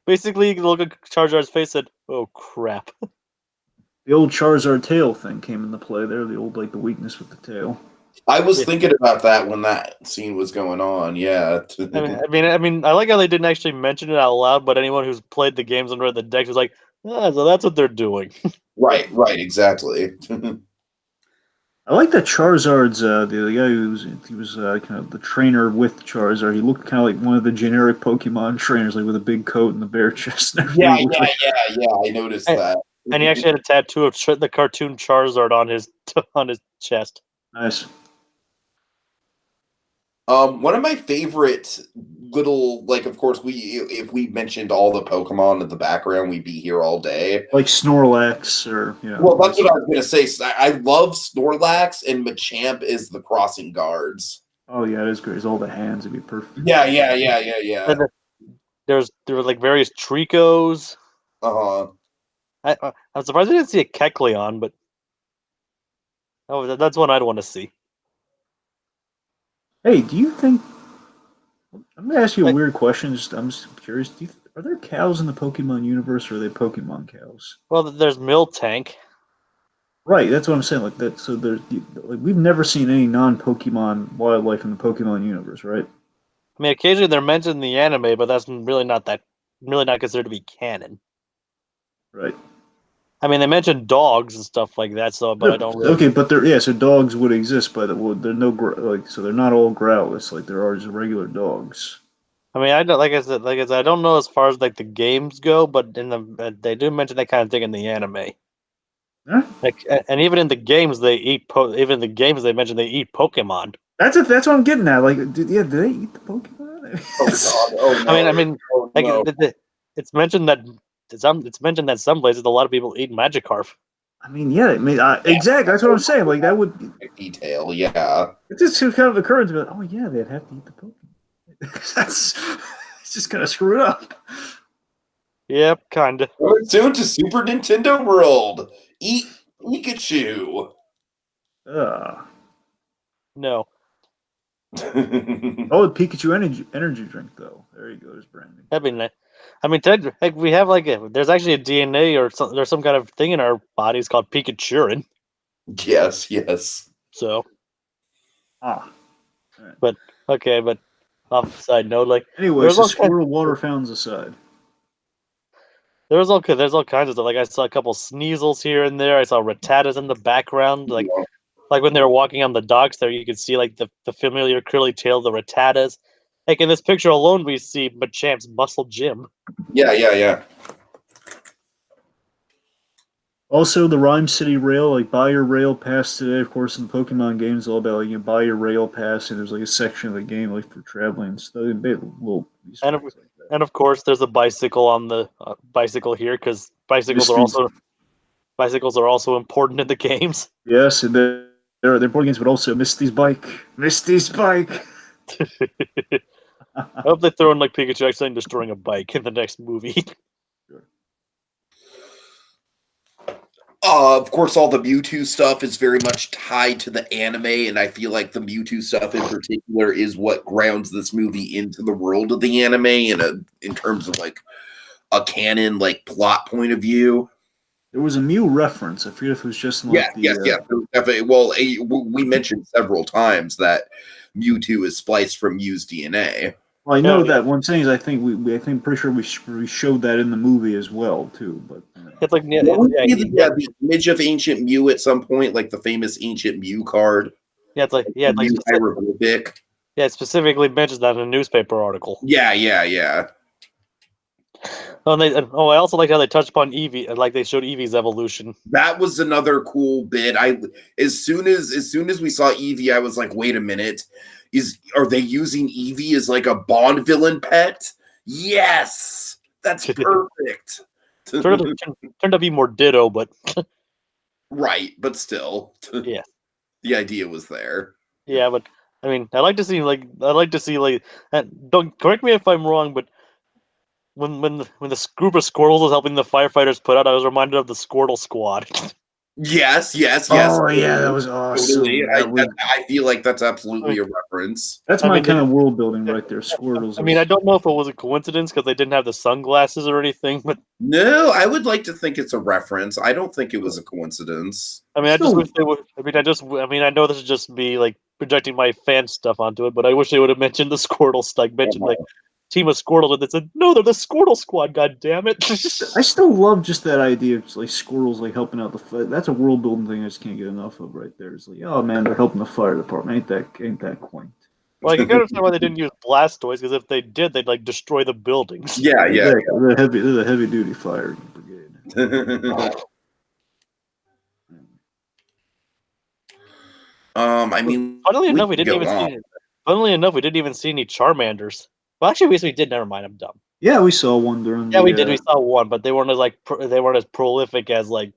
Basically, you look at Charizard's face and said, "Oh crap." The old Charizard tail thing came into play there. The old the weakness with the tail. I was thinking about that when that scene was going on. Yeah. I mean, I like how they didn't actually mention it out loud, but anyone who's played the games and read the decks was like, so that's what they're doing. Right, exactly. I like that Charizard's the guy he was kind of the trainer with Charizard. He looked kind of like one of the generic Pokemon trainers, like with a big coat and the bare chest. Yeah. I noticed that. And he actually had a tattoo of the cartoon Charizard on his chest. Nice. One of my favorite little, of course, if we mentioned all the Pokemon in the background, we'd be here all day. Like Snorlax or, Well, that's what I was going to say. I love Snorlax, and Machamp is the crossing guards. Oh, yeah, it is great. It's all the hands. It'd be perfect. Yeah. There were various Tricos. Uh-huh. I'm surprised we didn't see a Kecleon, but that's one I'd want to see. Hey, do you think I'm gonna ask you a weird question. I'm just curious. Are there cows in the Pokemon universe, or are they Pokemon cows? Well, there's Miltank. Right, that's what I'm saying. Like that. So we've never seen any non-Pokemon wildlife in the Pokemon universe, right? I mean, occasionally they're mentioned in the anime, but that's really not considered to be canon. Right. I mean, they mentioned dogs and stuff like that, so but I don't really. Okay, but so dogs would exist, but they're so they're not all growlers. Like there are just regular dogs. I mean, I don't like I said, I don't know as far as like the games go, but in the they do mention that kind of thing in the anime. Huh? Like, and even in the games, they eat. Even in the games, they mention they eat Pokemon. That's what I'm getting at. Like, do they eat the Pokemon? Oh god! Oh no! I mean, Oh, like no. it's mentioned that some places a lot of people eat Magikarp. I mean, yeah. I mean, exactly. That's what I'm saying. Like that would Detail, yeah. it just kind of occurred to me. Like, oh yeah, they'd have to eat the Pokemon. That's it's just kind of screwed up. Yep, kinda. Coming soon to Super Nintendo World. Eat Pikachu. No. Oh, the Pikachu energy drink though. There you go, there's branding. That'd be nice. I mean, like we have there's actually a DNA or there's some kind of thing in our bodies called Pikachurin. yes. So, Ah. but off the side note, like Anyways, the squirrel water fountains aside. there's all kinds of stuff. Like I saw a couple Sneasels here and there. I saw Rattatas in the background. Like when they were walking on the docks there, you could see like the familiar curly tail of the Rattatas. Like in this picture alone, we see Machamp's Muscle Jim. Yeah. Also, the Rhyme City Rail, like buy your rail pass today. Of course, in the Pokemon games, all about like you buy your rail pass, and there's like a section of the game like for traveling and stuff. Little And of course, there's a bicycle on the bicycle here because bicycles are also important in the games. Yes, and they're important games, but also Misty's bike. I hope they throw in like Pikachu actually destroying a bike in the next movie. Of course, all the Mewtwo stuff is very much tied to the anime, and I feel like the Mewtwo stuff in particular is what grounds this movie into the world of the anime in terms of like a canon like plot point of view. There was a Mew reference. I forget if it was just in like yes. Well, we mentioned several times that Mewtwo is spliced from Mew's DNA. Well, I know that. What I'm saying is, I think pretty sure we showed that in the movie as well too. But it's like the image of ancient Mew at some point, like the famous ancient Mew card. It's like hieroglyphic. Yeah, it specifically mentions that in a newspaper article. Yeah. Oh, I also like how they touched upon Eevee, like they showed Eevee's evolution. That was another cool bit. As soon as we saw Eevee, I was like, wait a minute. Are they using Eevee as like a Bond villain pet? Yes, that's perfect. Turned out to be more Ditto, but right, but still, yeah, the idea was there. Yeah, but I mean, I like to see don't correct me if I'm wrong, but when the group of Squirtles was helping the firefighters put out, I was reminded of the Squirtle Squad. Yes. Oh yeah, that was awesome. Totally. I feel like that's absolutely a reference. That's my kind of world building right there. Squirtles. I mean, I don't know if it was a coincidence because they didn't have the sunglasses or anything, but no, I would like to think it's a reference. I don't think it was a coincidence. I mean, I just wish they would. I know this is just me like projecting my fan stuff onto it, but I wish they would have mentioned the Squirtle stuff. Like team of Squirtles, and they said, no, they're the Squirtle Squad, god damn it. I still love just that idea of like squirrels like helping out the fight. That's a world building thing I just can't get enough of right there. It's like, oh man, they're helping the fire department. Ain't that quaint. Well, I can understand why they didn't use Blastoise, because if they did, they'd like destroy the buildings. Yeah. They're the heavy duty fire brigade. I mean, funnily enough, we didn't even see any Charmanders. Well, actually, we did. Never mind, I'm dumb. Yeah, we saw one during. Yeah, we did. We saw one, but they weren't as prolific as like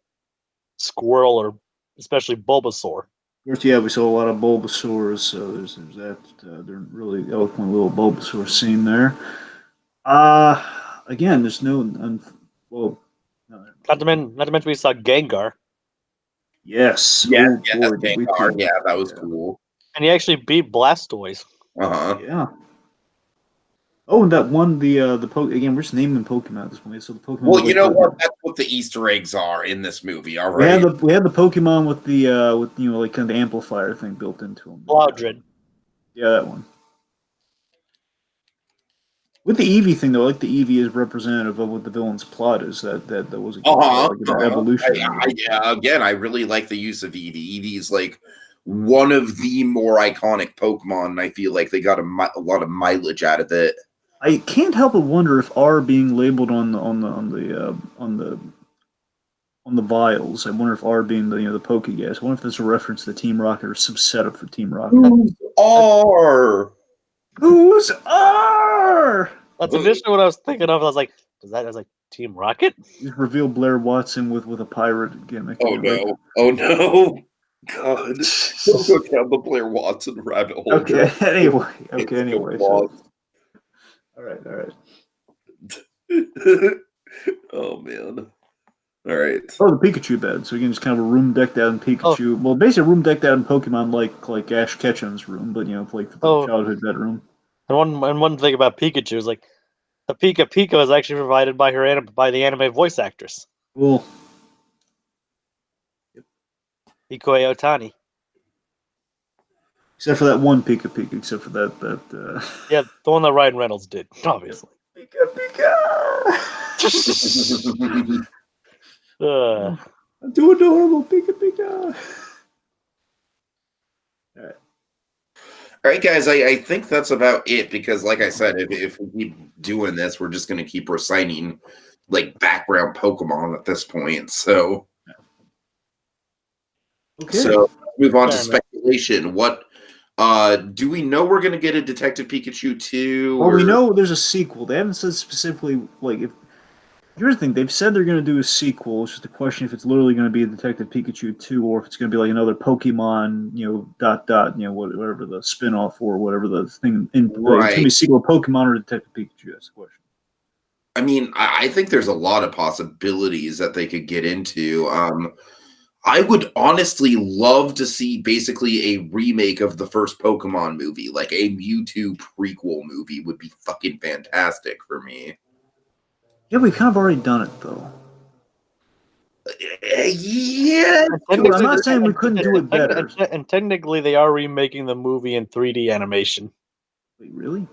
Squirrel or especially Bulbasaur. Yeah, we saw a lot of Bulbasaurs. So there's that. They're really eloquent little Bulbasaur scene there. Again, there's no. Not to mention, we saw Gengar. Yes. Yeah, Gengar. Yeah, that was cool. And he actually beat Blastoise. Uh-huh. Yeah. Oh, and that one, again, we're just naming Pokemon at this point. So the Pokemon. Well, you know what? That's what the Easter eggs are in this movie. All right. We had the Pokemon with the like kind of the amplifier thing built into them. Loudred. Yeah, that one. With the Eevee thing, though, like the Eevee is representative of what the villain's plot is. That was an evolution. Again, I really like the use of Eevee. Eevee is like one of the more iconic Pokemon, and I feel like they got a lot of mileage out of it. I can't help but wonder if R being labeled on the vials. I wonder if R being the Pokegas. I wonder if there's a reference to Team Rocket or some setup for Team Rocket. Who's R? Who's R? That's initially what I was thinking of. I was like, "Is that like Team Rocket?" You reveal Blair Watson with a pirate gimmick. Oh no! Oh no! God! Don't go down the Blair Watson rabbit hole. Okay. Anyway. So. All right. Oh man. All right. Oh, the Pikachu bed. So again, it's kind of a room decked out in Pikachu. Oh. Well, basically a room decked out in Pokemon like Ash Ketchum's room, but like the childhood bedroom. And one thing about Pikachu is like the Pika is actually provided by by the anime voice actress. Cool. Ikoe Otani. Except for that one Pika, except for that Yeah, the one that Ryan Reynolds did, obviously. Pika. I'm too adorable, Pika. All right, guys, I think that's about it because, like I said, if we keep doing this, we're just going to keep reciting like background Pokemon at this point. So, So let's move on to speculation. What do we know we're going to get a Detective Pikachu 2? Well, we know there's a sequel. They haven't said specifically if. Here's the thing, they've said they're going to do a sequel. It's just a question if it's literally going to be a Detective Pikachu 2 or if it's going to be like another Pokemon, whatever the spin-off or whatever the thing. It's going to be a sequel of Pokemon or Detective Pikachu, that's the question. I mean, I think there's a lot of possibilities that they could get into. I would honestly love to see basically a remake of the first Pokemon movie, like a Mewtwo prequel movie would be fucking fantastic for me. Yeah, we've kind of already done it, though. Yeah. I'm not saying we couldn't do it better. And technically, they are remaking the movie in 3D animation. Wait, really?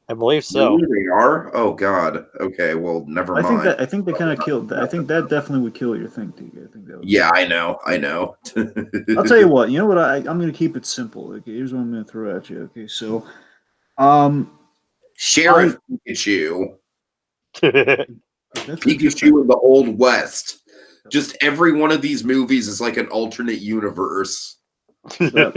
I believe so. Really, they are? Oh, God. Okay, well, never mind. I think they kind of killed that. I think that definitely would kill your thing, Tiki. I think that would. Yeah, I know. I'll tell you what. You know what? I'm going to keep it simple. Okay, here's what I'm going to throw at you. Okay, so, Sheriff Pikachu. Pikachu in the Old West. Just every one of these movies is like an alternate universe. Don't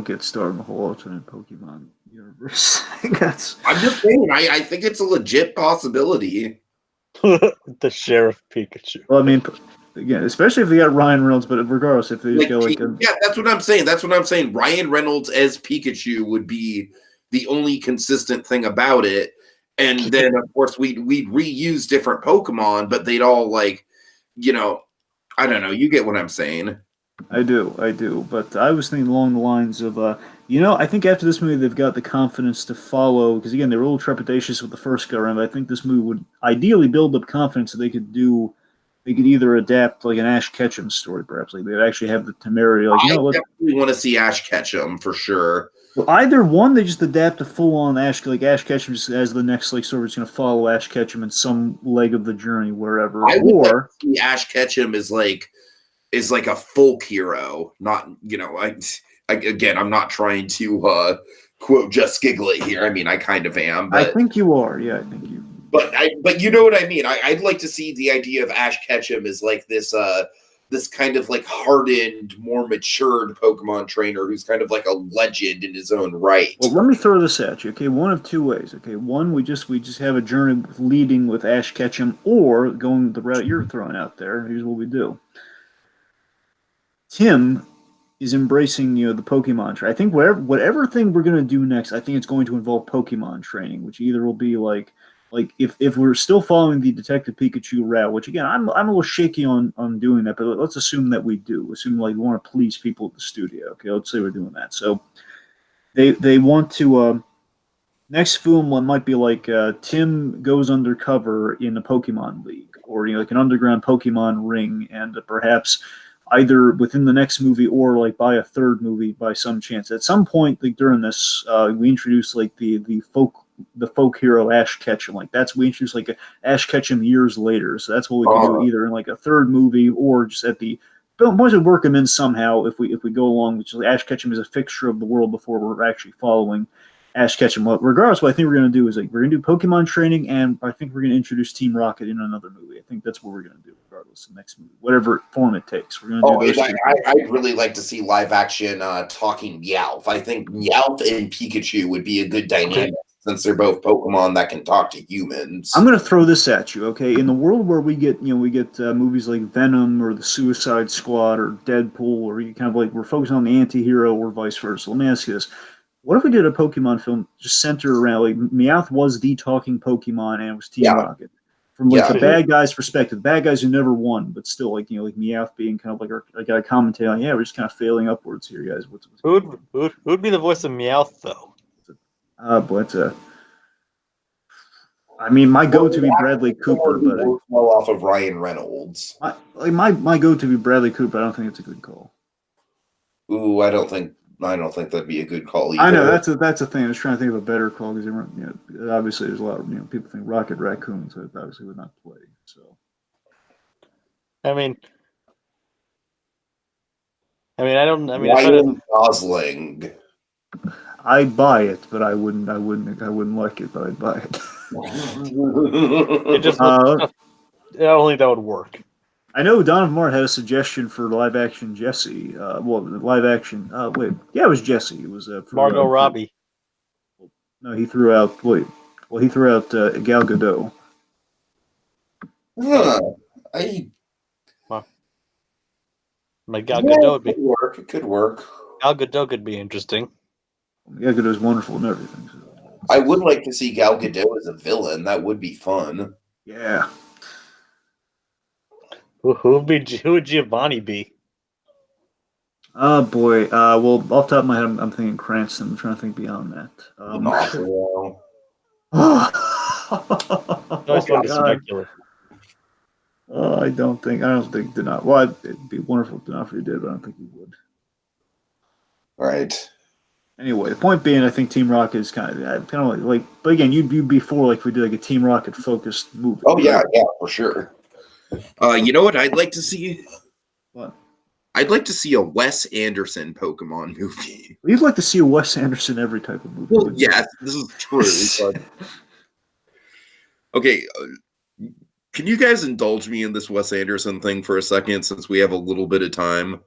get started on the whole alternate Pokemon universe. I'm just saying, I think it's a legit possibility. The Sheriff Pikachu. Well, I mean, again, especially if they got Ryan Reynolds, but regardless, if they just go yeah, that's what I'm saying. Ryan Reynolds as Pikachu would be the only consistent thing about it. And then, of course, we'd reuse different Pokemon, but they'd all I don't know. You get what I'm saying. I do. But I was thinking along the lines of, I think after this movie, they've got the confidence to follow, because, again, they were a little trepidatious with the first go around, but I think this movie would ideally build up confidence that they could either adapt like an Ash Ketchum story, perhaps. Like they'd actually have the temerity. I definitely want to see Ash Ketchum for sure. Well, either one, they just adapt a full-on Ash Ketchum just as the next story is going to follow Ash Ketchum in some leg of the journey, wherever. I would like to see Ash Ketchum is like a folk hero, not again. I'm not trying to quote Just Giglet here. I mean, I kind of am. But I think you are. Yeah, I think you. But you know what I mean. I'd like to see the idea of Ash Ketchum as like this kind of like hardened, more matured Pokemon trainer who's kind of like a legend in his own right. Well, let me throw this at you. Okay, one of two ways. Okay, one, we just have a journey leading with Ash Ketchum, or going the route you're throwing out there. Here's what we do. Tim is embracing the Pokemon training. I think whatever thing we're gonna do next, I think it's going to involve Pokemon training, which either will be like if we're still following the Detective Pikachu route, which again I'm a little shaky on doing that, but let's assume that we do. Assume we want to please people at the studio. Okay, let's say we're doing that. So they want to Next film one might be like Tim goes undercover in a Pokemon League, or like an underground Pokemon ring, and perhaps either within the next movie or like by a third movie by some chance. At some point, like during this, we introduce like the folk hero Ash Ketchum. Like we introduce like Ash Ketchum years later. So that's what we could do either in like a third movie or just at the. But once we work him in somehow, if we go along, which is Ash Ketchum is a fixture of the world before we're actually following Ash Ketchum. Well, regardless, what I think we're going to do is like we're going to do Pokemon training, and I think we're going to introduce Team Rocket in another movie. I think that's what we're going to do, regardless of the next movie, whatever form it takes. We're going to do those two. I'd really like to see live action talking Meowth. I think Meowth and Pikachu would be a good dynamic since they're both Pokemon that can talk to humans. I'm going to throw this at you, okay? In the world where we get movies like Venom or the Suicide Squad or Deadpool, or you kind of like we're focused on the anti-hero or vice versa. Let me ask you this. What if we did a Pokemon film just centered around like Meowth was the talking Pokemon and it was Team Rocket? From like the bad guys' perspective, the bad guys who never won, but still like like Meowth being kind of like a commentary on, we're just kind of failing upwards here, guys. Who would be the voice of Meowth though? I mean, my go-to be Bradley Cooper, but well off of Ryan Reynolds. My go-to be Bradley Cooper. I don't think it's a good call. Ooh, I don't think that'd be a good call either. I know that's a thing. I was trying to think of a better call because obviously there's a lot of people think Rocket Raccoon, so it obviously would not play. So, I mean, Ryan Gosling. I'd buy it, but I wouldn't like it, but I'd buy it. It just I don't think that would work. I know Donovan Mart had a suggestion for live action Jesse. Live action. It was Jesse. It was Margot Robbie. No, he threw out. He threw out Gal Gadot. Gal Gadot It could work. Gal Gadot could be interesting. Gal Gadot's wonderful and everything. So. I would like to see Gal Gadot as a villain. That would be fun. Yeah. Who would Giovanni be? Oh boy. Well, off the top of my head, I'm thinking Cranston. I'm trying to think beyond that. I don't think D'Onofrio. Well, it'd be wonderful if D'Onofrio did, but I don't think he would. Right. Anyway, the point being, I think Team Rocket is kind of like, but again, you'd be for like if we did like a Team Rocket focused movie. Oh yeah, for sure. You know what I'd like to see? What? I'd like to see a Wes Anderson Pokemon movie. You'd like to see a Wes Anderson every type of movie. Well, yes, this is true. But... Okay, can you guys indulge me in this Wes Anderson thing for a second, since we have a little bit of time?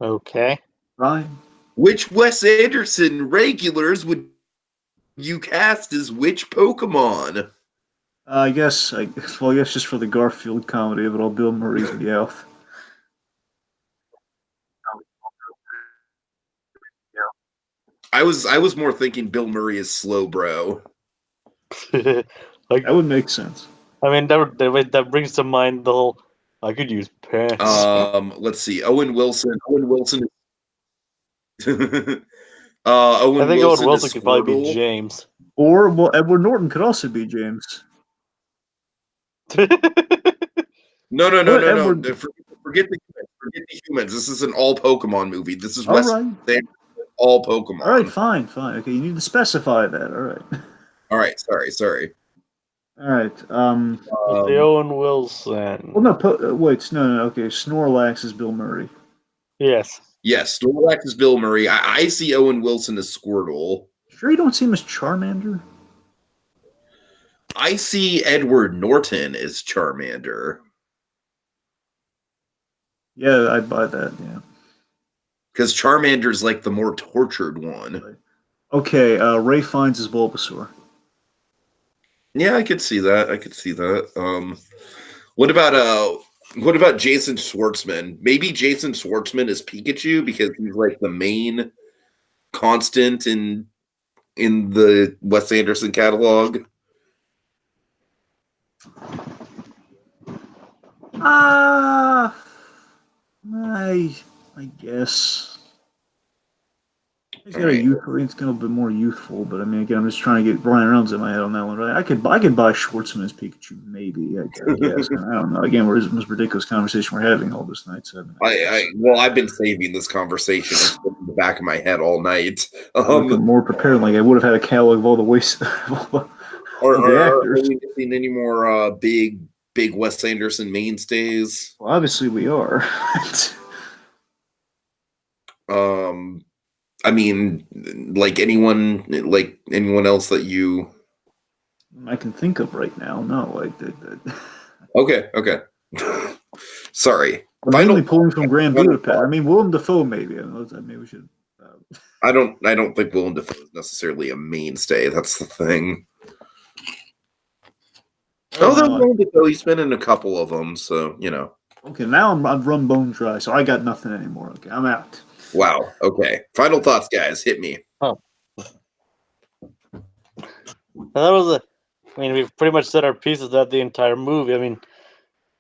Okay. Right. Which Wes Anderson regulars would you cast as which Pokemon? I guess just for the Garfield comedy of it all, Bill Murray's Meowth. I was more thinking Bill Murray is Slowbro. That would make sense. I mean, that brings to mind the whole. I could use pants. Let's see. Owen Wilson. Owen I think Owen Wilson could probably be James. Or Edward Norton could also be James. No. Forget the humans. This is an all Pokemon movie. This is West all Pokemon. All right, fine. Okay, you need to specify that. All right. Sorry. All right. The Owen Wilson. Well, no. No. Okay, Snorlax is Bill Murray. Yes. Yes, Snorlax is Bill Murray. I see Owen Wilson as Squirtle. Sure, you don't see him as Charmander. I see Edward Norton as Charmander. Yeah, I'd buy that. Yeah. Because Charmander's like the more tortured one. Okay, Ray Fiennes is Bulbasaur. Yeah, I could see that. What about Jason Schwartzman? Maybe Jason Schwartzman is Pikachu because he's like the main constant in the Wes Anderson catalog. I guess. It's got a it's kind of a bit more youthful, but I mean, again, I'm just trying to get Ryan Reynolds in my head on that one. Right? I could buy Schwartzman as Pikachu, maybe. I guess. I don't know. Again, where's this ridiculous conversation we're having all this night? So, I've been saving this conversation in the back of my head all night. More prepared, like I would have had a catalog of all the waste. Are we missing any more big Wes Anderson mainstays? Well, obviously we are. I mean, like anyone else that you I can think of right now. No, Okay. Sorry. Finally pulling from Grand Budapest. I mean, Willem Dafoe, maybe. Maybe we should. I don't think Willem Dafoe is necessarily a mainstay. That's the thing. Although Willem Dafoe, he's been in a couple of them, so you know. Okay, now I've run bone dry, so I got nothing anymore. Okay, I'm out. Wow. Okay. Final thoughts, guys. Hit me. Oh. That was we've pretty much said our pieces at the entire movie. I mean,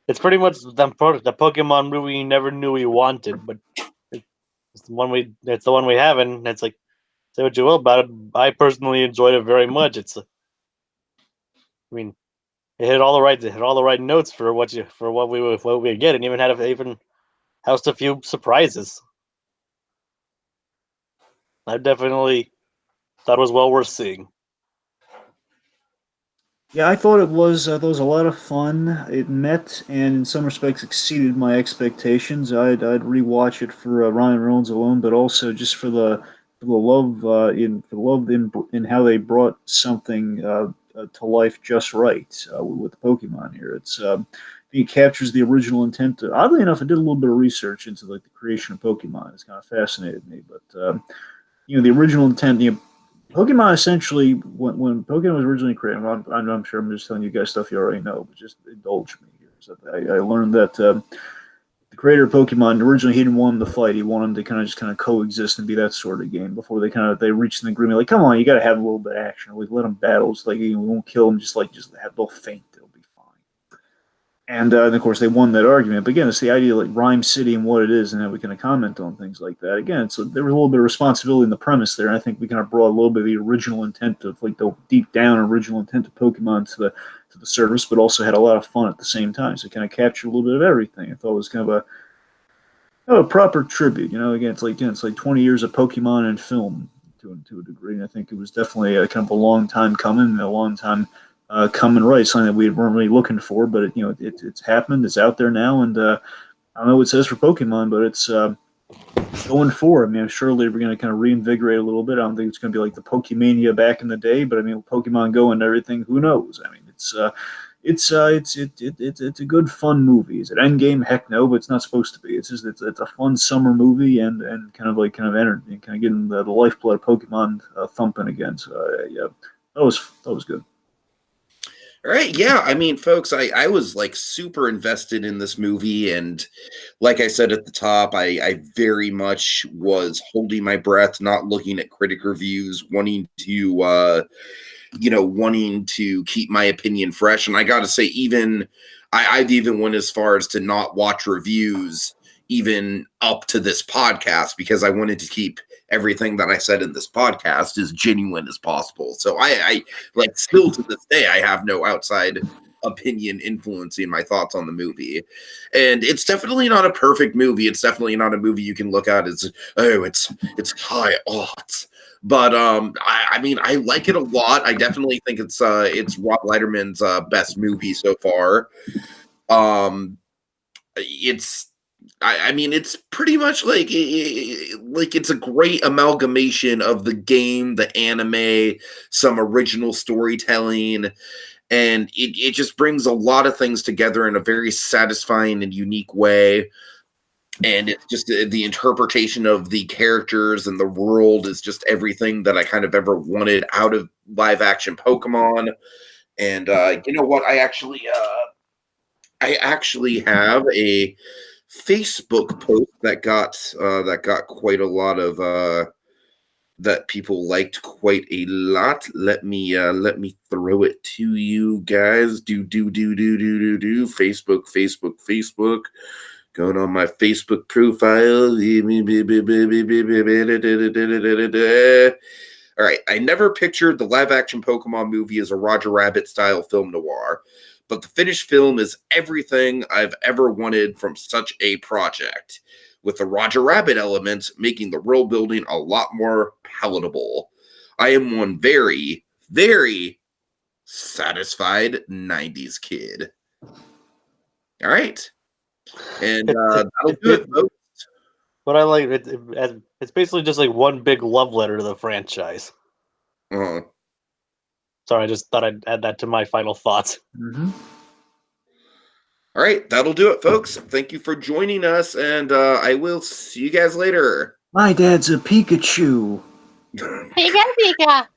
it's pretty much the Pokemon movie you never knew we wanted, but it's the one we have, and it's like, say what you will about it. I personally enjoyed it very much. It hit all the right notes for what we get, and even housed a few surprises. I definitely thought it was well worth seeing. Yeah, I thought it was a lot of fun. It met and in some respects exceeded my expectations. I'd rewatch it for Ryan Reynolds alone, but also just for the love in how they brought something to life just right with the Pokemon here. It captures the original intent. Oddly enough, I did a little bit of research into the creation of Pokemon. It's kind of fascinated me, but the original intent. Pokemon essentially, when Pokemon was originally created, I'm sure I'm just telling you guys stuff you already know, but just indulge me here. So I learned that the creator of Pokemon originally he didn't want them to fight; he wanted them to kind of coexist and be that sort of game. Before they reached an agreement, like, come on, you got to have a little bit of action. Like, let them battle. It's like we won't kill them. Just have they'll faint. They'll be fine. And of course, they won that argument. But again, it's the idea like Rhyme City and what it is, and how we kind of comment on things like that. Again, there was a little bit of responsibility in the premise there. And I think we kind of brought a little bit of the original intent of the deep down original intent of Pokemon to the service, but also had a lot of fun at the same time. So it kind of captured a little bit of everything. I thought it was kind of a proper tribute. Again, it's like 20 years of Pokemon and film to a degree. And I think it was definitely kind of a long time coming, a long time. Coming right, something that we weren't really looking for, but it's happened. It's out there now, and I don't know what it says for Pokemon, but it's going forward. I mean, surely we're going to kind of reinvigorate a little bit. I don't think it's going to be like the Pokemania back in the day, but I mean, Pokemon Go and everything. Who knows? I mean, it's a good fun movie. Is it Endgame? Heck no, but it's not supposed to be. It's a fun summer movie and kind of energy, kind of getting the lifeblood of Pokemon thumping again. So yeah, that was good. All right, yeah. I mean, folks, I was like super invested in this movie, and like I said at the top, I very much was holding my breath, not looking at critic reviews, wanting to keep my opinion fresh. And I got to say, I've even went as far as to not watch reviews even up to this podcast because I wanted to keep everything that I said in this podcast as genuine as possible. So I like still to this day, I have no outside opinion influencing my thoughts on the movie. And it's definitely not a perfect movie. It's definitely not a movie you can look at as, it's high odds. But I mean, I like it a lot. I definitely think it's Rob Leiterman's best movie so far. I mean, it's pretty much like it's a great amalgamation of the game, the anime, some original storytelling, and it just brings a lot of things together in a very satisfying and unique way. And it's just the interpretation of the characters and the world is just everything that I kind of ever wanted out of live action Pokemon. And you know what? I actually have a Facebook post that got quite a lot of that people liked quite a lot. Let me throw it to you guys. Facebook. Going on my Facebook profile. All right. I never pictured the live-action Pokemon movie as a Roger Rabbit-style film noir, but the finished film is everything I've ever wanted from such a project, with the Roger Rabbit elements making the world building a lot more palatable. I am one very, very satisfied 90s kid. All right. And that'll do it, folks. But I like it. It's basically just like one big love letter to the franchise. Uh-huh. Sorry, I just thought I'd add that to my final thoughts. Mm-hmm. All right, that'll do it, folks. Thank you for joining us, and I will see you guys later. My dad's a Pikachu. Pika Pika.